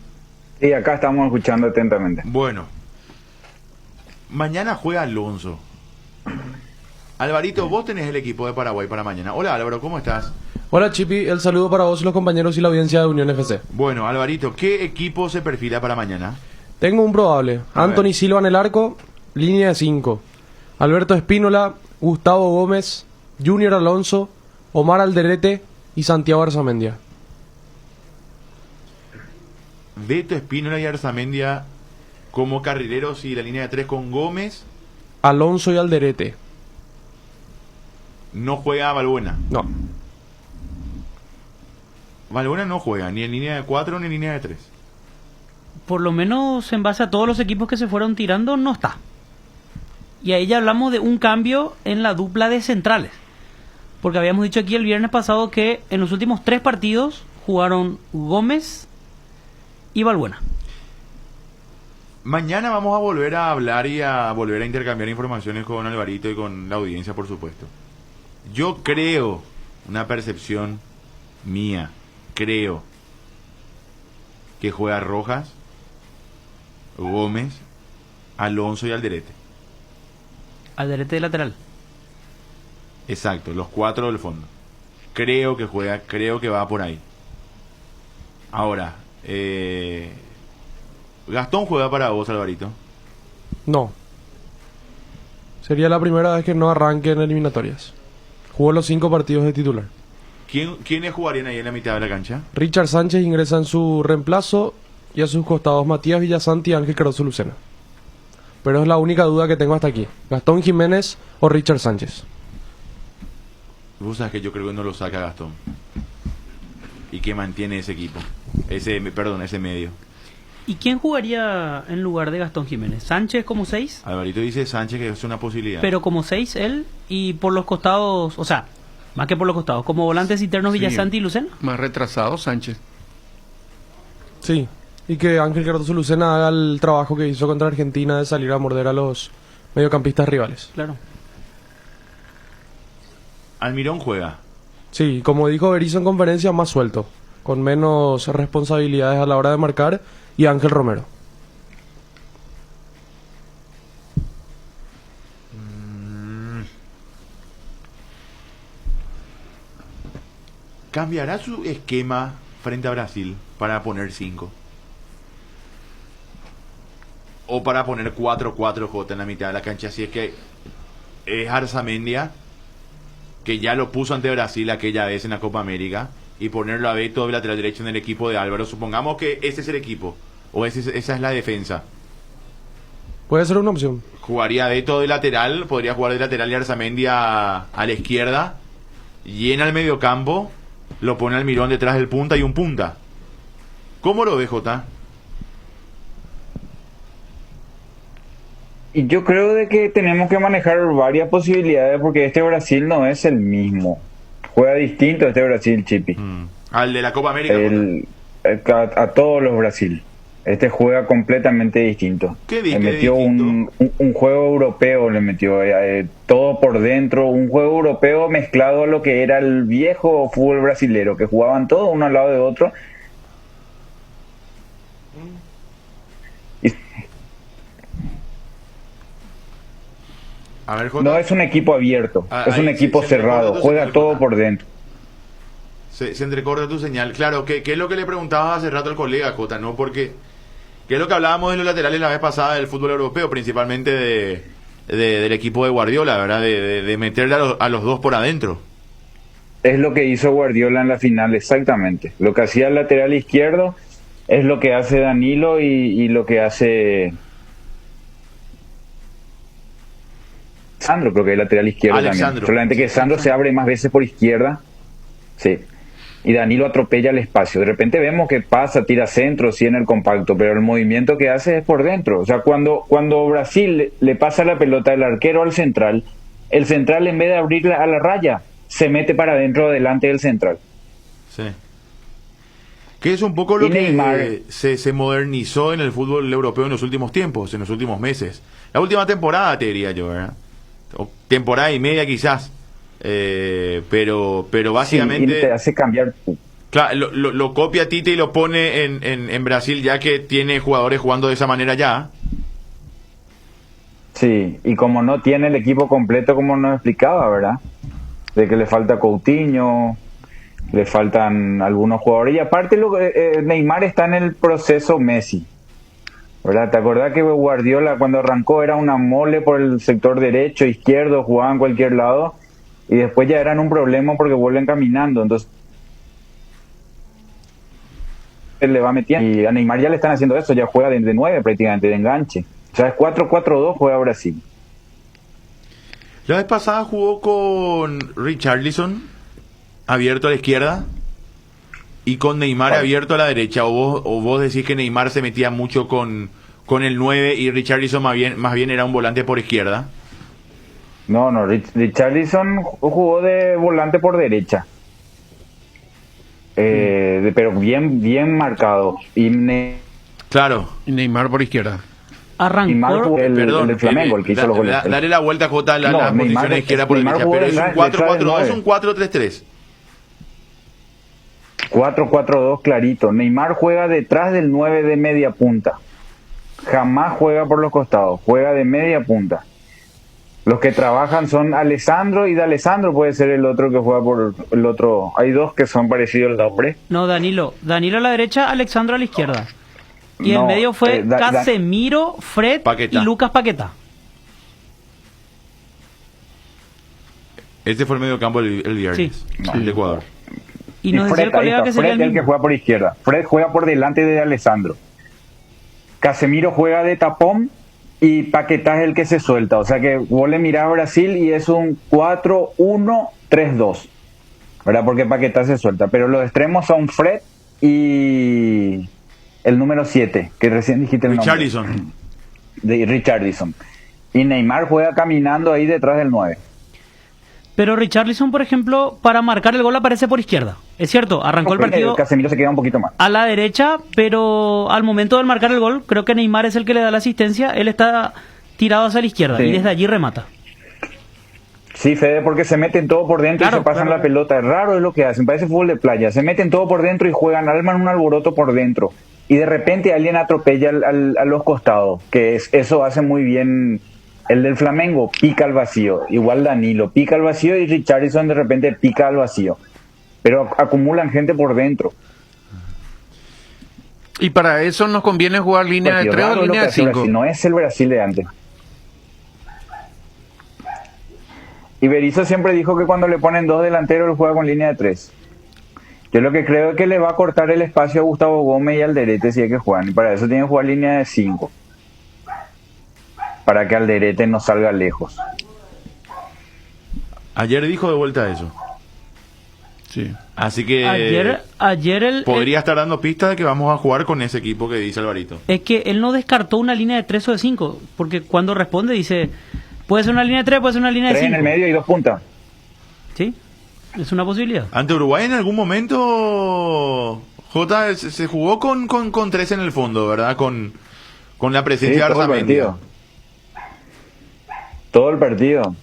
Sí, acá estamos escuchando atentamente. Bueno. Mañana juega Alonso. Alvarito, vos tenés el equipo de Paraguay para mañana. Hola, Álvaro, ¿cómo estás? Hola, Chipi. El saludo para vos, los compañeros y la audiencia de Unión FC. Bueno, Alvarito, ¿qué equipo se perfila para mañana? Tengo un probable. Anthony Silva en el arco, línea de 5. Alberto Espínola, Gustavo Gómez, Junior Alonso, Omar Alderete y Santiago Arzamendia. Beto Espínola y Arzamendia como carrileros y la línea de 3 con Gómez. Alonso y Alderete. No juega Balbuena. No. Balbuena no juega ni en línea de 4 ni en línea de 3. Por lo menos en base a todos los equipos que se fueron tirando, no está. Y ahí ya hablamos de un cambio en la dupla de centrales. Porque habíamos dicho aquí el viernes pasado que en los últimos 3 partidos jugaron Gómez y Balbuena. Mañana vamos a volver a hablar y a volver a intercambiar informaciones con Alvarito y con la audiencia, por supuesto. Yo creo, una percepción mía, creo que juega Rojas, Gómez, Alonso y Alderete. Alderete de lateral. Exacto, los 4 del fondo. Creo que juega, creo que va por ahí. Ahora, ¿Gastón juega para vos, Alvarito? No. Sería la primera vez que no arranque en eliminatorias. Jugó los 5 partidos de titular. ¿Quiénes jugarían ahí en la mitad de la cancha? Richard Sánchez ingresa en su reemplazo y a sus costados Matías Villasanti y Ángel Cardoso Lucena. Pero es la única duda que tengo hasta aquí. Gastón Jiménez o Richard Sánchez. Vos sabés que yo creo que no lo saca Gastón. Y que mantiene ese equipo. Ese medio. ¿Y quién jugaría en lugar de Gastón Jiménez? ¿Sánchez como 6? Alvarito dice Sánchez que es una posibilidad. Pero como 6 él, y por los costados, o sea, más que por los costados, como volantes internos Villasanti y Lucena. Más retrasado Sánchez. Sí, y que Ángel Cardoso Lucena haga el trabajo que hizo contra Argentina de salir a morder a los mediocampistas rivales. Claro. Almirón juega. Sí, como dijo Berizzo en conferencia, más suelto, con menos responsabilidades a la hora de marcar, y Ángel Romero. ¿Cambiará su esquema frente a Brasil para poner 5? ¿O para poner 4-4-J en la mitad de la cancha? Si es que es Arzamendia, que ya lo puso ante Brasil aquella vez en la Copa América, y ponerlo a Beto de lateral derecho en el equipo de Álvaro. Supongamos que ese es el equipo, o esa es la defensa. Puede ser una opción. Jugaría Beto de lateral, podría jugar de lateral y Arzamendia a la izquierda, llena el mediocampo, lo pone Almirón detrás del punta y un punta. ¿Cómo lo ves, Jota? Y yo creo de que tenemos que manejar varias posibilidades porque este Brasil no es el mismo. Juega distinto este Brasil, Chipi. Al de la Copa América. A todos los Brasil. Este juega completamente distinto. Le metió un juego europeo, le metió todo por dentro, un juego europeo mezclado a lo que era el viejo fútbol brasilero, que jugaban todos uno al lado de otro. A ver, Jota. No es un equipo abierto, es un equipo cerrado, juega todo por dentro. Se entrecorta tu señal. Claro, ¿qué es lo que le preguntabas hace rato al colega, Jota? ¿No? Porque, ¿qué es lo que hablábamos de los laterales la vez pasada del fútbol europeo? Principalmente del equipo de Guardiola, ¿verdad? De meterle a los dos por adentro. Es lo que hizo Guardiola en la final, exactamente. Lo que hacía el lateral izquierdo es lo que hace Danilo y lo que hace Sandro, creo que es lateral izquierdo también. Solamente que Sandro se abre más veces por izquierda. Sí. Y Danilo atropella el espacio. De repente vemos que pasa, tira centro, sí en el compacto, pero el movimiento que hace es por dentro. O sea, cuando Brasil le pasa la pelota del arquero al central, el central en vez de abrirla a la raya, se mete para adentro delante del central. Sí. Que es un poco lo que se modernizó en el fútbol europeo en los últimos tiempos, en los últimos meses. La última temporada, te diría yo, ¿verdad? O temporada y media quizás. Pero básicamente... Sí, y te hace cambiar. Claro, lo copia Tite y lo pone en Brasil, ya que tiene jugadores jugando de esa manera ya. Sí, y como no tiene el equipo completo, como nos explicaba, ¿verdad? De que le falta Coutinho, le faltan algunos jugadores. Y aparte Neymar está en el proceso Messi, ¿verdad? ¿Te acordás que Guardiola cuando arrancó era una mole por el sector derecho, izquierdo, jugaba en cualquier lado? y después ya eran un problema porque vuelven caminando, entonces él le va metiendo, y a Neymar ya le están haciendo eso, ya juega de 9 prácticamente, de enganche. O sea, es 4-4-2, juega Brasil. La vez pasada jugó con Richarlison abierto a la izquierda y con Neymar abierto a la derecha, o vos decís que Neymar se metía mucho con el 9 y Richarlison más bien era un volante por izquierda. No, Richarlison jugó de volante por derecha. Pero bien marcado. Claro. Y Neymar por izquierda. Arrancó el del Flamengo, el que hizo los goles. Dale la vuelta, Jota, a la posición de izquierda por derecha. Pero es un 4-4-2, un 4-3-3. 4-4-2 clarito. Neymar juega detrás del 9 de media punta. Jamás juega por los costados, juega de media punta. Los que trabajan son Alessandro y D'Alessandro puede ser el otro que juega por el otro. Hay dos que son parecidos el nombre. No, Danilo a la derecha, Alexandro a la izquierda. Y en medio fue Casemiro, Fred Paquetá. y Lucas Paquetá. Este fue el medio campo el viernes, el de Ecuador. Y nos decía el colega que sería Fred el que juega por izquierda. Fred juega por delante de Alessandro. Casemiro juega de tapón y Paquetá es el que se suelta. O sea que vos le mirás a Brasil y es un 4-1-3-2. ¿Verdad? Porque Paquetá se suelta. Pero los extremos son Fred y el número 7, que recién dijiste el nombre. Richarlison. Y Neymar juega caminando ahí detrás del 9. Pero Richarlison, por ejemplo, para marcar el gol aparece por izquierda. Es cierto, arrancó el partido Casemiro se queda un poquito más a la derecha, pero al momento de marcar el gol, creo que Neymar es el que le da la asistencia. Él está tirado hacia la izquierda y desde allí remata. Sí, Fede, porque se meten todo por dentro y se pasan la pelota. Raro es lo que hacen, parece fútbol de playa. Se meten todo por dentro y juegan, arman un alboroto por dentro. Y de repente alguien atropella a los costados, que eso hace muy bien. El del Flamengo pica al vacío, igual Danilo pica al vacío y Richarlison de repente pica al vacío, pero acumulan gente por dentro. Y para eso nos conviene jugar línea de 3 o línea de 5. No es el Brasil de antes. Y Berizzo siempre dijo que cuando le ponen 2 delanteros él juega con línea de 3. Yo lo que creo es que le va a cortar el espacio a Gustavo Gómez y Alderete si hay que jugar, y para eso tienen que jugar línea de 5. Para que Alderete no salga lejos. Ayer dijo de vuelta eso. Sí. Así que ayer podría estar dando pistas de que vamos a jugar con ese equipo que dice Alvarito. Es que él no descartó una línea de 3 o de 5, porque cuando responde dice, puede ser una línea de 3, puede ser una línea de 5. 3 en el medio y 2 puntas. Sí, es una posibilidad. Ante Uruguay en algún momento, Jota, se jugó con 3 en el fondo, ¿verdad? Con la presencia de Arzamendia. Todo el partido.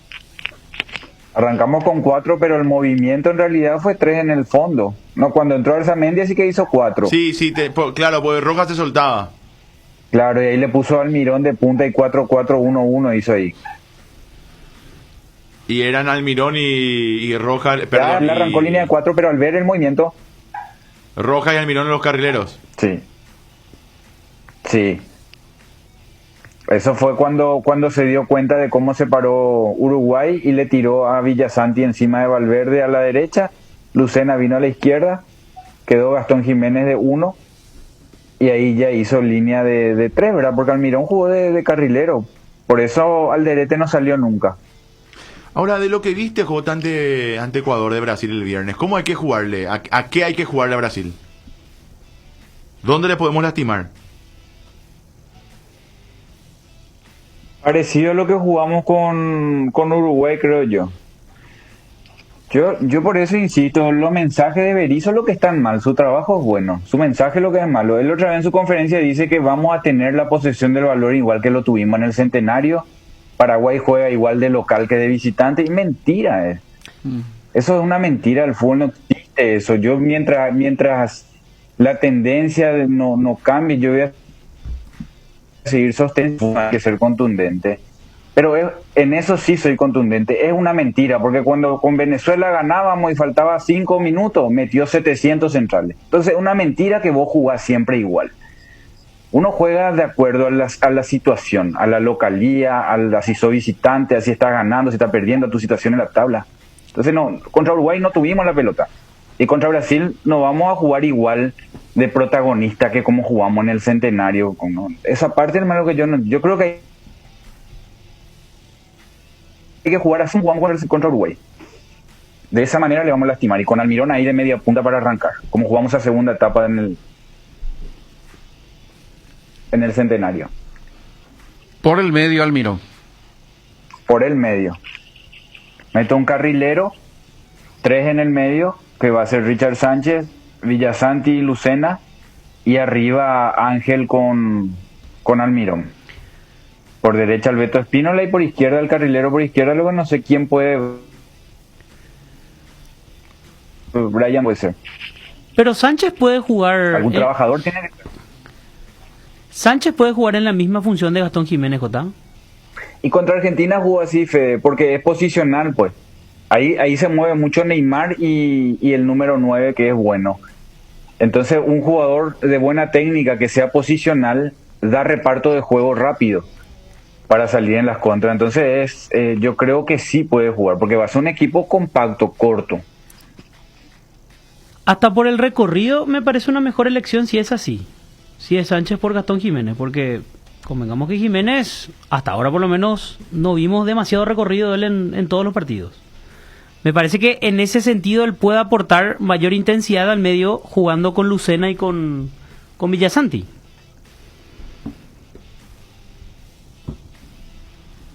Arrancamos con 4, pero el movimiento en realidad fue 3 en el fondo. No, cuando entró Arzamendia sí que hizo 4. Sí, claro, porque Rojas se soltaba. Claro, y ahí le puso a Almirón de punta y 4-4-1-1 hizo ahí. Y eran Almirón y Rojas, perdón. Le arrancó línea de 4, pero al ver el movimiento... Rojas y Almirón en los carrileros. Sí. Eso fue cuando se dio cuenta de cómo se paró Uruguay y le tiró a Villasanti encima de Valverde a la derecha. Lucena vino a la izquierda, quedó Gastón Jiménez de 1 y ahí ya hizo línea de 3, ¿verdad? Porque Almirón jugó de carrilero. Por eso Alderete no salió nunca. Ahora, de lo que viste, Jota, ante Ecuador de Brasil el viernes, ¿cómo hay que jugarle? ¿A qué hay que jugarle a Brasil? ¿Dónde le podemos lastimar? Parecido a lo que jugamos con Uruguay, creo yo. Yo por eso insisto, los mensajes de Berizzo lo que están mal, su trabajo es bueno, su mensaje es lo que es malo. Él otra vez en su conferencia dice que vamos a tener la posesión del balón igual que lo tuvimos en el Centenario. Paraguay juega igual de local que de visitante, y mentira. Eso es una mentira, el fútbol no existe eso. Yo mientras la tendencia no cambie, yo voy a seguir sosteniendo, hay que ser contundente. Pero en eso sí soy contundente. Es una mentira, porque cuando con Venezuela ganábamos y faltaba 5 minutos, metió 700 centrales. Entonces es una mentira que vos jugás siempre igual. Uno juega de acuerdo a la situación, a la localía, si sos visitante, si estás ganando, si estás perdiendo, a tu situación en la tabla. Entonces no, contra Uruguay no tuvimos la pelota. Y contra Brasil no vamos a jugar igual de protagonista que como jugamos en el Centenario. ¿No? Esa parte, hermano, que yo creo que hay que jugar así, jugamos contra Uruguay. De esa manera le vamos a lastimar. Y con Almirón ahí de media punta para arrancar. Como jugamos a segunda etapa en el Centenario. Por el medio, Almirón. Por el medio. Meto un carrilero, 3 en el medio, que va a ser Richard Sánchez, Villasanti y Lucena, y arriba Ángel con Almirón. Por derecha el Beto Espínola y por izquierda el carrilero por izquierda, luego no sé quién puede... Brian puede ser. Pero Sánchez puede jugar... ¿Algún trabajador tiene que... Sánchez puede jugar en la misma función de Gastón Jiménez, Jota. Y contra Argentina jugó así, Fede, porque es posicional, pues. Ahí se mueve mucho Neymar y el número 9, que es bueno. Entonces, un jugador de buena técnica que sea posicional da reparto de juego rápido para salir en las contras. Entonces, yo creo que sí puede jugar, porque va a ser un equipo compacto, corto. Hasta por el recorrido me parece una mejor elección si es así. Si es Sánchez por Gastón Jiménez, porque convengamos que Jiménez, hasta ahora por lo menos, no vimos demasiado recorrido de él en todos los partidos. Me parece que en ese sentido él puede aportar mayor intensidad al medio jugando con Lucena y con Villasanti.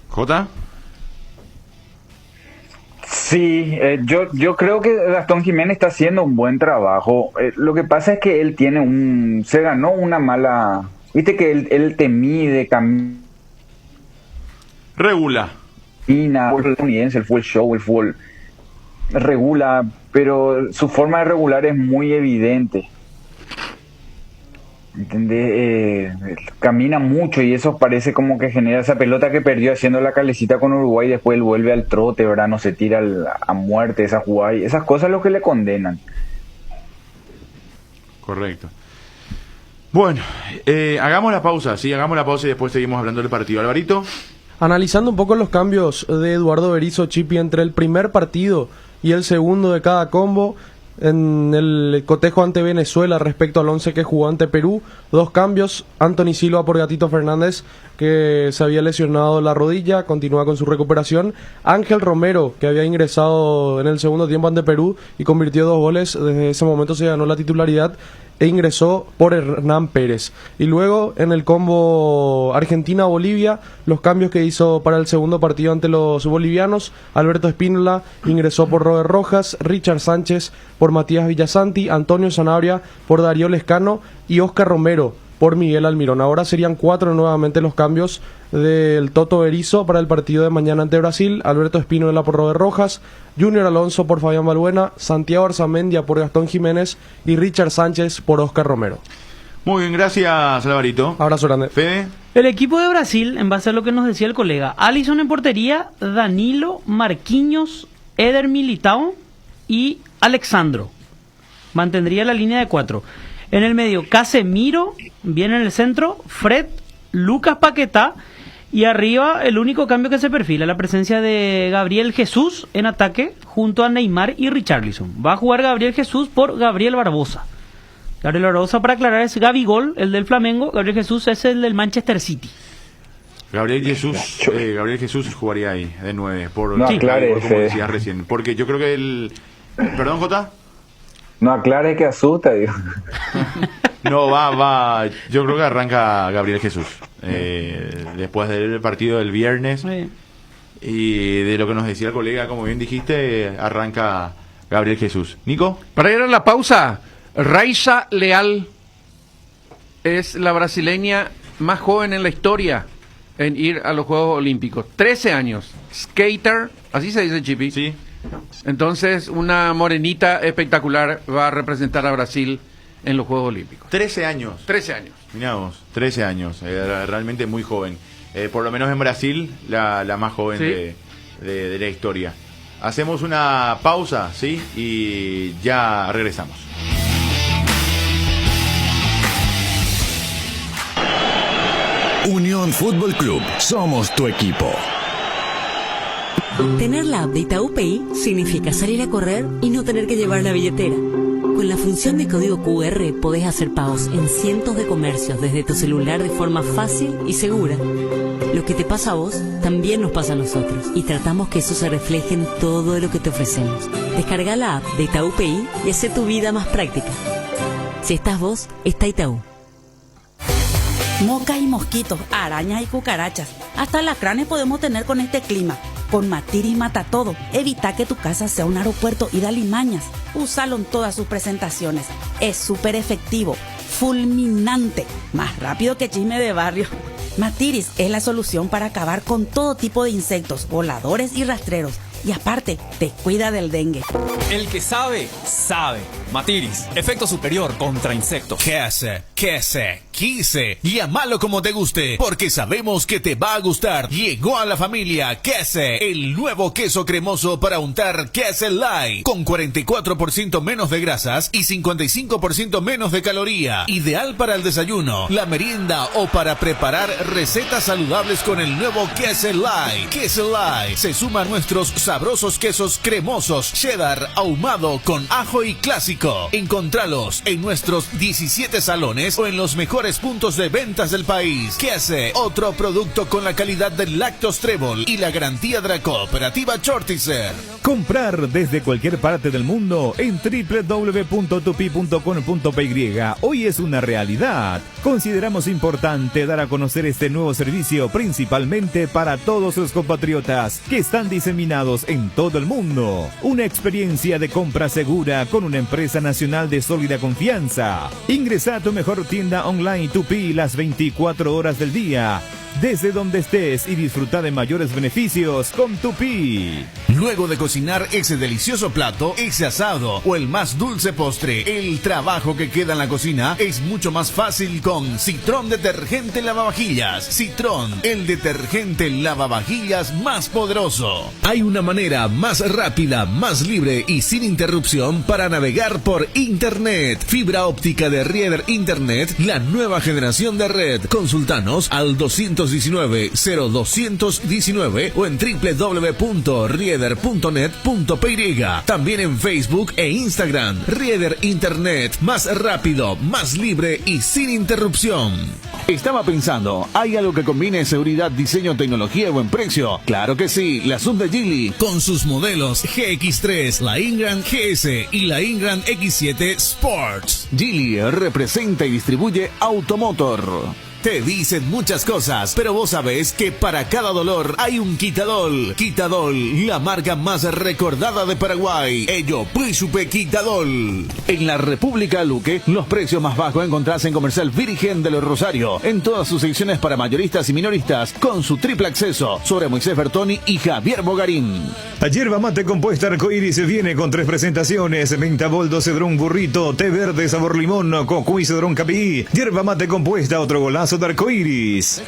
¿Jota? Sí, yo creo que Gastón Jiménez está haciendo un buen trabajo. Lo que pasa es que él tiene se ganó una mala... Viste que él te mide, regula. El estadounidense, el fútbol show, el fútbol regula, pero su forma de regular es muy evidente. ¿Entendés? Camina mucho y eso parece como que genera esa pelota que perdió haciendo la calecita con Uruguay, después él vuelve al trote, ¿verdad? No se tira a muerte esa jugada, y esas cosas es lo que le condenan. Correcto. Bueno, hagamos la pausa, sí, hagamos la pausa y después seguimos hablando del partido. Alvarito. Analizando un poco los cambios de Eduardo Berizzo, Chipi, entre el primer partido y el segundo de cada combo, en el cotejo ante Venezuela respecto al 11 que jugó ante Perú, 2 cambios: Anthony Silva por Gatito Fernández, que se había lesionado la rodilla, continúa con su recuperación; Ángel Romero, que había ingresado en el segundo tiempo ante Perú y convirtió 2 goles, desde ese momento se ganó la titularidad, e ingresó por Hernán Pérez. Y luego en el combo Argentina-Bolivia, los cambios que hizo para el segundo partido ante los bolivianos: Alberto Espínola ingresó por Robert Rojas, Richard Sánchez por Matías Villasanti, Antonio Sanabria por Darío Lescano y Oscar Romero por Miguel Almirón. Ahora serían 4 nuevamente los cambios del Toto Berizzo para el partido de mañana ante Brasil: Alberto Espínola por Robert Rojas, Junior Alonso por Fabián Balbuena, Santiago Arzamendia por Gastón Jiménez y Richard Sánchez por Oscar Romero. Muy bien, gracias, Alvarito. Abrazo grande. Fede. El equipo de Brasil, en base a lo que nos decía el colega: Alisson en portería, Danilo, Marquinhos, Eder Militao y Alexandro. Mantendría la línea de 4. En el medio, Casemiro, bien en el centro, Fred, Lucas Paquetá, y arriba el único cambio que se perfila, la presencia de Gabriel Jesús en ataque junto a Neymar y Richarlison. Va a jugar Gabriel Jesús por Gabriel Barbosa. Gabriel Barbosa, para aclarar, es Gabigol, el del Flamengo. Gabriel Jesús es el del Manchester City. Gabriel Jesús jugaría ahí, de 9, por como decías recién. Porque yo creo que ¿Perdón, Jota? No aclare que asusta, digo. No, va. Yo creo que arranca Gabriel Jesús. Después del partido del viernes. Sí. Y de lo que nos decía el colega, como bien dijiste, arranca Gabriel Jesús. Nico. Para ir a la pausa, Raiza Leal es la brasileña más joven en la historia en ir a los Juegos Olímpicos. 13 años. Skater, así se dice, Chipi. Sí. Entonces, una morenita espectacular va a representar a Brasil en los Juegos Olímpicos. 13 años. 13 años. Mirá vos, 13 años. Realmente muy joven. Por lo menos en Brasil, la más joven, ¿sí?, de la historia. Hacemos una pausa, ¿sí? Y ya regresamos. Unión Fútbol Club. Somos tu equipo. Tener la app de Itaú Pay significa salir a correr y no tener que llevar la billetera. Con la función de código QR podés hacer pagos en cientos de comercios desde tu celular de forma fácil y segura. Lo que te pasa a vos también nos pasa a nosotros y tratamos que eso se refleje en todo lo que te ofrecemos. Descarga la app de Itaú Pay y hace tu vida más práctica. Si estás vos, está Itaú. Moscas y mosquitos, arañas y cucarachas. Hasta alacranes podemos tener con este clima. Con Matiris mata todo. Evita que tu casa sea un aeropuerto y de alimañas. Úsalo en todas sus presentaciones. Es súper efectivo, fulminante, más rápido que chisme de barrio. Matiris es la solución para acabar con todo tipo de insectos, voladores y rastreros. Y aparte, te cuida del dengue. El que sabe, sabe. Matiris, efecto superior contra insectos. Quise, llámalo como te guste, porque sabemos que te va a gustar. Llegó a la familia Quese, el nuevo queso cremoso para untar Quese Light, con 44% menos de grasas y 55% menos de caloría. Ideal para el desayuno, la merienda o para preparar recetas saludables con el nuevo Quese Light. Quese Light se suma a nuestros sabrosos quesos cremosos, cheddar, ahumado con ajo y clásico. Encontralos en nuestros 17 salones o en los mejores puntos de ventas del país. Quese, otro producto con la calidad del Lactos Trébol y la garantía de la cooperativa Chortizer. Comprar desde cualquier parte del mundo en www.tupi.com.py hoy es una realidad. Consideramos importante dar a conocer este nuevo servicio principalmente para todos los compatriotas que están diseminados en todo el mundo. Una experiencia de compra segura con una empresa nacional de sólida confianza. Ingresa a tu mejor tienda online Tupi las 24 horas del día, desde donde estés, y disfruta de mayores beneficios con Tupi. Luego de cocinar ese delicioso plato, ese asado o el más dulce postre, el trabajo que queda en la cocina es mucho más fácil con Citrón Detergente Lavavajillas. Citrón, el detergente lavavajillas más poderoso. Hay una manera más rápida, más libre y sin interrupción para navegar por Internet. Fibra óptica de Rieder Internet, la nueva generación de red. Consultanos al 219-0219 o en www.rieder.net.py. También en Facebook e Instagram. Rieder Internet, más rápido, más libre y sin interrupción. Estaba pensando, ¿hay algo que combine seguridad, diseño, tecnología y buen precio? Claro que sí, la Sub de Geely. Con sus modelos GX3, la Ingram GS y la Ingram X7 Sports. Geely representa y distribuye Automotor. Te dicen muchas cosas, pero vos sabés que para cada dolor hay un Quitadol. Quitadol, la marca más recordada de Paraguay. Ello, Príncipe Quitadol. En la República Luque, los precios más bajos encontrás en Comercial Virgen de los Rosario, en todas sus secciones para mayoristas y minoristas, con su triple acceso sobre Moisés Bertoni y Javier Bogarín. Yerba mate compuesta Arcoiris viene con 3 presentaciones: menta boldo, cedrón burrito, té verde sabor limón, cocuy cedrón capí. Yerba mate compuesta, otro golazo de Arcoiris.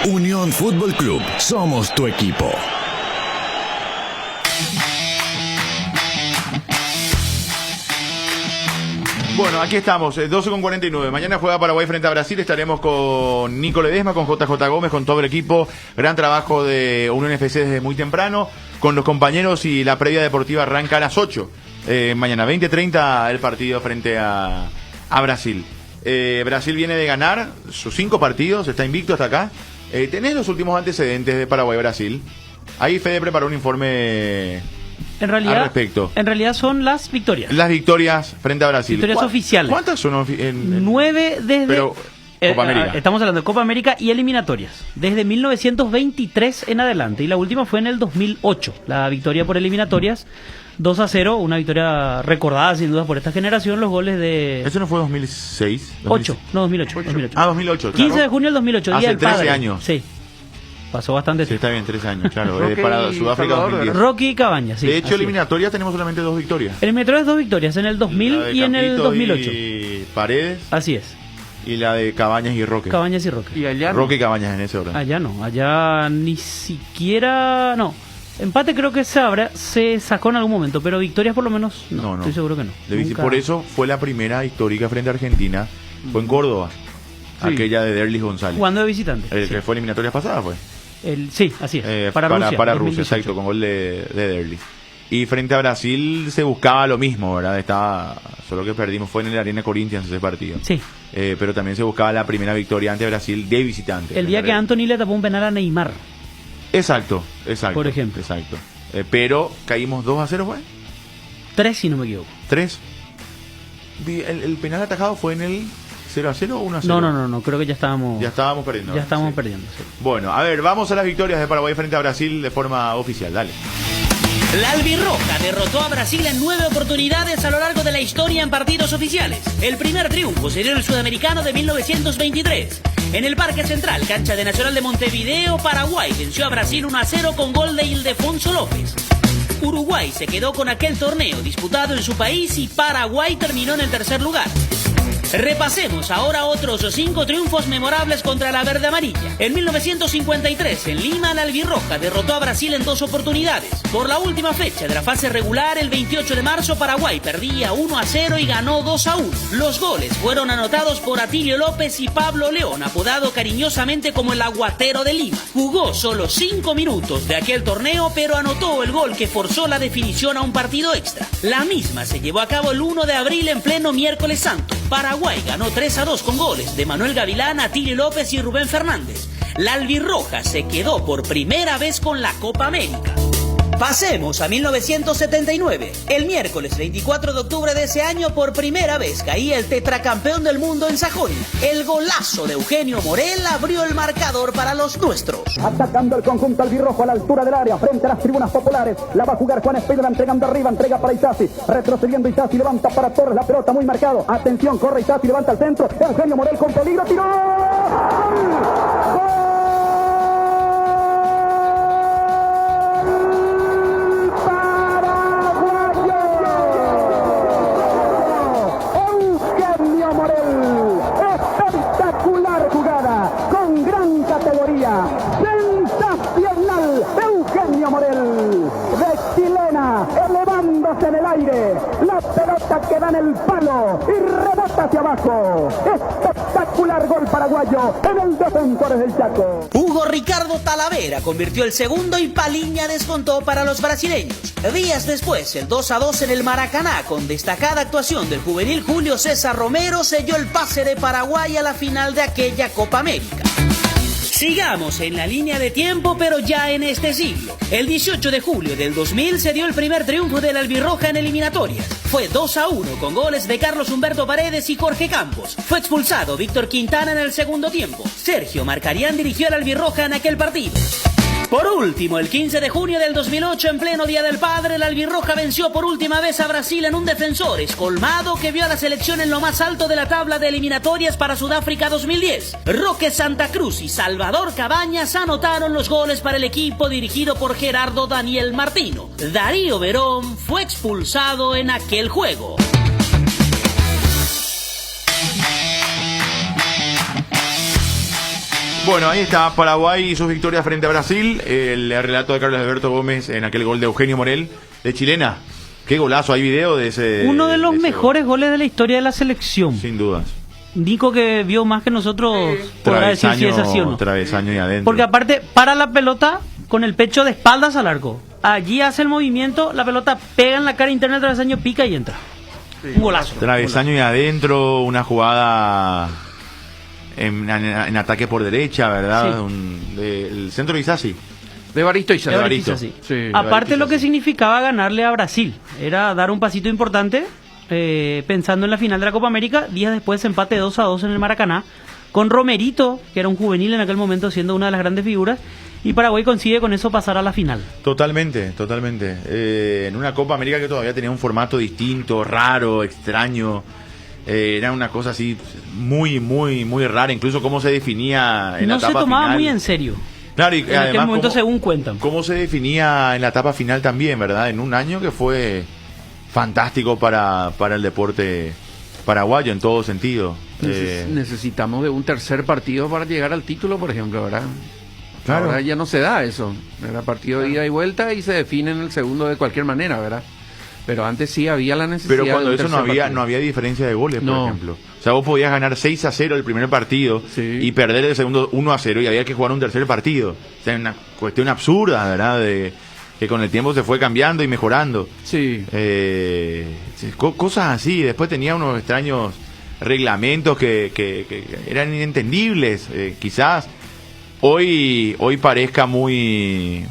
Unión Fútbol Club, somos tu equipo. Bueno, aquí estamos, 12:49. Mañana juega Paraguay frente a Brasil. Estaremos con Nico Ledesma, con JJ Gómez, con todo el equipo. Gran trabajo de Unión FC desde muy temprano. Con los compañeros, y la previa deportiva arranca a las 8. Mañana 20:30 el partido frente a Brasil. Brasil viene de ganar sus 5 partidos, está invicto hasta acá. ¿Tenés los últimos antecedentes de Paraguay-Brasil? Ahí Fede preparó un informe en realidad, al respecto. En realidad son las victorias. Las victorias frente a Brasil. Victorias oficiales. ¿Cuántas son? 9 desde... Pero, Copa América. Estamos hablando de Copa América y eliminatorias. Desde 1923 en adelante. Y la última fue en el 2008. La victoria por eliminatorias. 2-0, una victoria recordada sin duda por esta generación. Los goles de... ¿Eso no fue 2006? 8, no, 2008. 2008. Ah, 2008, claro. 15 de junio del 2008, Hace día del 13 padre. años. Sí. Pasó bastante. Sí, está bien, 13 años, claro. Roque Para y Sudáfrica Salvador, 2010. Rocky y Cabañas, sí. De hecho, así eliminatorias tenemos solamente 2 victorias. Eliminatorias 2 victorias, en el 2000 y en el 2008. Y Paredes. Así es. Y la de Cabañas y Roque. Cabañas y Roque. Y allá Roque y Cabañas en ese orden. Allá no, allá ni siquiera... No, empate creo que se sacó en algún momento, pero victorias por lo menos no, estoy seguro que no. Por eso fue la primera histórica frente a Argentina, fue en Córdoba. Sí. aquella de Derlis González. Jugando de visitante. El que fue eliminatorias pasadas, fue. Sí, así es. Para Rusia, 2018. exacto, con gol de Derlis. Y frente a Brasil se buscaba lo mismo, ¿verdad? Solo que perdimos, fue en el Arena Corinthians ese partido. Sí. Pero también se buscaba la primera victoria ante Brasil de visitante. El día que Anthony le tapó un penal a Neymar. Exacto. Por ejemplo. Exacto. Pero caímos 2-0, ¿fue? 3, si no me equivoco. 3. El penal atajado fue en el 0-0 o 1-0. No, creo que ya estábamos perdiendo. Ya estábamos perdiendo, sí. Bueno, a ver, vamos a las victorias de Paraguay frente a Brasil de forma oficial, dale. La albirroja derrotó a Brasil en 9 oportunidades a lo largo de la historia en partidos oficiales. El primer triunfo se dio en el Sudamericano de 1923. En el Parque Central, cancha de Nacional de Montevideo, Paraguay venció a Brasil 1-0 con gol de Ildefonso López. Uruguay se quedó con aquel torneo disputado en su país y Paraguay terminó en el tercer lugar. Repasemos ahora otros 5 triunfos memorables contra la verde amarilla. En 1953, en Lima, la albirroja derrotó a Brasil en 2 oportunidades. Por la última fecha de la fase regular, el 28 de marzo, Paraguay perdía 1-0 y ganó 2-1. Los goles fueron anotados por Atilio López y Pablo León, apodado cariñosamente como el aguatero de Lima. Jugó solo 5 minutos de aquel torneo, pero anotó el gol que forzó la definición a un partido extra. La misma se llevó a cabo el 1 de abril en pleno miércoles santo. Paraguay ganó 3-2 con goles de Manuel Gavilán, Atilio López y Rubén Fernández. La albirroja se quedó por primera vez con la Copa América. Pasemos a 1979. El miércoles 24 de octubre de ese año, por primera vez caía el tetracampeón del mundo en Sajonia. El golazo de Eugenio Morel abrió el marcador para los nuestros. Atacando el conjunto albirrojo a la altura del área, frente a las tribunas populares. La va a jugar Juan Espínola, entregando arriba, entrega para Isasi. Retrocediendo Isasi, levanta para Torres, la pelota muy marcado. Atención, corre Isasi, levanta al centro. Eugenio Morel con peligro, tiró. ¡Gol! ¡Gol! Sensacional, Eugenio Morel, de chilena, elevándose en el aire, la pelota queda en el palo y rebota hacia abajo. Espectacular gol paraguayo en el Defensores del Chaco. Hugo Ricardo Talavera convirtió el segundo y Paliña descontó para los brasileños. Días después, el 2-2 en el Maracaná, con destacada actuación del juvenil Julio César Romero, selló el pase de Paraguay a la final de aquella Copa América. Sigamos en la línea de tiempo, pero ya en este siglo. El 18 de julio del 2000 se dio el primer triunfo de la albirroja en eliminatorias. Fue 2-1 con goles de Carlos Humberto Paredes y Jorge Campos. Fue expulsado Víctor Quintana en el segundo tiempo. Sergio Marcarián dirigió a la albirroja en aquel partido. Por último, el 15 de junio del 2008, en pleno Día del Padre, la albirroja venció por última vez a Brasil en un Defensores colmado que vio a la selección en lo más alto de la tabla de eliminatorias para Sudáfrica 2010. Roque Santa Cruz y Salvador Cabañas anotaron los goles para el equipo dirigido por Gerardo Daniel Martino. Darío Verón fue expulsado en aquel juego. Bueno, ahí está Paraguay y sus victorias frente a Brasil. El relato de Carlos Alberto Gómez en aquel gol de Eugenio Morel de chilena. Qué golazo, hay video de ese. Uno de los mejores goles de la historia de la selección. Sin dudas. Nico, que vio más que nosotros, podrá decir si es así o no. Travesaño y adentro. Porque aparte, para la pelota con el pecho de espaldas al arco. Allí hace el movimiento, la pelota pega en la cara interna del travesaño, pica y entra. Sí, un golazo. Travesaño y adentro, una jugada en ataque por derecha, ¿verdad? Sí. El centro de Isasi. De Evaristo Isasi. De Evaristo. Sí. Aparte, lo que significaba ganarle a Brasil era dar un pasito importante, pensando en la final de la Copa América. Días después, empate 2-2 en el Maracaná, con Romerito, que era un juvenil en aquel momento, siendo una de las grandes figuras. Y Paraguay consigue con eso pasar a la final. Totalmente. En una Copa América que todavía tenía un formato distinto, raro, extraño. Era una cosa así muy rara, incluso cómo se definía en la etapa final. No se tomaba muy en serio. Claro, y en además, aquel momento, según cuentan. Cómo se definía en la etapa final también, ¿verdad? En un año que fue fantástico para el deporte paraguayo en todo sentido. Necesitamos de un tercer partido para llegar al título, por ejemplo, ¿verdad? Claro. Ahora ya no se da eso. Era partido de ida y vuelta y se define en el segundo de cualquier manera, ¿verdad? Pero antes sí había la necesidad. Pero cuando del eso no tercer había, partido. no había diferencia de goles, por No. ejemplo. O sea, vos podías ganar 6-0 el primer partido y perder el segundo 1-0 y había que jugar un tercer partido. O sea, una cuestión absurda, ¿verdad? De que con el tiempo se fue cambiando y mejorando. Sí. Cosas así. Después tenía unos extraños reglamentos que eran inentendibles. Quizás hoy parezca muy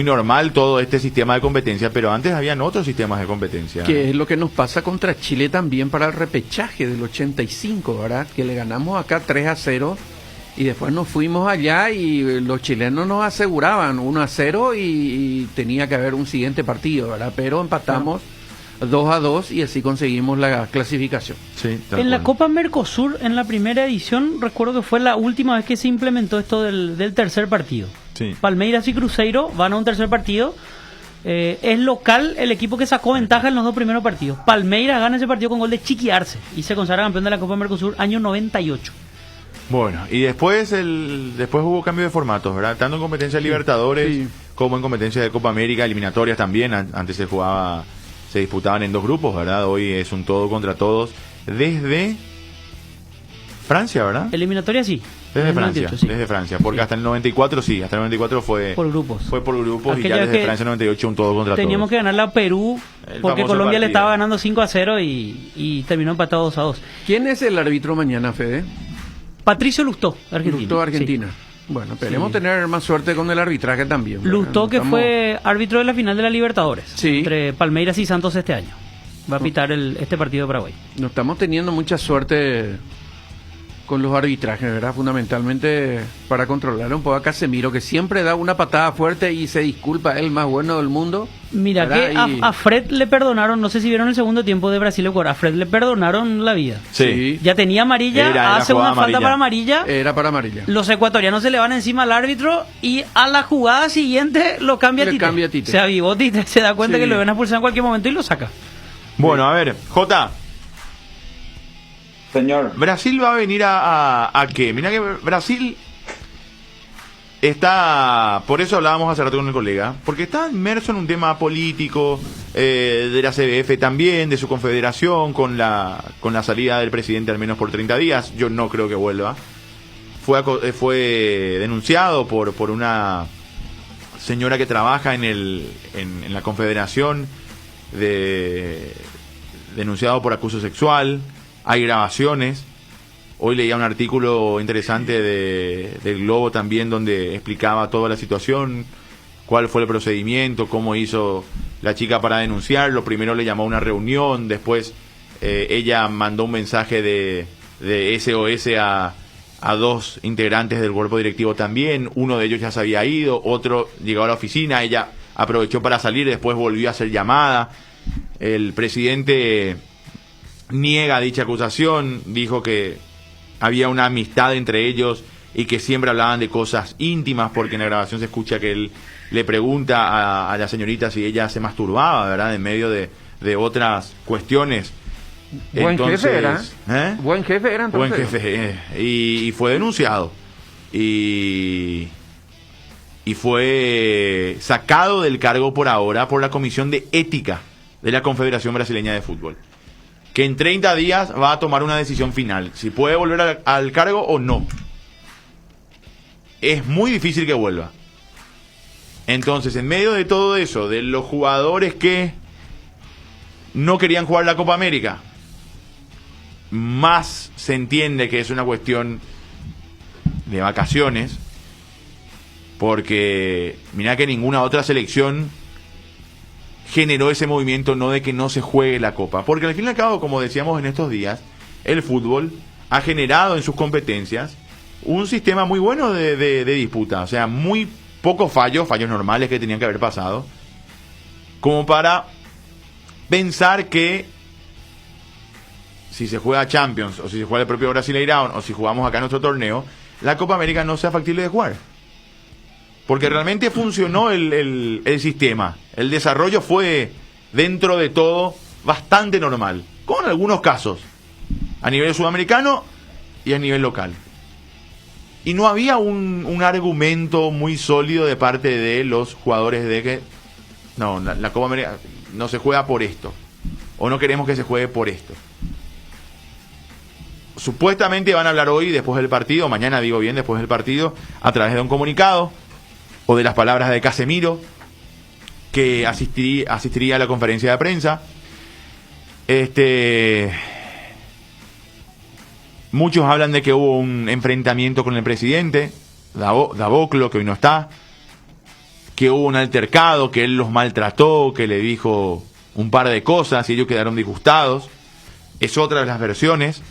normal todo este sistema de competencia, pero antes habían otros sistemas de competencia. Que es lo que nos pasa contra Chile también para el repechaje del 85, ¿verdad? Que le ganamos acá 3-0 y después nos fuimos allá y los chilenos nos aseguraban 1-0 y tenía que haber un siguiente partido, ¿verdad? Pero empatamos 2-2 y así conseguimos la clasificación. Sí, En la Copa Mercosur, en la primera edición, recuerdo que fue la última vez que se implementó esto del tercer partido. Sí. Palmeiras y Cruzeiro van a un tercer partido. Es local el equipo que sacó ventaja en los dos primeros partidos. Palmeiras gana ese partido con gol de Chiqui Arce y se consagra campeón de la Copa Mercosur año 98. Bueno, y después hubo cambio de formatos, ¿verdad? Tanto en competencia de Libertadores como en competencia de Copa América, eliminatorias también. Antes se disputaban en dos grupos, ¿verdad? Hoy es un todo contra todos desde Francia, ¿verdad? Eliminatoria sí. Desde en el Francia, 98, sí. desde Francia, porque hasta el 94 sí, hasta el 94 fue por grupos. Fue por grupos y Aquella ya vez desde que Francia 98 un todo contra todos. Teníamos que ganarle a Perú porque famoso Colombia le partido. estaba ganando 5-0 y terminó empatado 2-2. ¿Quién es el árbitro mañana, Fede? Patricio Lustó, Argentina. Lustó, Argentina. Sí. Bueno, esperemos tener más suerte con el arbitraje también. Lustó, que Estamos- fue árbitro de la final de la Libertadores entre Palmeiras y Santos este año. Va a pitar este partido de Paraguay. No estamos teniendo mucha suerte con los arbitrajes, ¿verdad? Fundamentalmente para controlar un poco a Casemiro, que siempre da una patada fuerte y se disculpa, el más bueno del mundo. Mira ¿verdad? que Y- a Fred le perdonaron, no sé si vieron el segundo tiempo de Brasil-Ecuador, a Fred le perdonaron la vida. Sí. Ya tenía amarilla, hace una falta para amarilla. Era para amarilla. Los ecuatorianos se le van encima al árbitro y a la jugada siguiente lo cambia Le Tite. cambia Tite. Se avivó Tite, se da cuenta Sí. que lo van a expulsar en cualquier momento y lo saca. Bueno, a ver, Jota. Señor. Brasil va a venir a qué? Mira que Brasil está, por eso hablábamos hace rato con el colega, porque está inmerso en un tema político, de la CBF también, de su confederación, con la salida del presidente al menos por 30 días. Yo no creo que vuelva. Fue denunciado por una señora que trabaja en la confederación, denunciado por acoso sexual. Hay grabaciones. Hoy leía un artículo interesante del Globo también donde explicaba toda la situación, cuál fue el procedimiento, cómo hizo la chica para denunciarlo. Primero le llamó a una reunión, después ella mandó un mensaje de SOS a dos integrantes del cuerpo directivo también. Uno de ellos ya se había ido, otro llegó a la oficina, ella aprovechó para salir, después volvió a hacer llamada. El presidente niega dicha acusación, dijo que había una amistad entre ellos y que siempre hablaban de cosas íntimas, porque en la grabación se escucha que él le pregunta a la señorita si ella se masturbaba, ¿verdad? En medio de otras cuestiones. Buen jefe era. ¿eh? Buen jefe era entonces. Buen jefe. Y fue denunciado. Y fue sacado del cargo por ahora por la Comisión de Ética de la Confederación Brasileña de Fútbol, que en 30 días va a tomar una decisión final, si puede volver al cargo o no. Es muy difícil que vuelva. Entonces, en medio de todo eso, de los jugadores que no querían jugar la Copa América, más se entiende que es una cuestión de vacaciones, porque mira que ninguna otra selección generó ese movimiento, no de que no se juegue la Copa, porque al fin y al cabo, como decíamos en estos días, el fútbol ha generado en sus competencias un sistema muy bueno de disputa, o sea, muy pocos fallos normales que tenían que haber pasado, como para pensar que si se juega Champions, o si se juega el propio Brasileirão, o si jugamos acá en nuestro torneo, la Copa América no sea factible de jugar. Porque realmente funcionó el sistema. El desarrollo fue, dentro de todo, bastante normal. Con algunos casos. A nivel sudamericano y a nivel local. Y no había un argumento muy sólido de parte de los jugadores de que... No, la Copa América... no se juega por esto, o no queremos que se juegue por esto. Supuestamente van a hablar hoy, después del partido, mañana digo bien, después del partido, a través de un comunicado, o de las palabras de Casemiro, que asistiría a la conferencia de prensa. Muchos hablan de que hubo un enfrentamiento con el presidente Davoclo, que hoy no está, que hubo un altercado, que él los maltrató, que le dijo un par de cosas y ellos quedaron disgustados. Es otra de las versiones.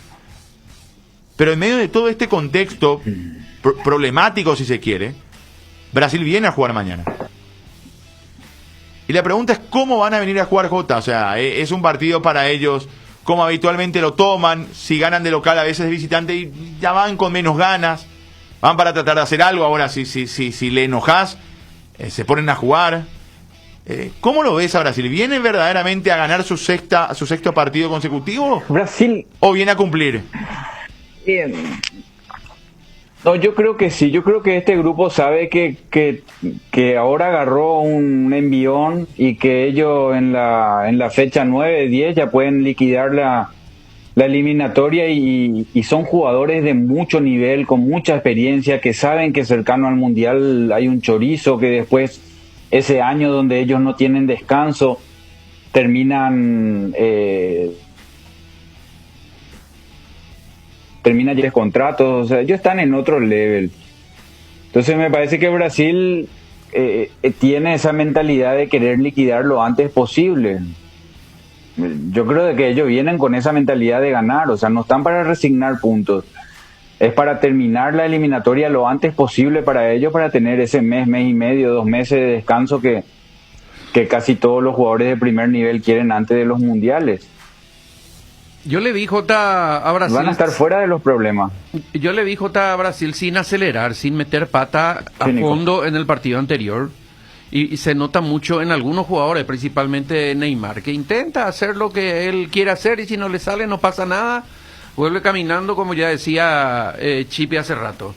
Pero en medio de todo este contexto problemático, si se quiere, Brasil viene a jugar mañana. Y la pregunta es cómo van a venir a jugar, Jota. O sea, es un partido para ellos como habitualmente lo toman. Si ganan de local, a veces de visitante, y ya van con menos ganas. Van para tratar de hacer algo. Ahora, si le enojas, se ponen a jugar. ¿Cómo lo ves a Brasil? ¿Viene verdaderamente a ganar su sexto partido consecutivo? Brasil. ¿O viene a cumplir? Bien. No, yo creo que sí. Yo creo que este grupo sabe que ahora agarró un envión y que ellos en la fecha 9-10 ya pueden liquidar la eliminatoria y son jugadores de mucho nivel, con mucha experiencia, que saben que cercano al Mundial hay un chorizo, que después ese año donde ellos no tienen descanso terminan ya contratos, o sea, ellos están en otro level. Entonces me parece que Brasil tiene esa mentalidad de querer liquidar lo antes posible. Yo creo que ellos vienen con esa mentalidad de ganar, o sea, no están para resignar puntos, es para terminar la eliminatoria lo antes posible para ellos, para tener ese mes y medio, 2 meses de descanso que casi todos los jugadores de primer nivel quieren antes de los mundiales. Yo le vi, Jota, a Brasil. Van a estar fuera de los problemas. Yo le vi, Jota, a Brasil sin acelerar, sin meter pata a fondo en el partido anterior. Y se nota mucho en algunos jugadores, principalmente Neymar, que intenta hacer lo que él quiere hacer y si no le sale no pasa nada. Vuelve caminando, como ya decía Chipi hace rato.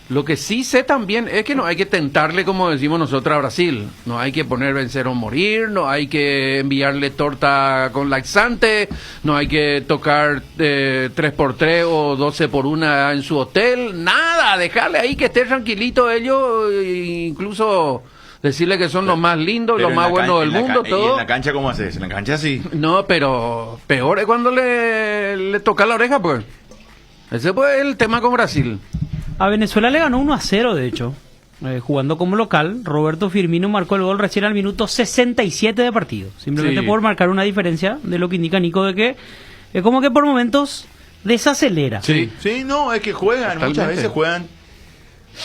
Lo que sí sé también es que no hay que tentarle, como decimos nosotros, a Brasil. No hay que poner vencer o morir, no hay que enviarle torta con laxante, no hay que tocar 3x3 o 12x1 en su hotel, nada, dejarle ahí que esté tranquilito ellos, incluso decirle que son los más lindos, los más buenos del mundo, todo. ¿Y en la cancha cómo haces? En la cancha sí. No, pero peor es cuando le toca la oreja, pues. Ese fue el tema con Brasil. A Venezuela le ganó 1-0, de hecho, jugando como local. Roberto Firmino marcó el gol recién al minuto 67 de partido. Simplemente por marcar una diferencia de lo que indica Nico, de que es como que por momentos desacelera. Sí, no, es que juegan, totalmente. Muchas veces juegan.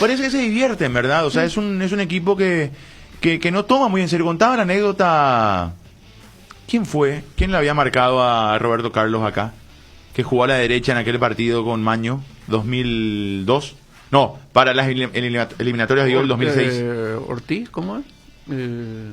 Parece que se divierten, ¿verdad? O sea, es un equipo que no toma muy en serio. Contaba la anécdota. ¿Quién fue? ¿Quién le había marcado a Roberto Carlos acá? Que jugó a la derecha en aquel partido con Maño, 2002. No, para las eliminatorias de gol 2006. ¿Ortiz? ¿Cómo es?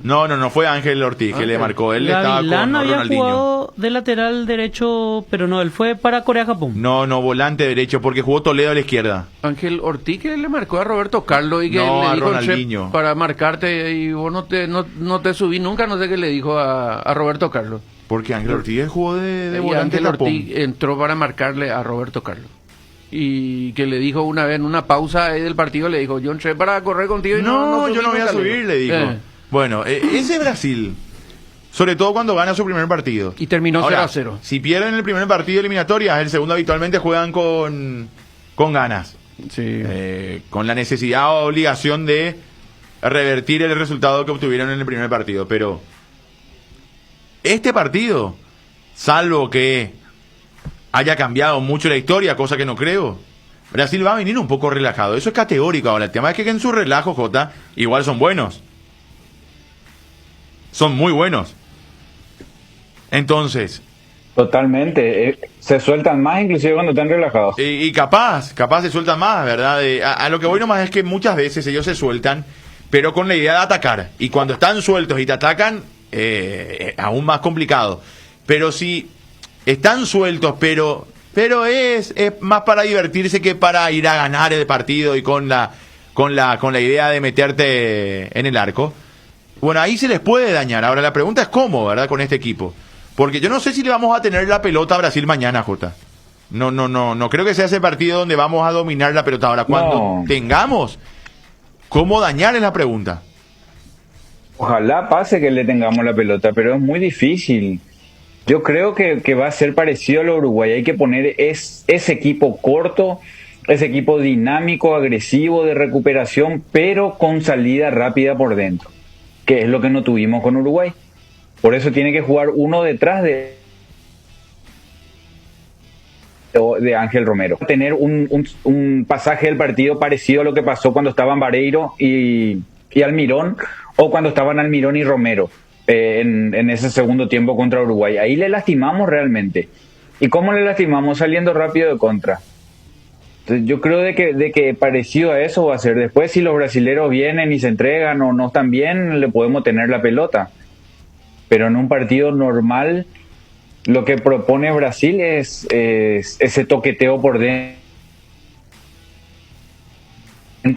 No fue Ángel Ortiz que le marcó. Él estaba con había Ronaldinho. Jugado de lateral derecho, pero no, él fue para Corea-Japón. No, volante derecho, porque jugó Toledo a la izquierda. Ángel Ortiz que le marcó a Roberto Carlos y que le dijo Ronaldinho para marcarte y vos no te subí nunca, no sé qué le dijo a Roberto Carlos. Porque Ángel Ortiz jugó de volante. Ángel Ortiz entró para marcarle a Roberto Carlos. Y que le dijo una vez en una pausa del partido, le dijo, yo entré para correr contigo y no yo no voy a subir, le dijo. Bueno, ese Brasil, sobre todo cuando gana su primer partido. Y terminó 0-0. Si pierden el primer partido eliminatoria, el segundo habitualmente juegan con ganas. Sí. Con la necesidad o obligación de revertir el resultado que obtuvieron en el primer partido. Pero este partido, salvo que haya cambiado mucho la historia, cosa que no creo, Brasil va a venir un poco relajado. Eso es categórico. Ahora, el tema es que en su relajo, Jota, igual son buenos. Son muy buenos. Entonces, totalmente, se sueltan más inclusive cuando están relajados. Y capaz se sueltan más, ¿verdad? A lo que voy nomás es que muchas veces ellos se sueltan, pero con la idea de atacar. Y cuando están sueltos y te atacan, aún más complicado. Pero si están sueltos, pero es más para divertirse que para ir a ganar el partido y con la idea de meterte en el arco. Bueno, ahí se les puede dañar. Ahora la pregunta es cómo, ¿verdad? Con este equipo. Porque yo no sé si le vamos a tener la pelota a Brasil mañana, Jota. No creo que sea ese partido donde vamos a dominar la pelota. Ahora, cuando tengamos, ¿cómo dañar es la pregunta? Ojalá pase que le tengamos la pelota, pero es muy difícil. Yo creo que va a ser parecido a lo Uruguay. Hay que poner ese equipo corto, ese equipo dinámico, agresivo, de recuperación, pero con salida rápida por dentro, que es lo que no tuvimos con Uruguay. Por eso tiene que jugar uno detrás de Ángel Romero. Tener un pasaje del partido parecido a lo que pasó cuando estaban Vareiro y Almirón, o cuando estaban Almirón y Romero en ese segundo tiempo contra Uruguay. Ahí le lastimamos realmente. ¿Y cómo le lastimamos? Saliendo rápido de contra. Entonces, yo creo de que parecido a eso va a ser. Después, si los brasileros vienen y se entregan o no están bien, le podemos tener la pelota. Pero en un partido normal, lo que propone Brasil es ese toqueteo por dentro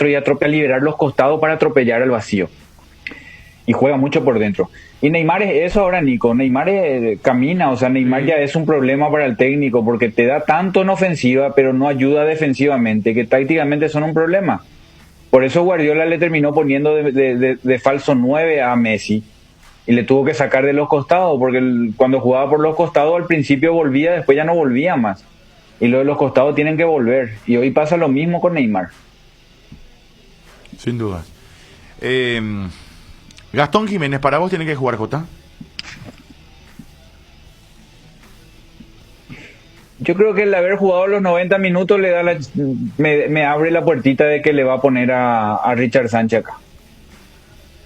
y liberar los costados para atropellar al vacío. Y juega mucho por dentro. Y Neymar es eso ahora, Nico. Neymar camina, o sea, Neymar ya es un problema para el técnico porque te da tanto en ofensiva, pero no ayuda defensivamente, que tácticamente son un problema. Por eso Guardiola le terminó poniendo de falso 9 a Messi y le tuvo que sacar de los costados, porque cuando jugaba por los costados al principio volvía, después ya no volvía más. Y lo de los costados tienen que volver. Y hoy pasa lo mismo con Neymar. Sin duda. Gastón Jiménez, ¿para vos tiene que jugar, Jota? Yo creo que el haber jugado los 90 minutos le da me abre la puertita de que le va a poner a Richard Sánchez acá.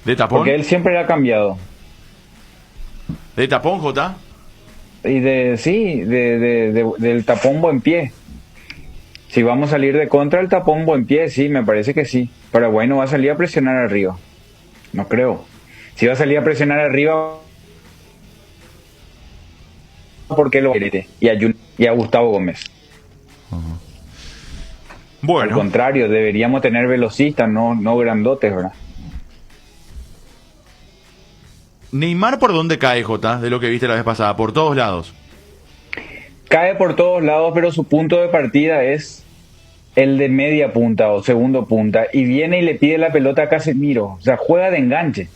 ¿De tapón? Porque él siempre le ha cambiado. ¿De tapón, Jota? Y del tapón buen pie. Si vamos a salir de contra, el tapón buen pie, sí, me parece que sí. Paraguay no va a salir a presionar arriba. No creo. Si va a salir a presionar arriba, porque lo y a Gustavo Gómez. Bueno. Al contrario, deberíamos tener velocistas, no grandotes, ¿verdad? Neymar, ¿por dónde cae, Jota? De lo que viste la vez pasada, por todos lados. Cae por todos lados, pero su punto de partida es el de media punta o segundo punta, y viene y le pide la pelota a Casemiro, o sea, juega de enganche.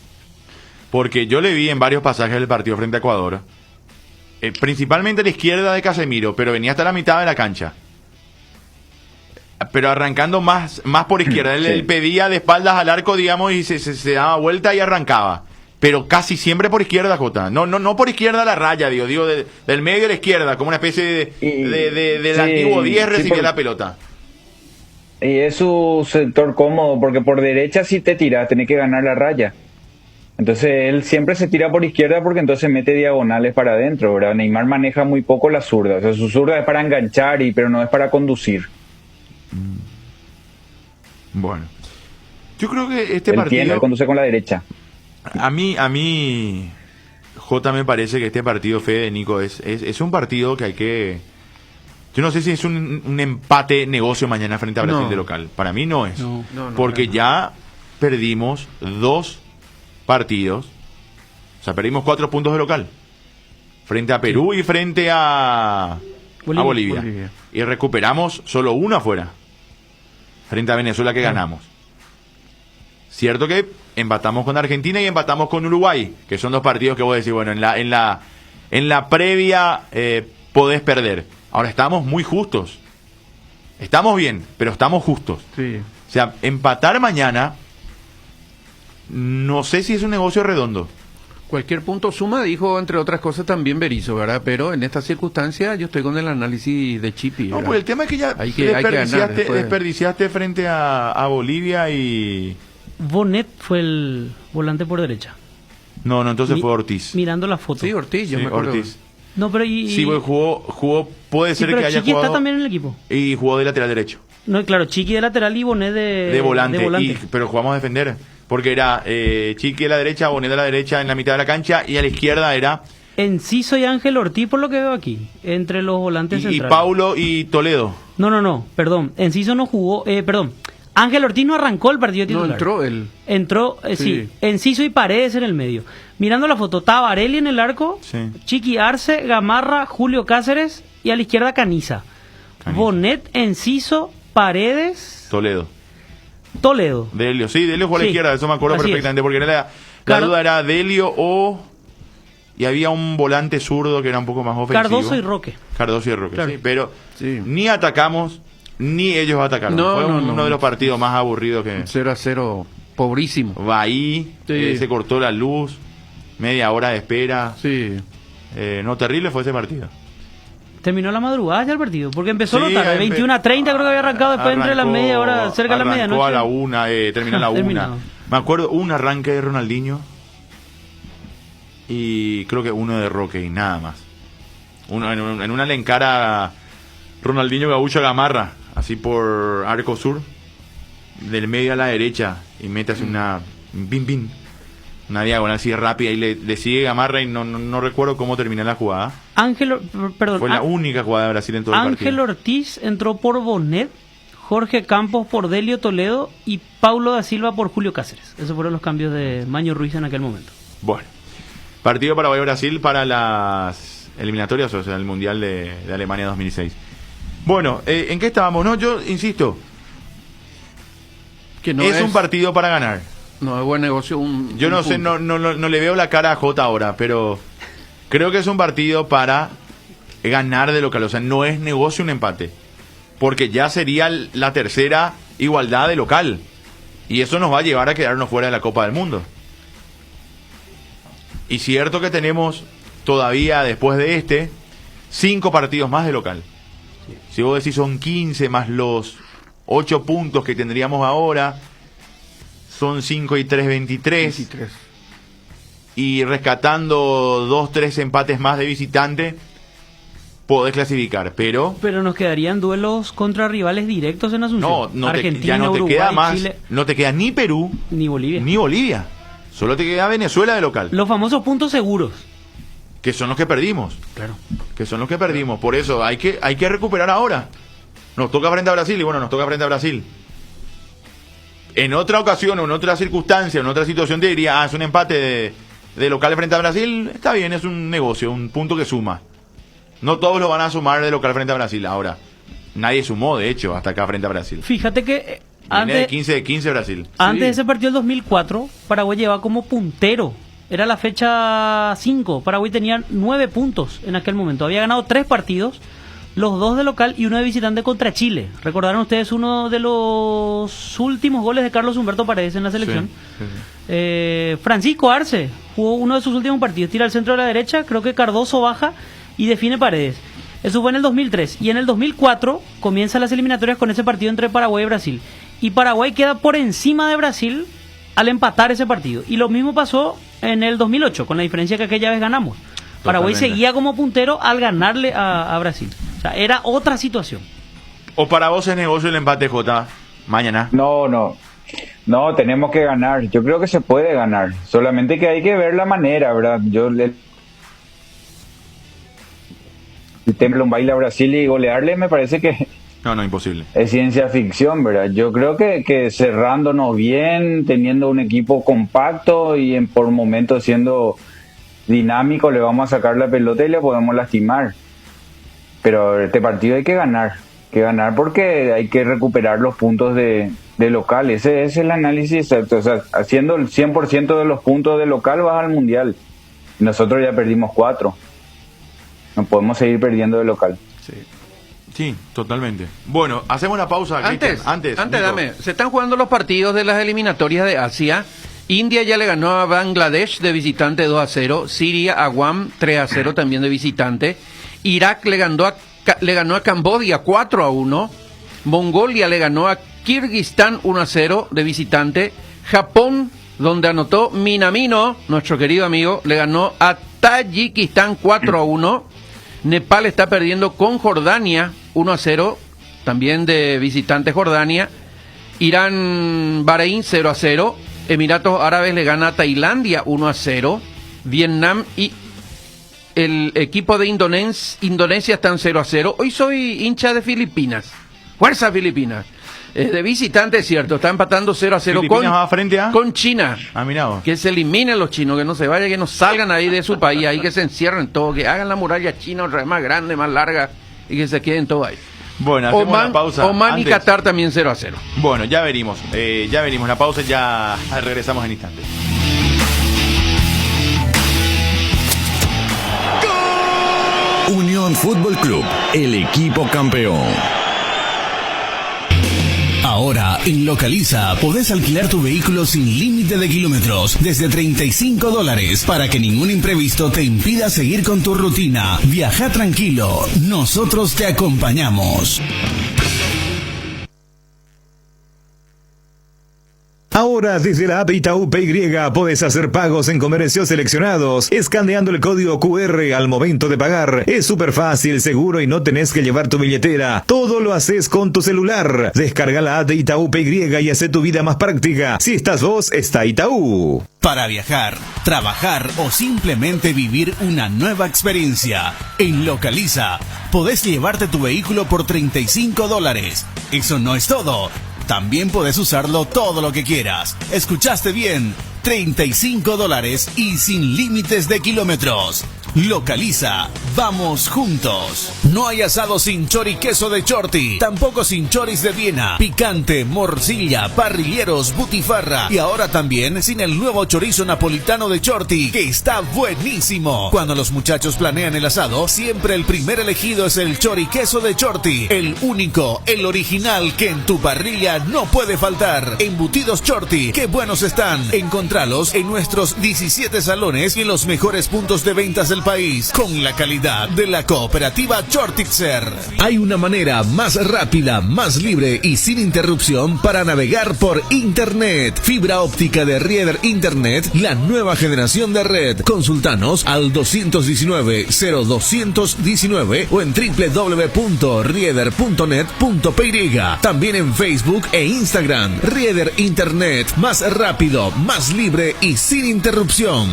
Porque yo le vi en varios pasajes del partido frente a Ecuador, principalmente a la izquierda de Casemiro, pero venía hasta la mitad de la cancha. Pero arrancando más por izquierda, Sí. él pedía de espaldas al arco, digamos, y se daba vuelta y arrancaba. Pero casi siempre por izquierda, Jota. No por izquierda a la raya, digo del medio a la izquierda, como una especie del antiguo 10 recibía la pelota. Y es su sector cómodo, porque por derecha si te tiras, tenés que ganar la raya. Entonces él siempre se tira por izquierda porque entonces mete diagonales para adentro, ¿verdad? Neymar maneja muy poco la zurda. O sea, su zurda es para enganchar, pero no es para conducir. Bueno. Yo creo que este él partido... Él conduce con la derecha. A mí, Jota, me parece que este partido, Fede, Nico, es un partido que hay que... Yo no sé si es un empate negocio mañana frente a Brasil de local. Para mí no es. No, porque ya perdimos 2 partidos. O sea, perdimos 4 puntos de local. Frente a Perú y frente a Bolivia. Y recuperamos solo 1 afuera. Frente a Venezuela que ganamos. Cierto que empatamos con Argentina y empatamos con Uruguay, que son 2 partidos que vos decís, bueno, en la previa podés perder. Ahora estamos muy justos. Estamos bien, pero estamos justos. Sí. O sea, empatar mañana, no sé si es un negocio redondo. Cualquier punto suma, dijo entre otras cosas también Berizzo, ¿verdad? Pero en esta circunstancia yo estoy con el análisis de Chipi, ¿verdad? No, pues el tema es que ya desperdiciaste frente a Bolivia y... Bonet fue el volante por derecha. No, entonces fue Ortiz. Mirando la foto. Sí, Ortiz, yo me acuerdo. Ortiz. No, pero Sí, pues jugó, puede ser que haya Chiqui jugado... está también en el equipo. Y jugó de lateral derecho. No, claro, Chiqui de lateral y Bonet de volante. Pero jugamos a defender. Porque era Chiqui a la derecha, Bonet a la derecha en la mitad de la cancha, y a la izquierda era... Enciso y Ángel Ortiz, por lo que veo aquí, entre los volantes y centrales. Paulo y Toledo. No, perdón. Enciso no jugó, Ángel Ortiz no arrancó el partido titular. No entró él. Entró, sí, Enciso y Paredes en el medio. Mirando la foto, Tabarelli en el arco, Chiqui Arce, Gamarra, Julio Cáceres y a la izquierda Caniza. Bonet, Enciso, Paredes... Toledo. Delio, sí, Delio jugó a la izquierda, eso me acuerdo perfectamente, porque la duda era Delio o... Y había un volante zurdo que era un poco más ofensivo. Cardoso y Roque, claro. Sí, pero ni atacamos, ni ellos atacaron. Fue uno de los partidos más aburridos que... 0-0, pobrísimo. Bahí, se cortó la luz, media hora de espera. No, terrible fue ese partido. Terminó la madrugada ya el partido, porque empezó lo tarde, 21:30 creo que había arrancado, después entre la media hora, cerca de la medianoche. A la 1, terminó a la 1. Me acuerdo un arranque de Ronaldinho y creo que uno de Roque y nada más. En una le encara Ronaldinho Gaúcho a Gamarra, así por arco sur, del medio a la derecha, y mete así una una diagonal así rápida y le sigue Gamarra y no recuerdo cómo terminó la jugada. Fue la única jugada de Brasil en todo el partido. Ángel Ortiz entró por Bonet, Jorge Campos por Delio Toledo y Paulo da Silva por Julio Cáceres. Esos fueron los cambios de Maño Ruiz en aquel momento. Bueno, partido Paraguay-Brasil para las eliminatorias, o sea, el Mundial de Alemania 2006. Bueno, ¿en qué estábamos? No, yo insisto, que no es un partido para ganar. No es buen negocio. Yo no sé, no le veo la cara a Jota ahora, pero creo que es un partido para ganar de local. O sea, no es negocio un empate, porque ya sería la tercera igualdad de local, y eso nos va a llevar a quedarnos fuera de la Copa del Mundo. Y cierto que tenemos todavía, después de 5 partidos más de local. Si vos decís son 15 más los 8 puntos que tendríamos ahora, son 5 y 3, 23. Y rescatando 2-3 empates más de visitante, podés clasificar, pero nos quedarían duelos contra rivales directos en Asunción. Argentina, ya no te Uruguay, queda más, Chile. no te queda ni Perú ni Bolivia. Solo te queda Venezuela de local. Los famosos puntos seguros, que son los que perdimos. Claro. Que son los que perdimos. Por eso hay que recuperar ahora. Nos toca frente a Brasil, y bueno, nos toca frente a Brasil. En otra ocasión, o en otra circunstancia, en otra situación te diría, es un empate de local frente a Brasil, está bien, es un negocio, un punto que suma. No todos lo van a sumar de local frente a Brasil. Ahora, nadie sumó, de hecho, hasta acá frente a Brasil. Fíjate que Viene de 15 Brasil. Antes de ese partido del 2004, Paraguay llevaba como puntero. Era la fecha 5. Paraguay tenía 9 puntos en aquel momento. Había ganado 3 partidos, los 2 de local y uno de visitante contra Chile. ¿Recordaron ustedes uno de los últimos goles de Carlos Humberto Paredes en la selección? Sí. Francisco Arce jugó uno de sus últimos partidos. Tira al centro de la derecha, creo que Cardoso baja y define Paredes. Eso fue en el 2003. Y en el 2004 comienzan las eliminatorias con ese partido entre Paraguay y Brasil. Y Paraguay queda por encima de Brasil al empatar ese partido. Y lo mismo pasó en el 2008, con la diferencia que aquella vez ganamos. Paraguay seguía como puntero al ganarle a Brasil. O sea, era otra situación. ¿O para vos es negocio el empate, Jota, mañana? No, tenemos que ganar. Yo creo que se puede ganar. Solamente que hay que ver la manera, ¿verdad? El templo un baile a Brasil y golearle me parece que... No, imposible. Es ciencia ficción, ¿verdad? Yo creo que cerrándonos bien, teniendo un equipo compacto y por momentos siendo dinámico, le vamos a sacar la pelota y le podemos lastimar. Pero este partido hay que ganar porque hay que recuperar los puntos de local. Ese es el análisis exacto. O sea, haciendo el 100% de los puntos de local vas al Mundial. Nosotros ya perdimos 4. No podemos seguir perdiendo de local. Sí, totalmente. Bueno, hacemos una pausa. Antes, dame. Se están jugando los partidos de las eliminatorias de Asia. India ya le ganó a Bangladesh de visitante 2-0. Siria a Guam 3-0 también de visitante. Irak le ganó a Camboya 4-1. Mongolia le ganó a Kirguistán 1-0 de visitante. Japón, donde anotó Minamino, nuestro querido amigo, le ganó a Tayikistán 4-1. Nepal está perdiendo con Jordania 1-0, también de visitante Jordania. Irán, Bahrein 0-0. Emiratos Árabes le gana a Tailandia 1-0. Vietnam y el equipo de Indonesia están 0-0. Hoy soy hincha de Filipinas. Fuerza Filipinas. De visitante es cierto, está empatando 0-0 Filipinas va frente a... con China. Mirá vos. Que se eliminen los chinos, que no se vayan, que no salgan ahí de su país, ahí que se encierren todo, que hagan la muralla china otra vez más grande, más larga y que se queden todo ahí. Bueno, hacemos una pausa. Oman y Qatar también 0-0. Bueno, ya venimos la pausa y ya regresamos en instantes. Unión Fútbol Club, el equipo campeón. Ahora, en Localiza, podés alquilar tu vehículo sin límite de kilómetros desde $35 para que ningún imprevisto te impida seguir con tu rutina. Viaja tranquilo, nosotros te acompañamos. Ahora desde la app Itaú PY podés hacer pagos en comercios seleccionados, escaneando el código QR al momento de pagar. Es súper fácil, seguro y no tenés que llevar tu billetera. Todo lo haces con tu celular. Descarga la app de Itaú PY y hace tu vida más práctica. Si estás vos, está Itaú. Para viajar, trabajar o simplemente vivir una nueva experiencia, en Localiza podés llevarte tu vehículo por $35. Eso no es todo. También podés usarlo todo lo que quieras. ¿Escuchaste bien? $35 y sin límites de kilómetros. Localiza, vamos juntos. No hay asado sin chori queso de Chorti, tampoco sin choris de Viena, picante, morcilla, parrilleros, butifarra y ahora también sin el nuevo chorizo napolitano de Chorti, que está buenísimo. Cuando los muchachos planean el asado, siempre el primer elegido es el chori queso de Chorti, el único, el original que en tu parrilla no puede faltar. Embutidos Chorti, qué buenos están. Encontralos en nuestros 17 salones y en los mejores puntos de ventas del país, con la calidad de la cooperativa Chortitzer. Hay una manera más rápida, más libre y sin interrupción para navegar por Internet. Fibra óptica de Rieder Internet, la nueva generación de red. Consultanos al 219-0219 o en www.rieder.net.py. También en Facebook e Instagram. Rieder Internet, más rápido, más libre y sin interrupción.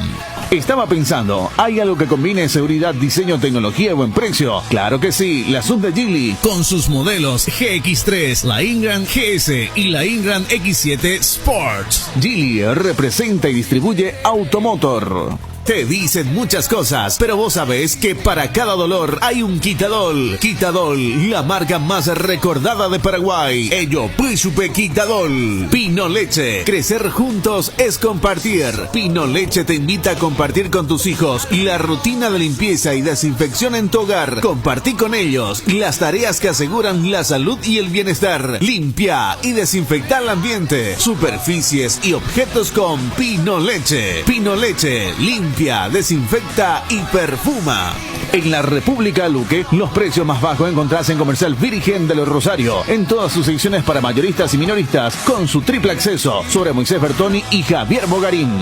Estaba pensando, ¿hay algo que combine seguridad, diseño, tecnología y buen precio? Claro que sí, la sub de Geely. Con sus modelos GX3, la Ingram GS y la Ingram X7 Sports. Geely representa y distribuye Automotor. Te dicen muchas cosas, pero vos sabés que para cada dolor hay un Quitadol. Quitadol, la marca más recordada de Paraguay. Ello, Príncipe Quitadol. Pino Leche, crecer juntos es compartir. Pino Leche te invita a compartir con tus hijos la rutina de limpieza y desinfección en tu hogar. Compartí con ellos las tareas que aseguran la salud y el bienestar. Limpia y desinfecta el ambiente, superficies y objetos con Pino Leche. Pino Leche, limpia, desinfecta y perfuma. En la República Luque, los precios más bajos encontrás en Comercial Virgen de los Rosario, en todas sus secciones para mayoristas y minoristas, con su triple acceso sobre Moisés Bertoni y Javier Bogarín.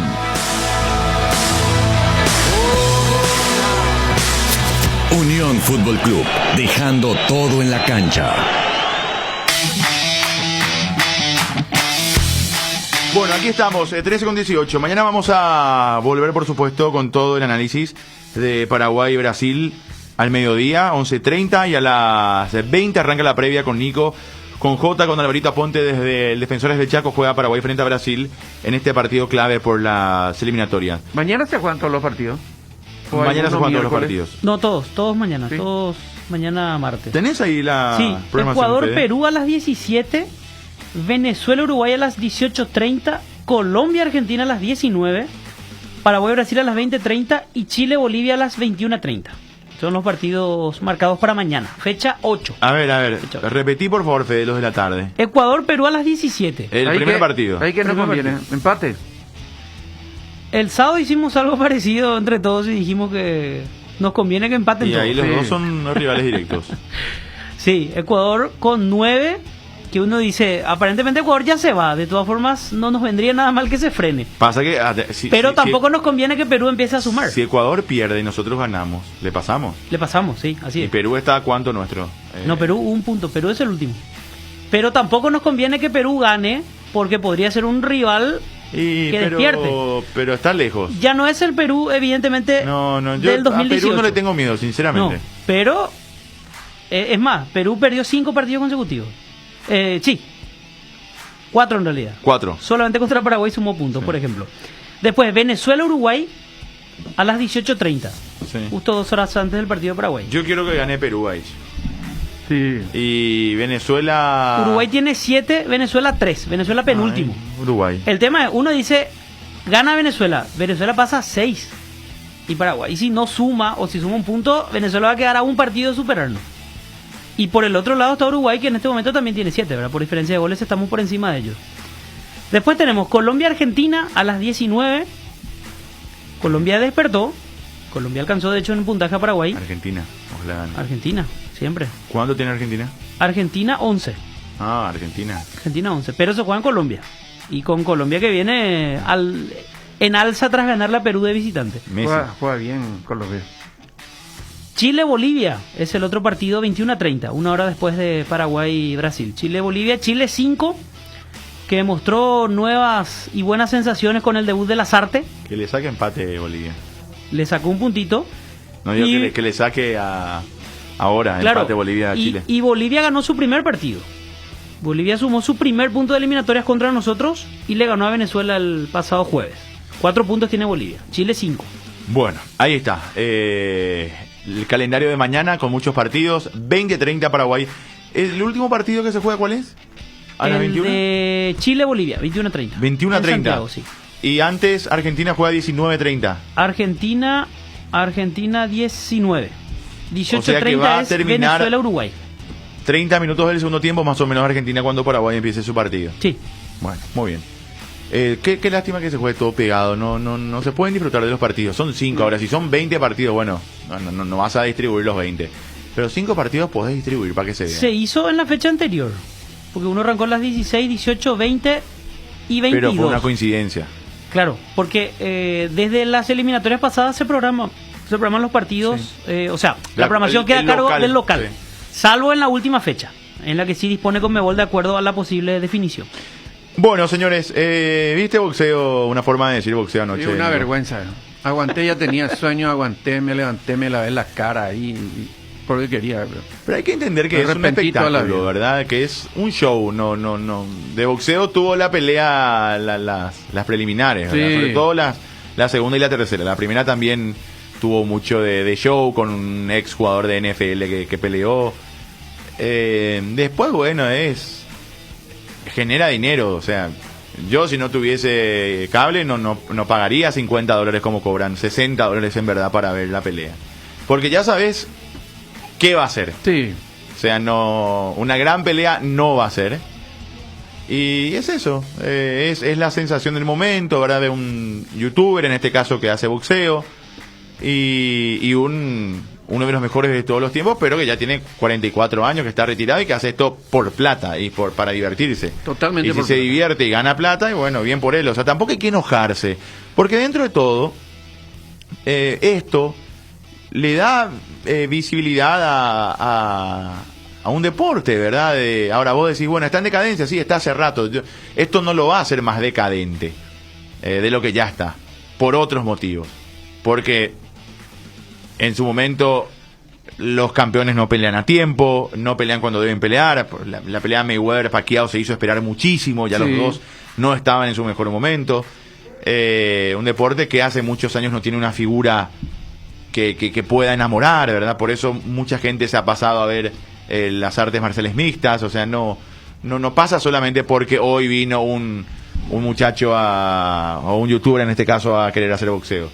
Unión Fútbol Club, dejando todo en la cancha. Bueno, aquí estamos, 13:18. Mañana vamos a volver, por supuesto, con todo el análisis de Paraguay y Brasil al mediodía, 11:30, y a las 20 arranca la previa con Nico, con Jota, con Alvarito Aponte desde el Defensores del Chaco. Juega Paraguay frente a Brasil en este partido clave por las eliminatorias. ¿Mañana se juegan todos los partidos? Mañana se juegan todos los partidos. No, todos mañana, ¿sí? Todos mañana martes. ¿Tenés ahí la programación? Ecuador-Perú a las 17, Venezuela-Uruguay a las 18:30, Colombia-Argentina a las 19, Paraguay-Brasil a las 20:30 y Chile-Bolivia a las 21:30. Son los partidos marcados para mañana, fecha 8. A ver, repetí por favor, Fede, los de la tarde. Ecuador-Perú a las 17. El primer partido. Ahí que nos conviene, empate. El sábado hicimos algo parecido entre todos y dijimos que nos conviene que empaten y todos. Y ahí los dos son rivales directos. Sí, Ecuador con 9, que uno dice, aparentemente Ecuador ya se va. De todas formas, no nos vendría nada mal que se frene. Pasa que... pero tampoco nos conviene que Perú empiece a sumar. Si Ecuador pierde y nosotros ganamos, ¿le pasamos? Le pasamos, sí, así es. ¿Y Perú está a cuánto nuestro? No, Perú un punto, Perú es el último. Pero tampoco nos conviene que Perú gane, porque podría ser un rival... despierte. Pero está lejos. Ya no es el Perú, evidentemente, yo del 2018. A Perú no le tengo miedo, sinceramente. No, pero, es más, Perú perdió 5 partidos consecutivos. Sí, 4 en realidad. 4. Solamente contra Paraguay sumó puntos, por ejemplo. Después, Venezuela-Uruguay a las 18:30. Sí. Justo 2 horas antes del partido de Paraguay. Yo quiero que gane Perú ahí. Sí. Y Venezuela... Uruguay tiene 7, Venezuela 3. Venezuela penúltimo. Uruguay. El tema es, uno dice, gana Venezuela. Venezuela pasa 6. Y Paraguay, y si no suma, o si suma un punto, Venezuela va a quedar a un partido de superarlo. Y por el otro lado está Uruguay, que en este momento también tiene 7, ¿verdad? Por diferencia de goles estamos por encima de ellos. Después tenemos Colombia-Argentina a las 19. Colombia despertó. Colombia alcanzó, de hecho, en puntaje a Paraguay. Argentina, ojalá gane. Argentina, siempre. ¿Cuándo tiene Argentina? Argentina 11. Ah, Argentina. Argentina 11, pero se juega en Colombia. Y con Colombia que viene en alza tras ganar la Perú de visitante. Juega bien Colombia. Chile-Bolivia es el otro partido, 21:30, una hora después de Paraguay y Brasil. Chile-Bolivia, Chile 5, que mostró nuevas y buenas sensaciones con el debut de Lazarte. Que le saque empate Bolivia. Le sacó un puntito. No digo que le saque ahora empate Bolivia a Chile. Y Bolivia ganó su primer partido. Bolivia sumó su primer punto de eliminatorias contra nosotros y le ganó a Venezuela el pasado jueves. 4 puntos tiene Bolivia, Chile 5. Bueno, ahí está. El calendario de mañana con muchos partidos. 20:30 Paraguay. ¿El último partido que se juega cuál es? ¿A las 21? De Chile-Bolivia, 21:30. 21:30. Sí. Y antes Argentina juega 19:30. Argentina 19. 18:30 o sea que va a es terminar Venezuela-Uruguay. 30 minutos del segundo tiempo, más o menos Argentina cuando Paraguay empiece su partido. Sí. Bueno, muy bien. Qué lástima que se juegue todo pegado. No se pueden disfrutar de los partidos. Son 5 ahora. Si son 20 partidos, bueno, no vas a distribuir los 20. Pero 5 partidos podés distribuir para que se vea. Se hizo en la fecha anterior. Porque uno arrancó las 16, 18, 20 y 22. Pero fue una coincidencia. Claro, porque desde las eliminatorias pasadas se programan los partidos. Sí. O sea, la programación queda a cargo del local. Sí. Salvo en la última fecha, en la que sí dispone Conmebol de acuerdo a la posible definición. Bueno, señores, ¿viste boxeo? Una forma de decir boxeo anoche. Sí, una vergüenza. Aguanté, ya tenía sueño, aguanté, me levanté, me lavé la cara ahí, porque quería. Pero hay que entender que es un espectáculo, ¿verdad? Que es un show, no. De boxeo tuvo la pelea, las preliminares, ¿verdad? Sí. Sobre todo la segunda y la tercera. La primera también tuvo mucho de show con un ex jugador de NFL que peleó. Después, bueno, genera dinero, o sea, yo si no tuviese cable no pagaría $50 como cobran, $60 en verdad para ver la pelea, porque ya sabes qué va a ser. Sí. O sea, una gran pelea no va a ser, y es eso, es la sensación del momento, ¿verdad? De un youtuber en este caso que hace boxeo y uno de los mejores de todos los tiempos, pero que ya tiene 44 años, que está retirado y que hace esto por plata y para divertirse. Totalmente. Y si se divierte y gana plata, y bueno, bien por él. O sea, tampoco hay que enojarse, porque dentro de todo, esto le da visibilidad a un deporte, ¿verdad? Ahora vos decís, bueno, está en decadencia, sí, está hace rato. Esto no lo va a hacer más decadente de lo que ya está, por otros motivos. Porque en su momento los campeones no pelean a tiempo, no pelean cuando deben pelear. La pelea Mayweather-Pacquiao se hizo esperar muchísimo, ya sí. Los dos no estaban en su mejor momento. Un deporte que hace muchos años no tiene una figura que pueda enamorar, ¿verdad? Por eso mucha gente se ha pasado a ver las artes marciales mixtas. O sea, no pasa solamente porque hoy vino un muchacho o un youtuber en este caso a querer hacer boxeo.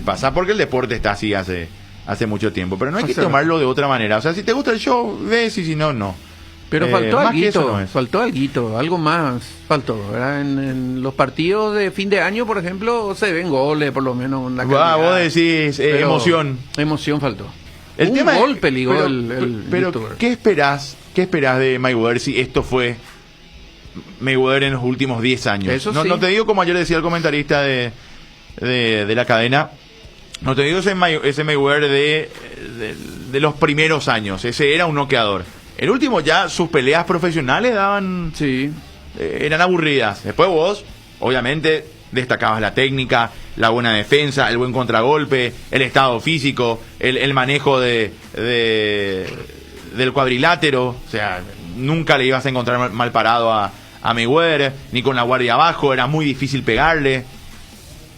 Pasa porque el deporte está así hace mucho tiempo, pero no hay que tomarlo de otra manera. O sea, si te gusta el show, ves, y si no, no. Pero faltó algo más faltó, ¿verdad? En los partidos de fin de año, por ejemplo, se ven goles, por lo menos en la calidad. Vos decís emoción. Emoción faltó. El tema gol peligó el pero ¿qué esperás de Mayweather si esto fue Mayweather en los últimos 10 años? Eso no, sí. No te digo como ayer decía el comentarista de la cadena, no te digo ese Mayweather de los primeros años. Ese era un noqueador. El último ya sus peleas profesionales daban, sí, eran aburridas. Después vos obviamente destacabas la técnica, la buena defensa, el buen contragolpe, el estado físico, el manejo del cuadrilátero. O sea, nunca le ibas a encontrar mal parado a a Mayweather, ni con la guardia abajo, era muy difícil pegarle.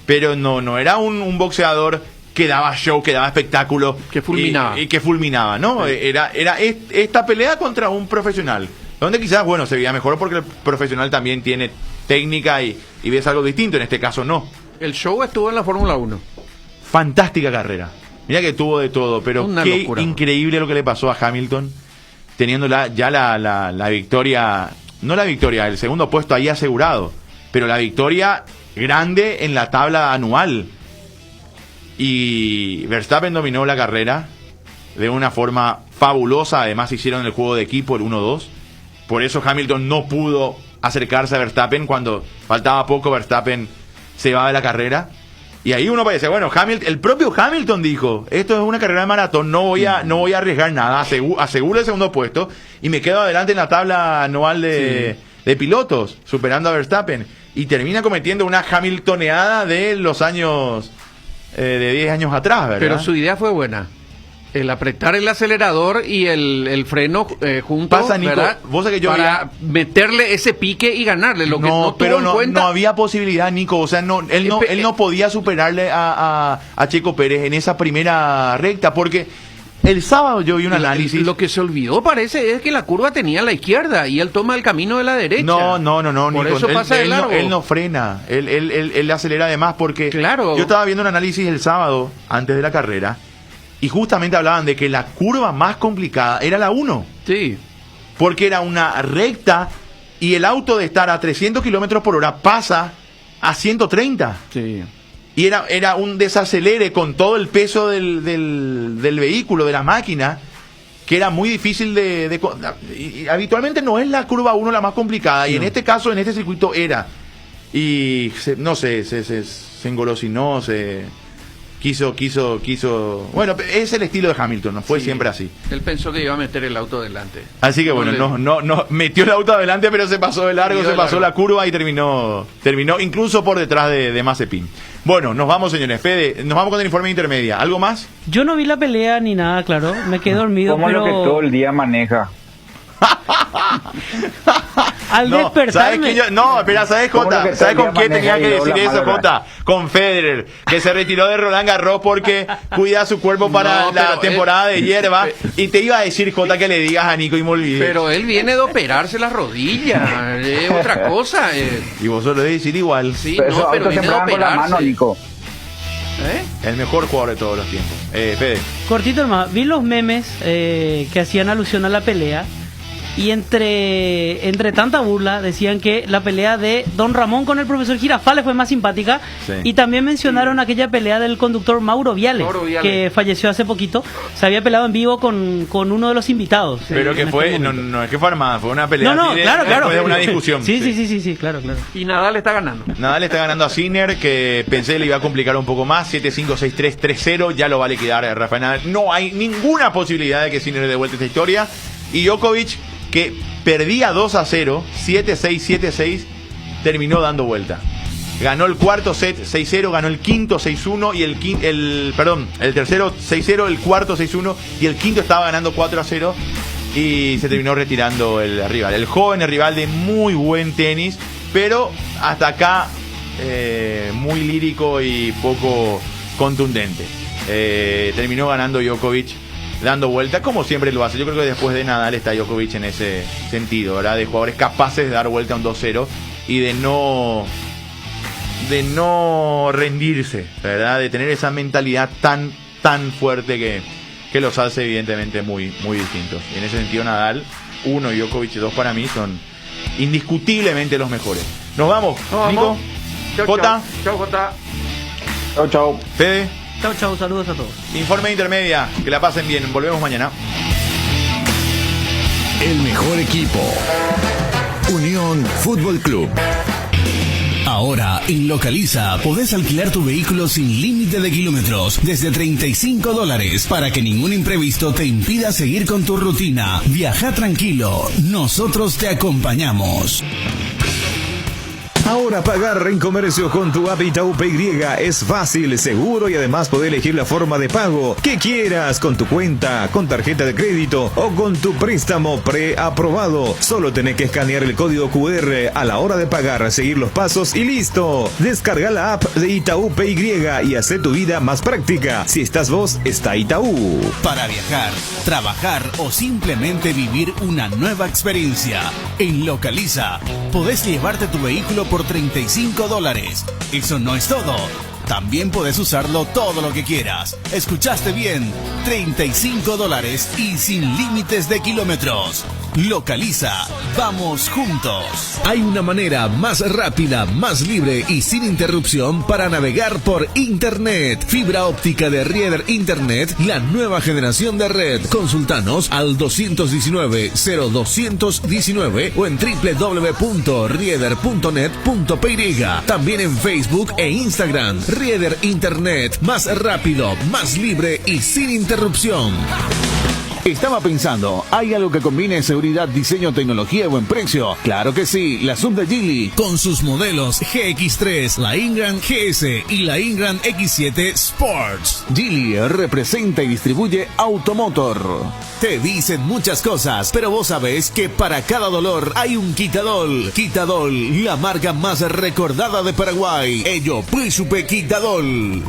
Pero no era un boxeador que daba show, que daba espectáculo. Que fulminaba. Y que fulminaba, ¿no? Sí. Era esta pelea contra un profesional. Donde quizás, bueno, se veía mejor porque el profesional también tiene técnica y ves algo distinto. En este caso, no. El show estuvo en la Fórmula 1. Fantástica carrera. Mira que tuvo de todo, pero Una qué locura. increíble lo que le pasó a Hamilton, teniendo ya la victoria, no la victoria, el segundo puesto ahí asegurado, pero la victoria grande en la tabla anual. Y Verstappen dominó la carrera de una forma fabulosa, además hicieron el juego de equipo, el 1-2, por eso Hamilton no pudo acercarse a Verstappen, cuando faltaba poco Verstappen se va de la carrera. Y ahí uno parece, bueno, el propio Hamilton dijo, esto es una carrera de maratón, no voy a arriesgar nada, aseguro el segundo puesto y me quedo adelante en la tabla anual de pilotos, superando a Verstappen. Y termina cometiendo una Hamiltoneada de los años, de 10 años atrás, ¿verdad? Pero su idea fue buena. El apretar el acelerador y el freno juntos, Pasa, Nico, ¿verdad? vos sabés que yo para meterle ese pique y ganarle. Lo que no pero tuvo en cuenta. no había posibilidad, Nico. O sea, él no podía superarle a Checo Pérez en esa primera recta, porque el sábado yo vi un análisis. Lo que se olvidó parece es que la curva tenía a la izquierda y él toma el camino de la derecha. No, Por Nico, eso pasa de largo. él no frena, él acelera además, porque claro. Yo estaba viendo un análisis el sábado antes de la carrera y justamente hablaban de que la curva más complicada era la 1. Sí. Porque era una recta y el auto de estar a 300 kilómetros por hora pasa a 130. Sí. Y era un desacelere con todo el peso del vehículo, de la máquina, que era muy difícil y habitualmente no es la curva 1 la más complicada, y en este caso, en este circuito era. Y se engolosinó, quiso. Bueno, es el estilo de Hamilton, no fue siempre así. Él pensó que iba a meter el auto delante. Así que bueno, no metió el auto adelante, pero se pasó de largo, la curva y terminó incluso por detrás de Mazepin. Bueno, nos vamos, señores. Fede, nos vamos con el informe intermedia. ¿Algo más? Yo no vi la pelea ni nada, claro. Me quedé dormido, ¿Cómo pero lo que todo el día maneja? al despertarme... ¿Sabes, Jota? ¿Sabes con quién tenía que decir eso, Jota? Con Federer, que se retiró de Roland Garros porque cuida su cuerpo para la temporada de hierba. Y te iba a decir, Jota, que le digas a Nico y me olvidé. Pero él viene de operarse las rodillas, es otra cosa. Y vos solo debes decir igual. Sí, pero viene de operarse. La mano, Nico. El mejor jugador de todos los tiempos. Fede. Cortito nomás, vi los memes que hacían alusión a la pelea. Y entre tanta burla decían que la pelea de Don Ramón con el profesor Girafales fue más simpática. Sí. Y también mencionaron aquella pelea del conductor Mauro Viale, que falleció hace poquito. Se había peleado en vivo con uno de los invitados. Pero que fue, no es que fue armada, fue una pelea. Claro. Después de una discusión. Sí, claro. Y Nadal está ganando. Nadal está ganando a Sinner, que pensé le iba a complicar un poco más. 7-5, 6-3, 3-0, ya lo va a liquidar Rafael Nadal. No hay ninguna posibilidad de que Sinner dé vuelta esta historia. Y Djokovic, que perdía 2-0, 7-6, 7-6, terminó dando vuelta. Ganó el cuarto set 6-0, ganó el quinto 6-1 y el tercero 6-0, el cuarto 6-1 y el quinto estaba ganando 4-0 y se terminó retirando el rival. El joven, el rival de muy buen tenis, pero hasta acá muy lírico y poco contundente. Terminó ganando Djokovic, dando vuelta, como siempre lo hace. Yo creo que después de Nadal está Djokovic en ese sentido, ¿verdad? De jugadores capaces de dar vuelta a un 2-0 y de no rendirse, ¿verdad? De tener esa mentalidad tan fuerte que los hace evidentemente muy, muy distintos. Y en ese sentido Nadal 1 y Djokovic 2 para mí son indiscutiblemente los mejores. Nos vamos, Nico. Jota. Chau, Jota. Chau. Fede. Chau, saludos a todos. Informe de intermedia, que la pasen bien. Volvemos mañana. El mejor equipo. Unión Fútbol Club. Ahora, en Localiza, podés alquilar tu vehículo sin límite de kilómetros desde $35 para que ningún imprevisto te impida seguir con tu rutina. Viaja tranquilo, nosotros te acompañamos. Ahora pagar en comercio con tu app Itaú PY es fácil, seguro y además podés elegir la forma de pago que quieras con tu cuenta, con tarjeta de crédito o con tu préstamo preaprobado. Solo tenés que escanear el código QR a la hora de pagar, seguir los pasos y listo. Descarga la app de Itaú PY y hace tu vida más práctica. Si estás vos, está Itaú. Para viajar, trabajar o simplemente vivir una nueva experiencia. En Localiza, podés llevarte tu vehículo por $35. Eso no es todo. También podés usarlo todo lo que quieras. Escuchaste bien, $35 y sin límites de kilómetros. Localiza, vamos juntos. Hay una manera más rápida, más libre y sin interrupción para navegar por Internet. Fibra óptica de Rieder Internet, la nueva generación de red. Consultanos al 219-0219 o en www.rieder.net.py. También en Facebook e Instagram. Rieder Internet, más rápido, más libre y sin interrupción. Estaba pensando, ¿hay algo que combine seguridad, diseño, tecnología y buen precio? Claro que sí, la Sub de Geely. Con sus modelos GX3, la Ingram GS y la Ingram X7 Sports. Geely representa y distribuye Automotor. Te dicen muchas cosas, pero vos sabés que para cada dolor hay un Quitadol. Quitadol, la marca más recordada de Paraguay. Ello, Príncipe Quitadol.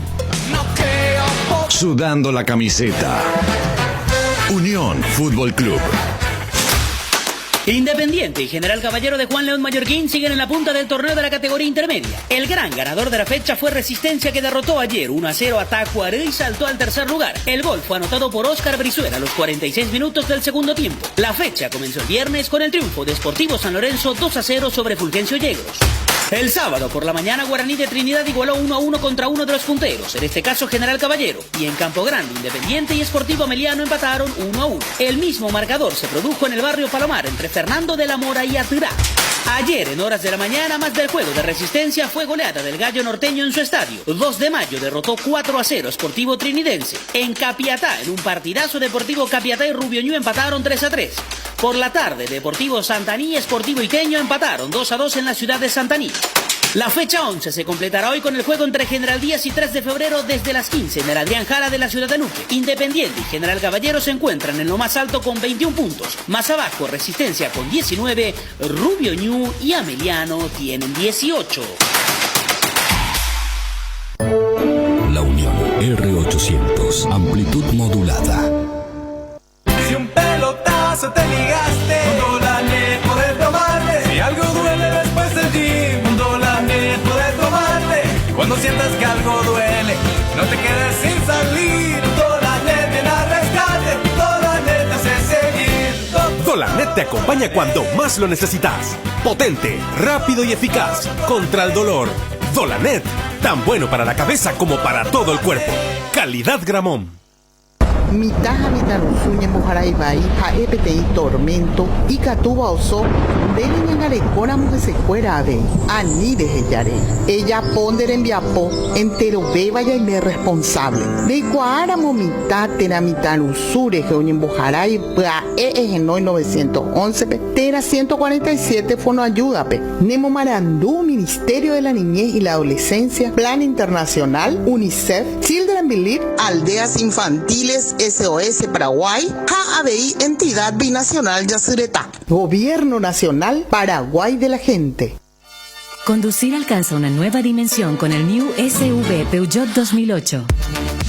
Sudando la camiseta. Unión Fútbol Club. Independiente y General Caballero de Juan León Mallorquín siguen en la punta del torneo de la categoría intermedia. El gran ganador de la fecha fue Resistencia, que derrotó ayer 1-0 a Tacuaré y saltó al tercer lugar. El gol fue anotado por Óscar Brizuela a los 46 minutos del segundo tiempo. La fecha comenzó el viernes con el triunfo de Sportivo San Lorenzo 2-0 sobre Fulgencio Yegros. El sábado por la mañana, Guaraní de Trinidad igualó 1-1 contra uno de los punteros, en este caso General Caballero, y en Campo Grande, Independiente y Sportivo Ameliano empataron 1-1. El mismo marcador se produjo en el barrio Palomar entre Fernando de la Mora y Aturá. Ayer, en horas de la mañana, más del juego de Resistencia, fue goleada del Gallo Norteño en su estadio. 2 de mayo derrotó 4-0 Sportivo Trinidense. En Capiatá, en un partidazo, Deportivo Capiatá y Rubio Ñu empataron 3-3. Por la tarde, Deportivo Santaní y Sportivo Iteño empataron 2-2 en la ciudad de Santaní. La fecha 11 se completará hoy con el juego entre General Díaz y 3 de febrero desde las 15 en el Adrián Jara de la ciudad de Luque. Independiente y General Caballero se encuentran en lo más alto con 21 puntos. Más abajo, Resistencia con 19, Rubio Ñu y Ameliano tienen 18. La Unión R800, amplitud modulada. Si un pelotazo te ligaste, un Dolanet poder tomarle. Si algo duele después del gym, un Dolanet poder tomarle. Cuando sientas que algo duele, no te quedes sin salir. Dolanet viene a rescate, Dolanet te hace seguir. Dolanet te acompaña cuando más lo necesitas. Potente, rápido y eficaz contra el dolor. Dolanet, tan bueno para la cabeza como para todo el cuerpo. Calidad Gramón. Mitaja mitarusuña mojaraibai jaepetei tormento y catuba oso de ñangarecora mujesecuera ave ani de heyare ella ponder en viapo entero beba y me responsable de cuara momita tera mitarusure que oñen bojarai pa genoi 911 tera 147 fono ayúdape nemo marandú Ministerio de la Niñez y la Adolescencia, Plan Internacional, UNICEF, Children Believe, Aldeas Infantiles, SOS Paraguay, JABI, Entidad Binacional Yacyretá, Gobierno Nacional Paraguay de la Gente. Conducir alcanza una nueva dimensión con el New SUV Peugeot 2008.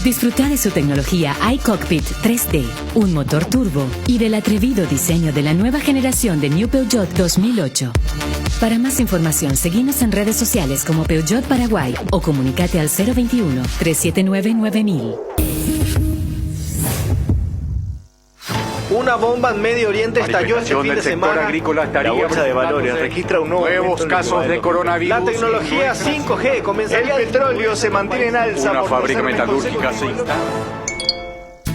Disfruta de su tecnología iCockpit 3D, un motor turbo y del atrevido diseño de la nueva generación de New Peugeot 2008. Para más información, seguinos en redes sociales como Peugeot Paraguay o comunícate al 021-379-9000. Una bomba en Medio Oriente estalló este fin de semana. La bolsa de valores registra un nuevos casos de coronavirus. La tecnología 5G comenzaría. El petróleo se mantiene en alza. Una fábrica metalúrgica se instala.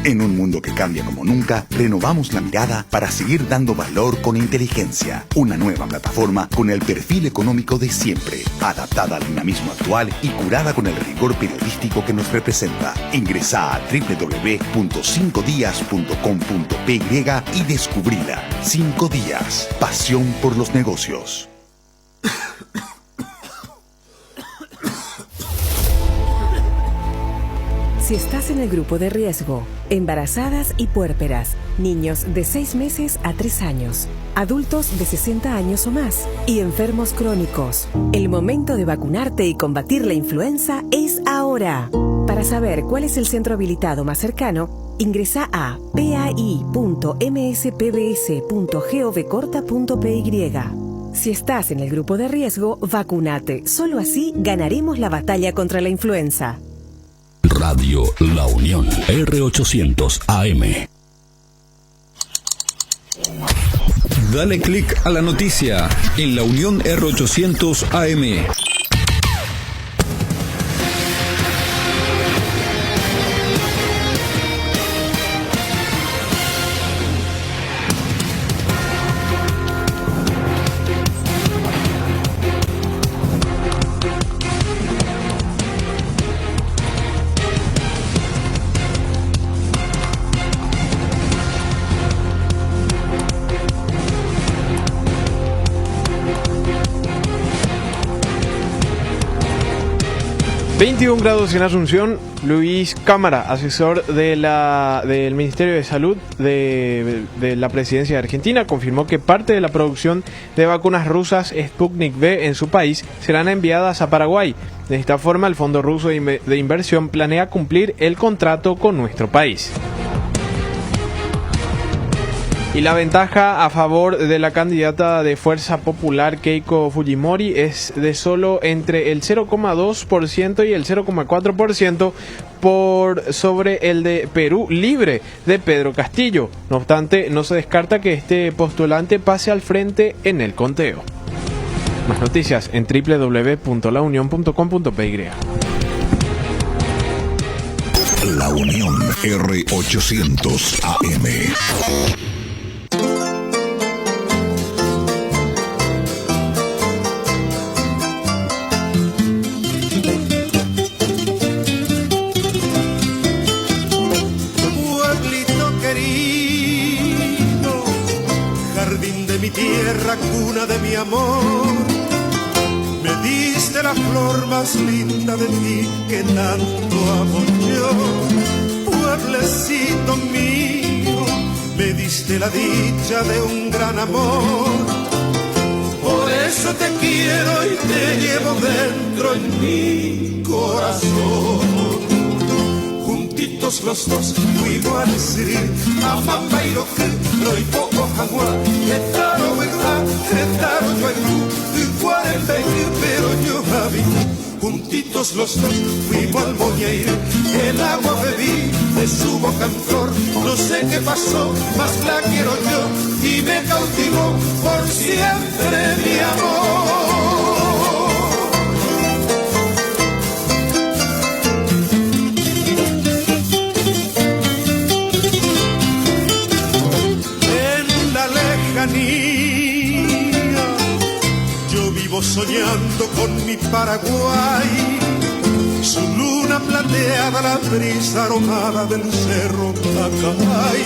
En un mundo que cambia como nunca, renovamos la mirada para seguir dando valor con inteligencia. Una nueva plataforma con el perfil económico de siempre, adaptada al dinamismo actual y curada con el rigor periodístico que nos representa. Ingresá a www.5dias.com.py y descubrila. 5 días. Pasión por los negocios. Si estás en el grupo de riesgo, embarazadas y puérperas, niños de 6 meses a 3 años, adultos de 60 años o más y enfermos crónicos, el momento de vacunarte y combatir la influenza es ahora. Para saber cuál es el centro habilitado más cercano, ingresa a pai.mspbs.govcorta.py. Si estás en el grupo de riesgo, vacunate. Solo así ganaremos la batalla contra la influenza. Radio La Unión, R800 AM. Dale click a la noticia en La Unión R800 AM. grados en Asunción. Luis Cámara, asesor del Ministerio de Salud de la Presidencia de Argentina, confirmó que parte de la producción de vacunas rusas Sputnik V en su país serán enviadas a Paraguay. De esta forma, el Fondo Ruso de Inversión planea cumplir el contrato con nuestro país. Y la ventaja a favor de la candidata de Fuerza Popular Keiko Fujimori es de solo entre el 0,2% y el 0,4% por sobre el de Perú Libre de Pedro Castillo. No obstante, no se descarta que este postulante pase al frente en el conteo. Más noticias en www.launion.com.py. La Unión R800 AM. Tierra, cuna de mi amor, me diste la flor más linda de ti que tanto amo yo. Pueblecito mío, me diste la dicha de un gran amor, por eso te quiero y te llevo dentro en mi corazón. Juntitos los dos fuimos a decir Amamba y lo y poco jagua, etaro verdad, etaro yo en y 40 pero yo vi. Juntitos los dos fuimos al Boñeire, el agua bebí de su boca en flor. No sé qué pasó, más la quiero yo y me cautivó por siempre mi amor. Yo vivo soñando con mi Paraguay, su luna plateada, la brisa aromada del cerro Pacay,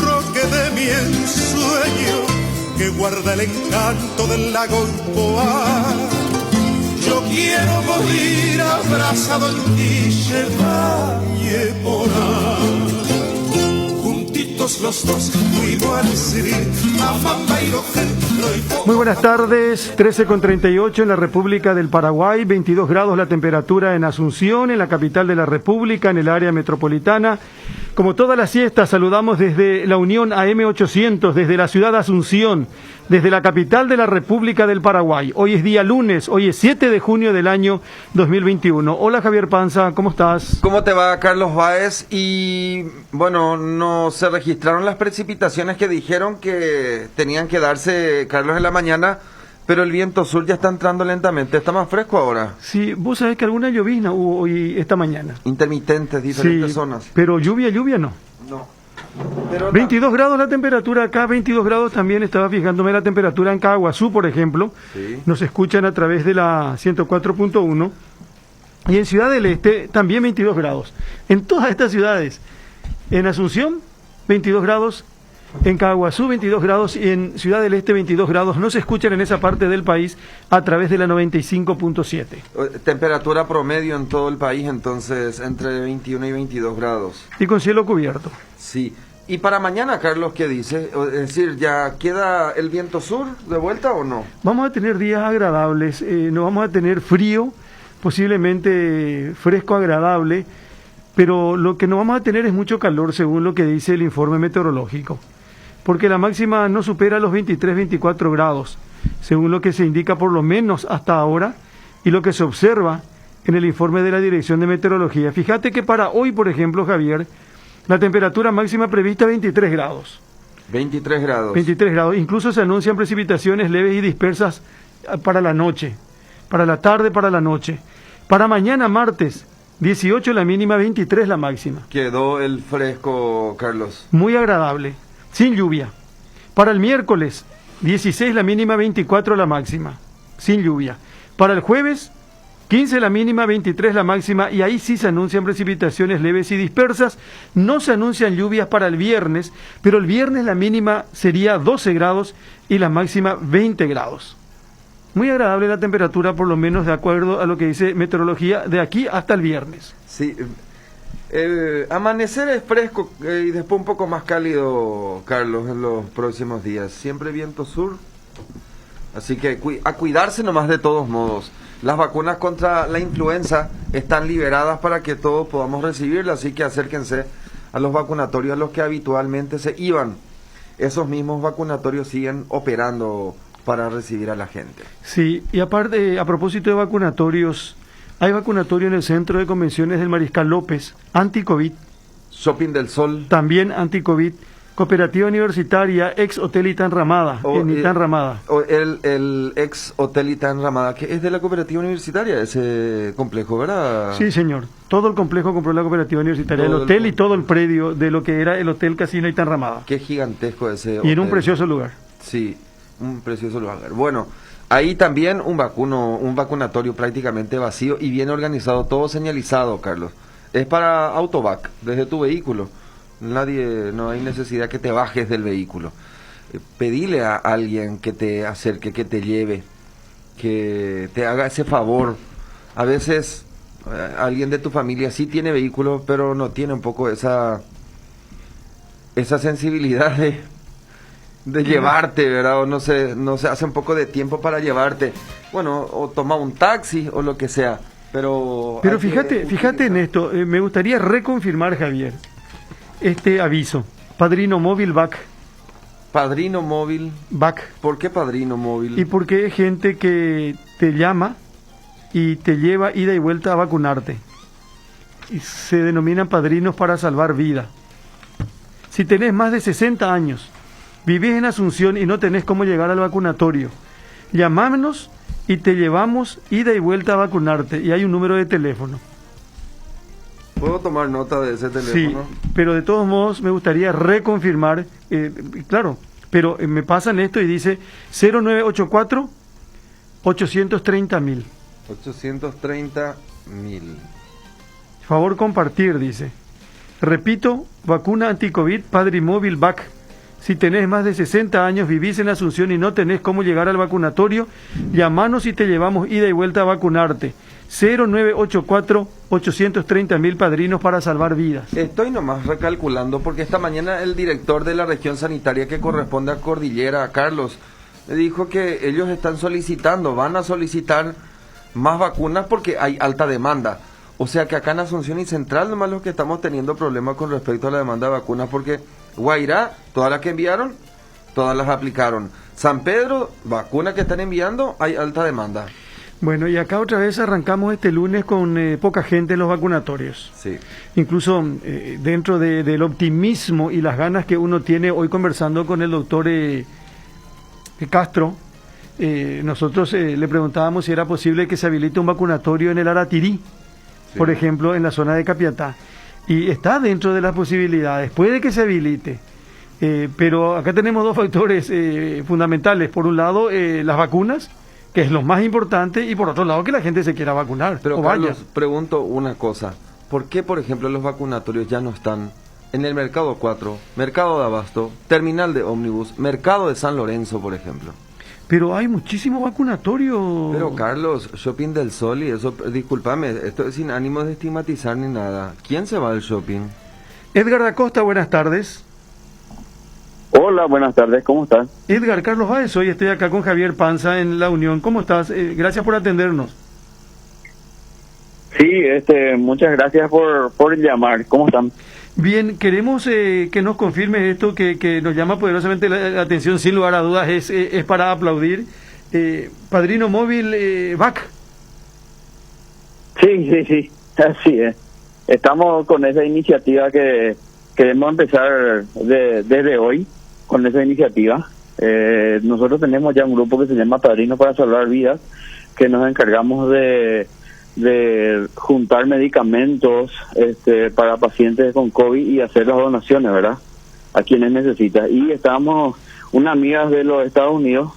roque de mi ensueño que guarda el encanto del lago Poá. Yo quiero morir abrazado en ti, Valle Porá. Los dos, muy buenas tardes, 13:38 en la República del Paraguay, 22 grados la temperatura en Asunción, en la capital de la República, en el área metropolitana. Como todas las siestas, saludamos desde la Unión AM800, desde la ciudad de Asunción, desde la capital de la República del Paraguay. Hoy es día lunes, hoy es 7 de junio del año 2021. Hola Javier Panza, ¿cómo estás? ¿Cómo te va, Carlos Báez? Y bueno, no se registraron las precipitaciones que dijeron que tenían que darse, Carlos, en la mañana, pero el viento sur ya está entrando lentamente. ¿Está más fresco ahora? Sí, vos sabés que alguna llovizna hubo hoy esta mañana. Intermitentes, diferentes zonas. Pero lluvia no. No. 22 grados la temperatura acá, 22 grados también, estaba fijándome la temperatura en Caguazú, por ejemplo. Sí. Nos escuchan a través de la 104.1. Y en Ciudad del Este también 22 grados. En todas estas ciudades. En Asunción, 22 grados. En Caguazú 22 grados y en Ciudad del Este 22 grados. No se escuchan en esa parte del país a través de la 95.7. Temperatura promedio en todo el país, entonces, entre 21 y 22 grados. Y con cielo cubierto. Sí. Y para mañana, Carlos, ¿qué dice? Es decir, ¿ya queda el viento sur de vuelta o no? Vamos a tener días agradables, no vamos a tener frío, posiblemente fresco agradable, pero lo que no vamos a tener es mucho calor, según lo que dice el informe meteorológico, porque la máxima no supera los 23-24 grados, según lo que se indica por lo menos hasta ahora y lo que se observa en el informe de la Dirección de Meteorología. Fíjate que para hoy, por ejemplo, Javier, la temperatura máxima prevista 23 grados. 23 grados. 23 grados. Incluso se anuncian precipitaciones leves y dispersas para la noche, para la tarde, para la noche. Para mañana, martes, 18 la mínima, 23 la máxima. Quedó el fresco, Carlos. Muy agradable, sin lluvia. Para el miércoles, 16 la mínima, 24 la máxima, sin lluvia. Para el jueves, 15 la mínima, 23 la máxima, y ahí sí se anuncian precipitaciones leves y dispersas. No se anuncian lluvias para el viernes, pero el viernes la mínima sería 12 grados y la máxima 20 grados. Muy agradable la temperatura, por lo menos de acuerdo a lo que dice meteorología, de aquí hasta el viernes. Sí, amanecer es fresco y después un poco más cálido, Carlos, en los próximos días. Siempre viento sur, así que a cuidarse nomás de todos modos. Las vacunas contra la influenza están liberadas para que todos podamos recibirlas, así que acérquense a los vacunatorios a los que habitualmente se iban. Esos mismos vacunatorios siguen operando para recibir a la gente. Sí, y aparte, a propósito de vacunatorios, hay vacunatorio en el Centro de Convenciones del Mariscal López, anti-COVID. Shopping del Sol. También anti-COVID. Cooperativa Universitaria, ex Hotel Itán Ramada, Itán Ramada. El ex Hotel Itán Ramada, que es de la Cooperativa Universitaria, ese complejo, ¿verdad? Sí, señor. Todo el complejo compró la Cooperativa Universitaria, el hotel y todo el predio de lo que era el Hotel Casino Itán Ramada. Qué gigantesco ese hotel. Y en un precioso lugar. Sí, un precioso lugar. Bueno, ahí también un vacunatorio prácticamente vacío y bien organizado, todo señalizado, Carlos. Es para autovac, desde tu vehículo. No hay necesidad que te bajes del vehículo. Pedile a alguien que te acerque, que te lleve, que te haga ese favor. A veces alguien de tu familia sí tiene vehículo, pero no tiene un poco esa sensibilidad de llevarte, ¿verdad? O no se hace un poco de tiempo para llevarte. Bueno, o toma un taxi o lo que sea. Pero fíjate en esto. Me gustaría reconfirmar, Javier, este aviso. Padrino Móvil BAC. Padrino Móvil BAC. ¿Por qué Padrino Móvil? Y porque es gente que te llama y te lleva ida y vuelta a vacunarte. Y se denominan padrinos para salvar vida. Si tenés más de 60 años, vivís en Asunción y no tenés cómo llegar al vacunatorio, llamámonos y te llevamos ida y vuelta a vacunarte. Y hay un número de teléfono. ¿Puedo tomar nota de ese teléfono? Sí, pero de todos modos me gustaría reconfirmar, claro, pero me pasan esto y dice 0984 830.000. 830.000. Favor compartir, dice. Repito, vacuna anti-COVID Padrimóvil VAC. Si tenés más de 60 años, vivís en Asunción y no tenés cómo llegar al vacunatorio, llamanos y te llevamos ida y vuelta a vacunarte. 0984 830.000 padrinos para salvar vidas. Estoy nomás recalculando porque esta mañana el director de la región sanitaria que corresponde a Cordillera, Carlos, me dijo que ellos van a solicitar más vacunas porque hay alta demanda. O sea que acá en Asunción y Central nomás los que estamos teniendo problemas con respecto a la demanda de vacunas, porque Guairá, todas las que enviaron, todas las aplicaron. San Pedro, vacunas que están enviando, hay alta demanda. Bueno, y acá otra vez arrancamos este lunes con poca gente en los vacunatorios. Sí. Incluso dentro del optimismo y las ganas que uno tiene, hoy conversando con el doctor Castro, nosotros le preguntábamos si era posible que se habilite un vacunatorio en el Aratirí, sí, por ejemplo, en la zona de Capiatá. Y está dentro de las posibilidades, puede que se habilite. Pero acá tenemos dos factores fundamentales. Por un lado, las vacunas, que es lo más importante, y por otro lado que la gente se quiera vacunar. Pero o Carlos, vaya. Pregunto una cosa, ¿por qué por ejemplo los vacunatorios ya no están en el Mercado 4, Mercado de Abasto, Terminal de Ómnibus, Mercado de San Lorenzo, por ejemplo. Pero hay muchísimo vacunatorio. Pero Carlos, Shopping del Sol y eso, discúlpame, esto es sin ánimo de estigmatizar ni nada. ¿Quién se va al shopping? Edgar da Costa, buenas tardes. Hola, buenas tardes, ¿cómo estás? Edgar, Carlos Báez, hoy estoy acá con Javier Panza en La Unión. ¿Cómo estás? Gracias por atendernos. Sí, muchas gracias por llamar. ¿Cómo están? Bien, queremos que nos confirmes esto que nos llama poderosamente la atención, sin lugar a dudas, es para aplaudir. Padrino Móvil VAC. Sí, así es. Estamos con esa iniciativa que queremos empezar desde hoy, con esa iniciativa. Nosotros tenemos ya un grupo que se llama Padrinos para Salvar Vidas, que nos encargamos de juntar medicamentos para pacientes con COVID y hacer las donaciones, ¿verdad? A quienes necesitan. Y una amiga de los Estados Unidos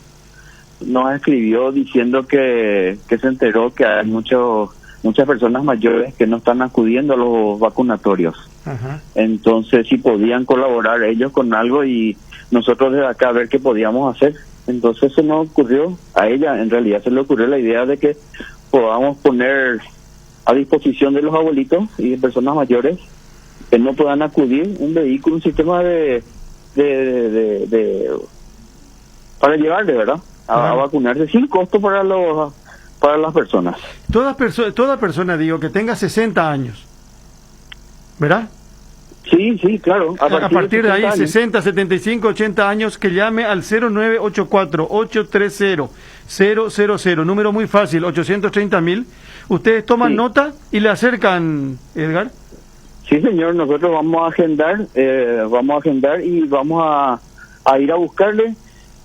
nos escribió diciendo que se enteró que hay muchas personas mayores que no están acudiendo a los vacunatorios. Ajá. Entonces, si podían colaborar ellos con algo y nosotros desde acá ver qué podíamos hacer. Entonces se nos ocurrió, a ella en realidad se le ocurrió la idea de que podamos poner a disposición de los abuelitos y de personas mayores que no puedan acudir un vehículo, un sistema para llevarles, ¿verdad? A vacunarse sin costo para las personas. Toda persona, digo, que tenga 60 años, ¿verdad? Sí, claro. A partir de ahí, 60, 75, 80 años, que llame al 0984-830-000, número muy fácil, 830.000. Ustedes toman nota y le acercan, Edgar. Sí, señor, nosotros vamos a agendar y vamos a ir a buscarle.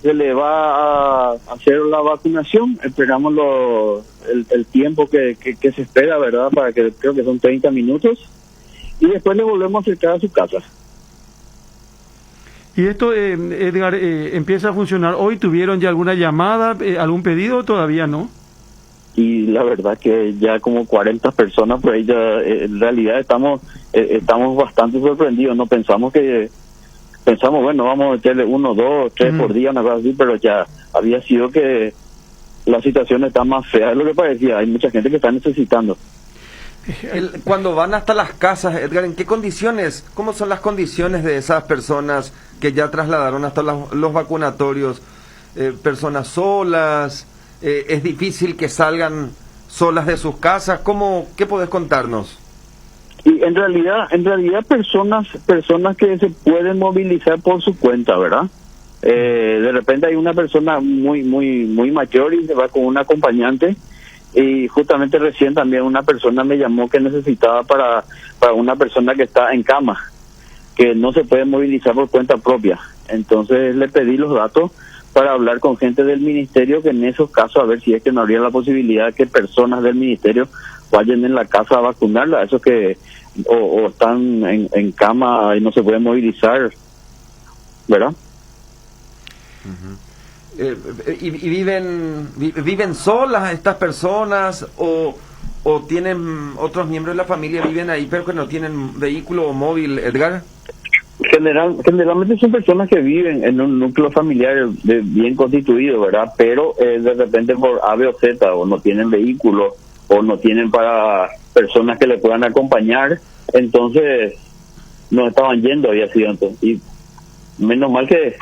Se le va a hacer la vacunación. Esperamos el tiempo que se espera, ¿verdad? Para que creo que son 30 minutos. Y después le volvemos a acercar a su casa. Y esto, Edgar, empieza a funcionar. ¿Hoy tuvieron ya alguna llamada, algún pedido? Todavía no. Y la verdad que ya como 40 personas, pues ya en realidad estamos bastante sorprendidos. No pensamos, bueno, vamos a meterle 1, 2, 3 por día, una cosa así, pero ya había sido que la situación está más fea de lo que parecía. Hay mucha gente que está necesitando. Cuando van hasta las casas, Edgar, ¿en qué condiciones? ¿Cómo son las condiciones de esas personas que ya trasladaron hasta los vacunatorios? ¿Personas solas? ¿Es difícil que salgan solas de sus casas? ¿Qué podés contarnos? Y en realidad personas que se pueden movilizar por su cuenta, ¿verdad? De repente hay una persona muy mayor y se va con un acompañante. Y justamente recién también una persona me llamó que necesitaba para una persona que está en cama, que no se puede movilizar por cuenta propia. Entonces le pedí los datos para hablar con gente del ministerio, que en esos casos a ver si es que no habría la posibilidad de que personas del ministerio vayan en la casa a vacunarla, a esos que o están en cama y no se pueden movilizar, ¿verdad? ¿Y viven solas estas personas o tienen otros miembros de la familia, viven ahí pero que no tienen vehículo móvil, Edgar? Generalmente son personas que viven en un núcleo familiar bien constituido, ¿verdad? Pero de repente por A, B o Z, o no tienen vehículo o no tienen para personas que le puedan acompañar, entonces no estaban yendo, había sido antes. Y menos mal que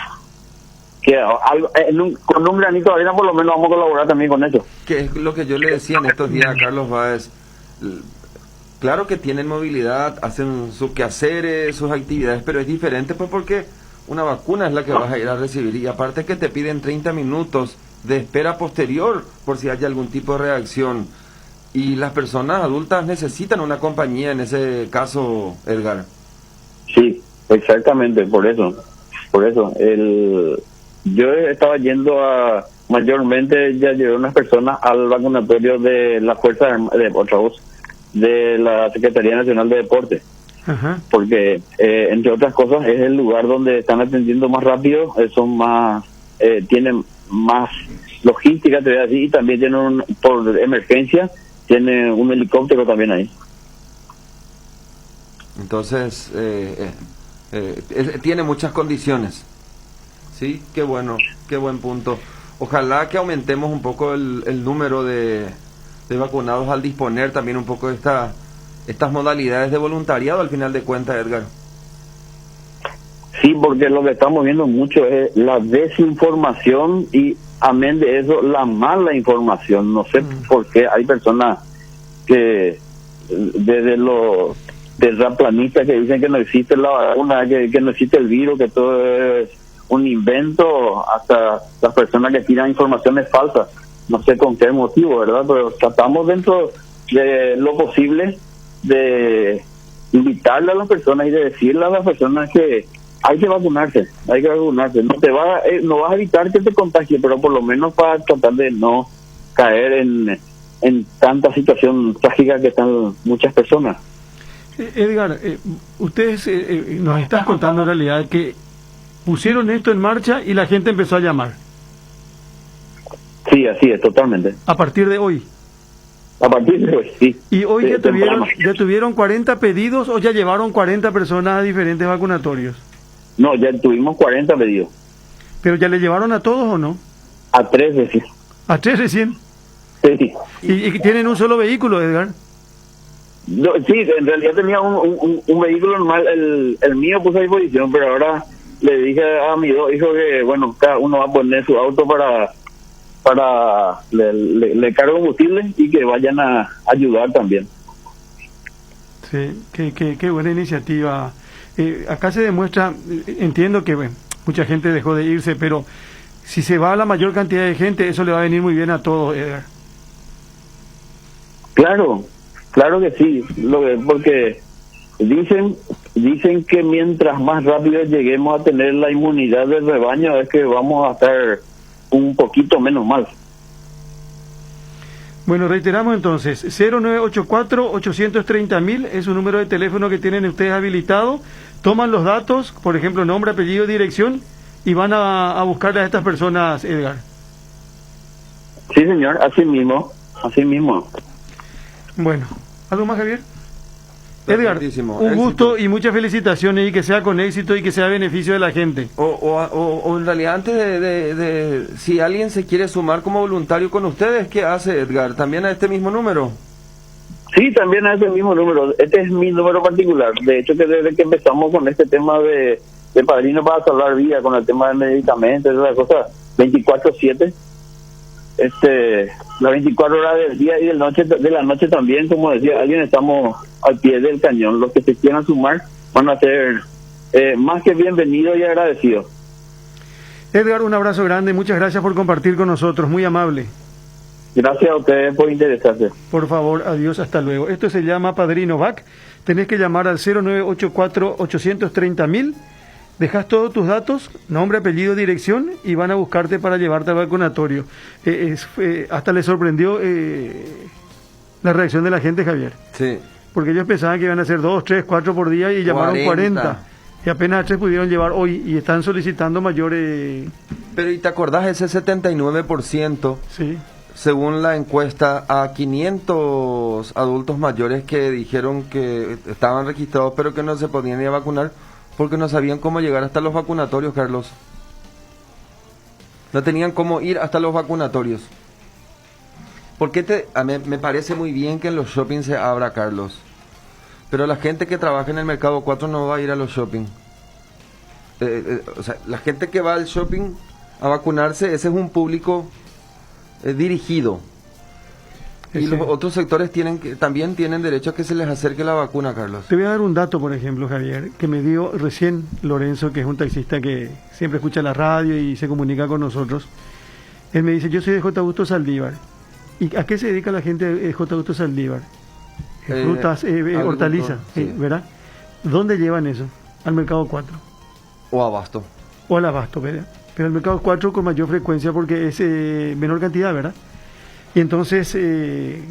con un granito de arena por lo menos vamos a colaborar también con eso. Que es lo que yo le decía en estos días a Carlos Báez. Claro que tienen movilidad, hacen sus quehaceres, sus actividades, pero es diferente pues porque una vacuna es la que vas a ir a recibir y aparte que te piden 30 minutos de espera posterior por si hay algún tipo de reacción. Y las personas adultas necesitan una compañía en ese caso, Edgar. Sí, exactamente, por eso. Yo estaba yendo mayormente ya llevé unas personas al vacunatorio de la Fuerza de la Secretaría Nacional de Deporte. Ajá. Porque entre otras cosas es el lugar donde están atendiendo más rápido, tienen más logística, te voy a decir, y también tienen por emergencia, tiene un helicóptero también ahí. Entonces, tiene muchas condiciones. Sí, qué bueno, qué buen punto. Ojalá que aumentemos un poco el número de vacunados al disponer también un poco de estas modalidades de voluntariado al final de cuentas, Edgar. Sí, porque lo que estamos viendo mucho es la desinformación y, amén de eso, la mala información. No sé por qué hay personas que, desde los terraplanistas que dicen que no existe la vacuna, que no existe el virus, que todo es un invento, hasta las personas que tiran informaciones falsas. No sé con qué motivo, ¿verdad? Pero tratamos dentro de lo posible de invitarle a las personas y de decirle a las personas que hay que vacunarse. No vas a evitar que te contagie, pero por lo menos para tratar de no caer en tanta situación trágica que están muchas personas. Edgar, ustedes nos están contando en realidad que pusieron esto en marcha y la gente empezó a llamar. Sí, así es, totalmente. A partir de hoy. A partir de hoy, sí. ¿Y hoy ya tuvieron 40 pedidos o ya llevaron 40 personas a diferentes vacunatorios? No, ya tuvimos 40 pedidos. ¿Pero ya le llevaron a todos o no? A 3 recién. ¿A 3 recién? Sí. ¿Y tienen un solo vehículo, Edgar? No, sí, en realidad tenía un vehículo normal, el mío puse a disposición, pero ahora le dije a mis dos hijos que, bueno, cada uno va a poner su auto para le cargo combustible y que vayan a ayudar también. Sí, qué buena iniciativa. Acá se demuestra, entiendo que mucha gente dejó de irse, pero si se va a la mayor cantidad de gente, eso le va a venir muy bien a todos, Edgar. Claro que sí, porque dicen que mientras más rápido lleguemos a tener la inmunidad del rebaño es que vamos a estar un poquito menos mal. Bueno, reiteramos entonces, 0984-830.000 es un número de teléfono que tienen ustedes habilitado. Toman los datos, por ejemplo, nombre, apellido, dirección, y van a buscar a estas personas, Edgar. Sí, señor, así mismo. Bueno, ¿algo más, Javier? Edgar, un gusto y muchas felicitaciones y que sea con éxito y que sea a beneficio de la gente. O en realidad, antes de si alguien se quiere sumar como voluntario con ustedes, ¿qué hace, Edgar? ¿También a este mismo número? Sí, también a ese mismo número. Este es mi número particular. De hecho, que desde que empezamos con este tema de Padrino para Salvar Vida, con el tema de medicamentos, esas cosas, 24/7, las 24 horas del día y de la noche también, como decía alguien, estamos al pie del cañón. Los que se quieran sumar van a ser más que bienvenidos y agradecidos. Edgar, un abrazo grande, muchas gracias por compartir con nosotros, muy amable. Gracias a ustedes por interesarse. Por favor, adiós, hasta luego. Esto se llama Padrino Vac. Tenés que llamar al 0984-830.000. Dejas todos tus datos, nombre, apellido, dirección, y van a buscarte para llevarte al vacunatorio. Hasta le sorprendió la reacción de la gente, Javier. Sí. Porque ellos pensaban que iban a hacer 2, 3, 4 por día y llamaron 40. Y apenas 3 pudieron llevar hoy y están solicitando mayores. Pero ¿y te acordás ese 79%? Sí. Según la encuesta, a 500 adultos mayores que dijeron que estaban registrados pero que no se podían ir a vacunar porque no sabían cómo llegar hasta los vacunatorios, Carlos. No tenían cómo ir hasta los vacunatorios. Porque me parece muy bien que en los shopping se abra, Carlos. Pero la gente que trabaja en el Mercado 4 no va a ir a los shopping. O sea, la gente que va al shopping a vacunarse, ese es un público dirigido. Y los otros sectores también tienen derecho a que se les acerque la vacuna, Carlos. Te voy a dar un dato, por ejemplo, Javier, que me dio recién Lorenzo, que es un taxista que siempre escucha la radio y se comunica con nosotros. Él me dice, yo soy de J. Augusto Saldívar. ¿Y a qué se dedica la gente de J. Augusto Saldívar? Frutas, hortalizas, sí. ¿Verdad? ¿Dónde llevan eso? Al Mercado 4. O Abasto. O al Abasto, ¿verdad? Pero el Mercado 4 con mayor frecuencia porque es menor cantidad, ¿verdad? Y entonces,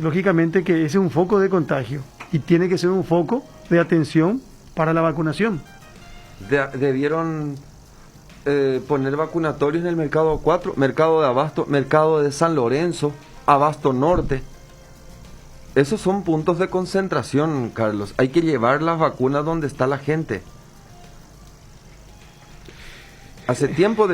lógicamente que ese es un foco de contagio y tiene que ser un foco de atención para la vacunación. Debieron poner vacunatorios en el Mercado 4, Mercado de Abasto, Mercado de San Lorenzo, Abasto Norte. Esos son puntos de concentración, Carlos. Hay que llevar las vacunas donde está la gente. Hace tiempo a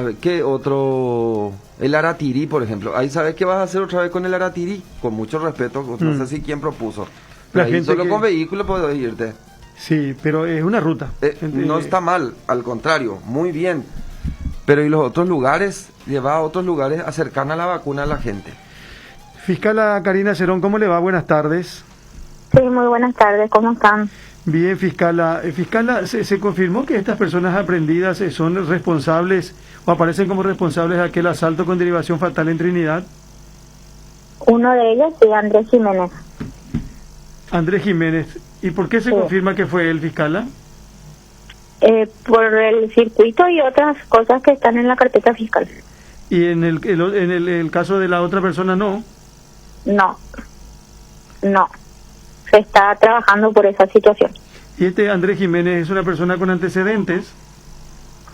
ver, ¿qué otro? El Aratirí, por ejemplo. Ahí sabes qué vas a hacer otra vez con el Aratirí, con mucho respeto, no sé si quién propuso. La Ahí gente solo que- con vehículo puedes irte. Sí, pero es una ruta. No está mal, al contrario, muy bien. Pero ¿y los otros lugares? Lleva a otros lugares, acercan a la vacuna a la gente. Fiscala Karina Cerón, ¿cómo le va? Buenas tardes. Sí, muy buenas tardes, ¿cómo están? Bien, fiscala. Fiscala, ¿se confirmó que estas personas aprendidas son responsables o aparecen como responsables de aquel asalto con derivación fatal en Trinidad? Uno de ellos, sí, Andrés Jiménez. Andrés Jiménez. ¿Y por qué se confirma que fue él, fiscala? Por el circuito y otras cosas que están en la carpeta fiscal. Y en el caso de la otra persona no. No, se está trabajando por esa situación. ¿Y este Andrés Jiménez es una persona con antecedentes?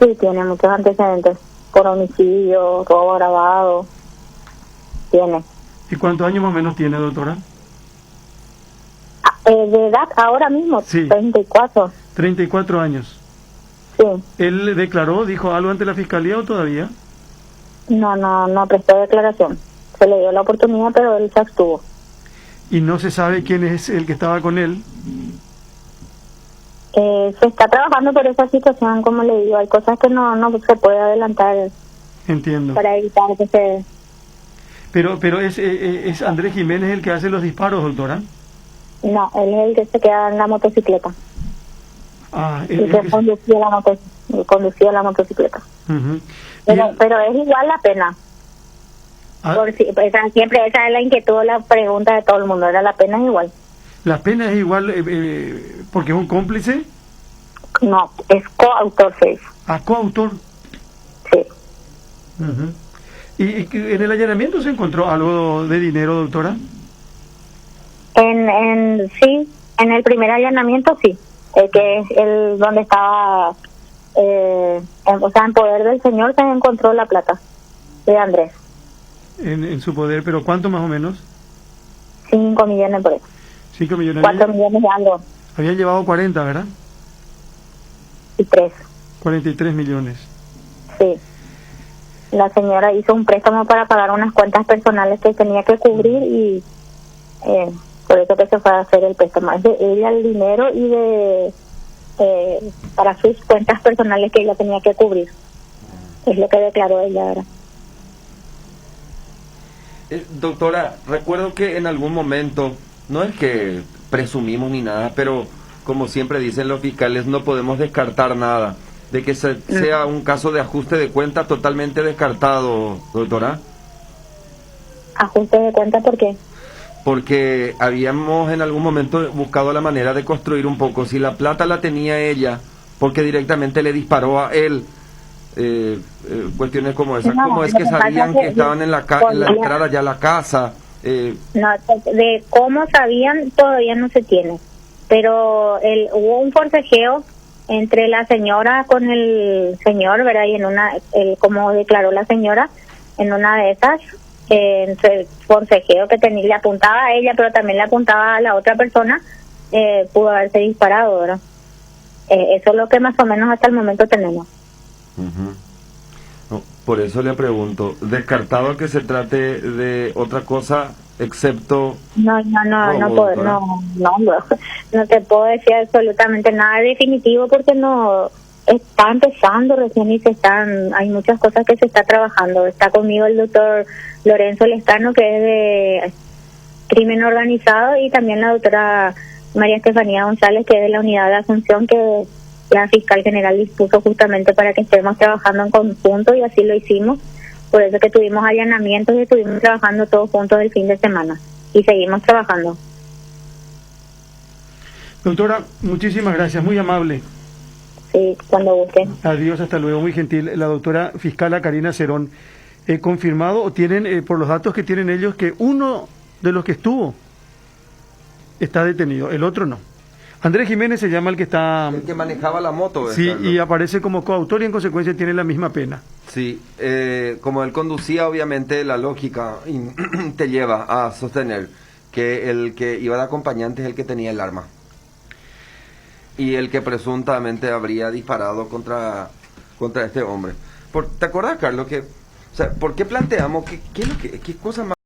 Sí, tiene muchos antecedentes, por homicidio, robo agravado, tiene. ¿Y cuántos años más o menos tiene, doctora? De edad, ahora mismo, Sí. 34. 34 años. Sí. ¿Él declaró, dijo algo ante la fiscalía o todavía? No prestó declaración. Se le dio la oportunidad, pero él se abstuvo. ¿Y no se sabe quién es el que estaba con él? Se está trabajando por esa situación, como le digo, hay cosas que no se puede adelantar Entiendo. para evitar que se... Pero es Andrés Jiménez el que hace los disparos, doctora. No, él es el que se queda en la motocicleta. Ah, Y que conducía la motocicleta. Ujú. Pero es igual la pena. Siempre esa es la inquietud, la pregunta de todo el mundo. Era la pena es igual. ¿La pena es igual porque es un cómplice? No, es coautor, sí. Ah, coautor. Sí. Ujú. ¿Y en el allanamiento se encontró algo de dinero, doctora? Sí, en el primer allanamiento sí, que es el donde estaba, en poder del señor se encontró la plata de Andrés. En su poder, pero ¿cuánto más o menos? 5 millones por eso. 5 millones. 4 millones de algo Habían llevado 40, ¿verdad? y 3. 43 millones. Sí. La señora hizo un préstamo para pagar unas cuentas personales que tenía que cubrir y por eso que se fue a hacer el préstamo. Es de ella el dinero y de para sus cuentas personales que ella tenía que cubrir. Es lo que declaró ella ahora. Doctora, recuerdo que en algún momento, no es que presumimos ni nada, pero como siempre dicen los fiscales, no podemos descartar nada. De que sea un caso de ajuste de cuenta totalmente descartado, doctora. ¿Ajuste de cuenta por qué? Porque habíamos en algún momento buscado la manera de construir un poco. Si la plata la tenía ella, porque directamente le disparó a él, cuestiones como esas. ¿Cómo es que sabían que estaban en la entrada ya a la casa? No, de cómo sabían todavía no se tiene. Pero hubo un forcejeo entre la señora con el señor, ¿verdad? Y como declaró la señora, en una de esas, entre el forcejeo que le apuntaba a ella, pero también le apuntaba a la otra persona, pudo haberse disparado, ¿verdad? Eso es lo que más o menos hasta el momento tenemos. No, por eso le pregunto, ¿descartado que se trate de otra cosa excepto... No te puedo decir absolutamente nada definitivo porque no está empezando recién y hay muchas cosas que se está trabajando. Está conmigo el doctor Lorenzo Lescano, que es de crimen organizado, y también la doctora María Estefanía González, que es de la unidad de Asunción, que la fiscal general dispuso justamente para que estemos trabajando en conjunto, y así lo hicimos. Por eso que tuvimos allanamientos y estuvimos trabajando todos juntos el fin de semana. Y seguimos trabajando. Doctora, muchísimas gracias, muy amable. Sí, cuando gusten. Adiós, hasta luego, muy gentil. La doctora fiscala Karina Cerón, confirmado, o tienen, por los datos que tienen ellos, que uno de los que estuvo está detenido, el otro no. Andrés Jiménez se llama el que está... El que manejaba la moto. Sí, y aparece como coautor y en consecuencia tiene la misma pena. Sí, como él conducía, obviamente la lógica te lleva a sostener que el que iba de acompañante es el que tenía el arma. Y el que presuntamente habría disparado contra contra este hombre. ¿Te acordás, Carlos, que, o sea, por qué planteamos, qué cosa más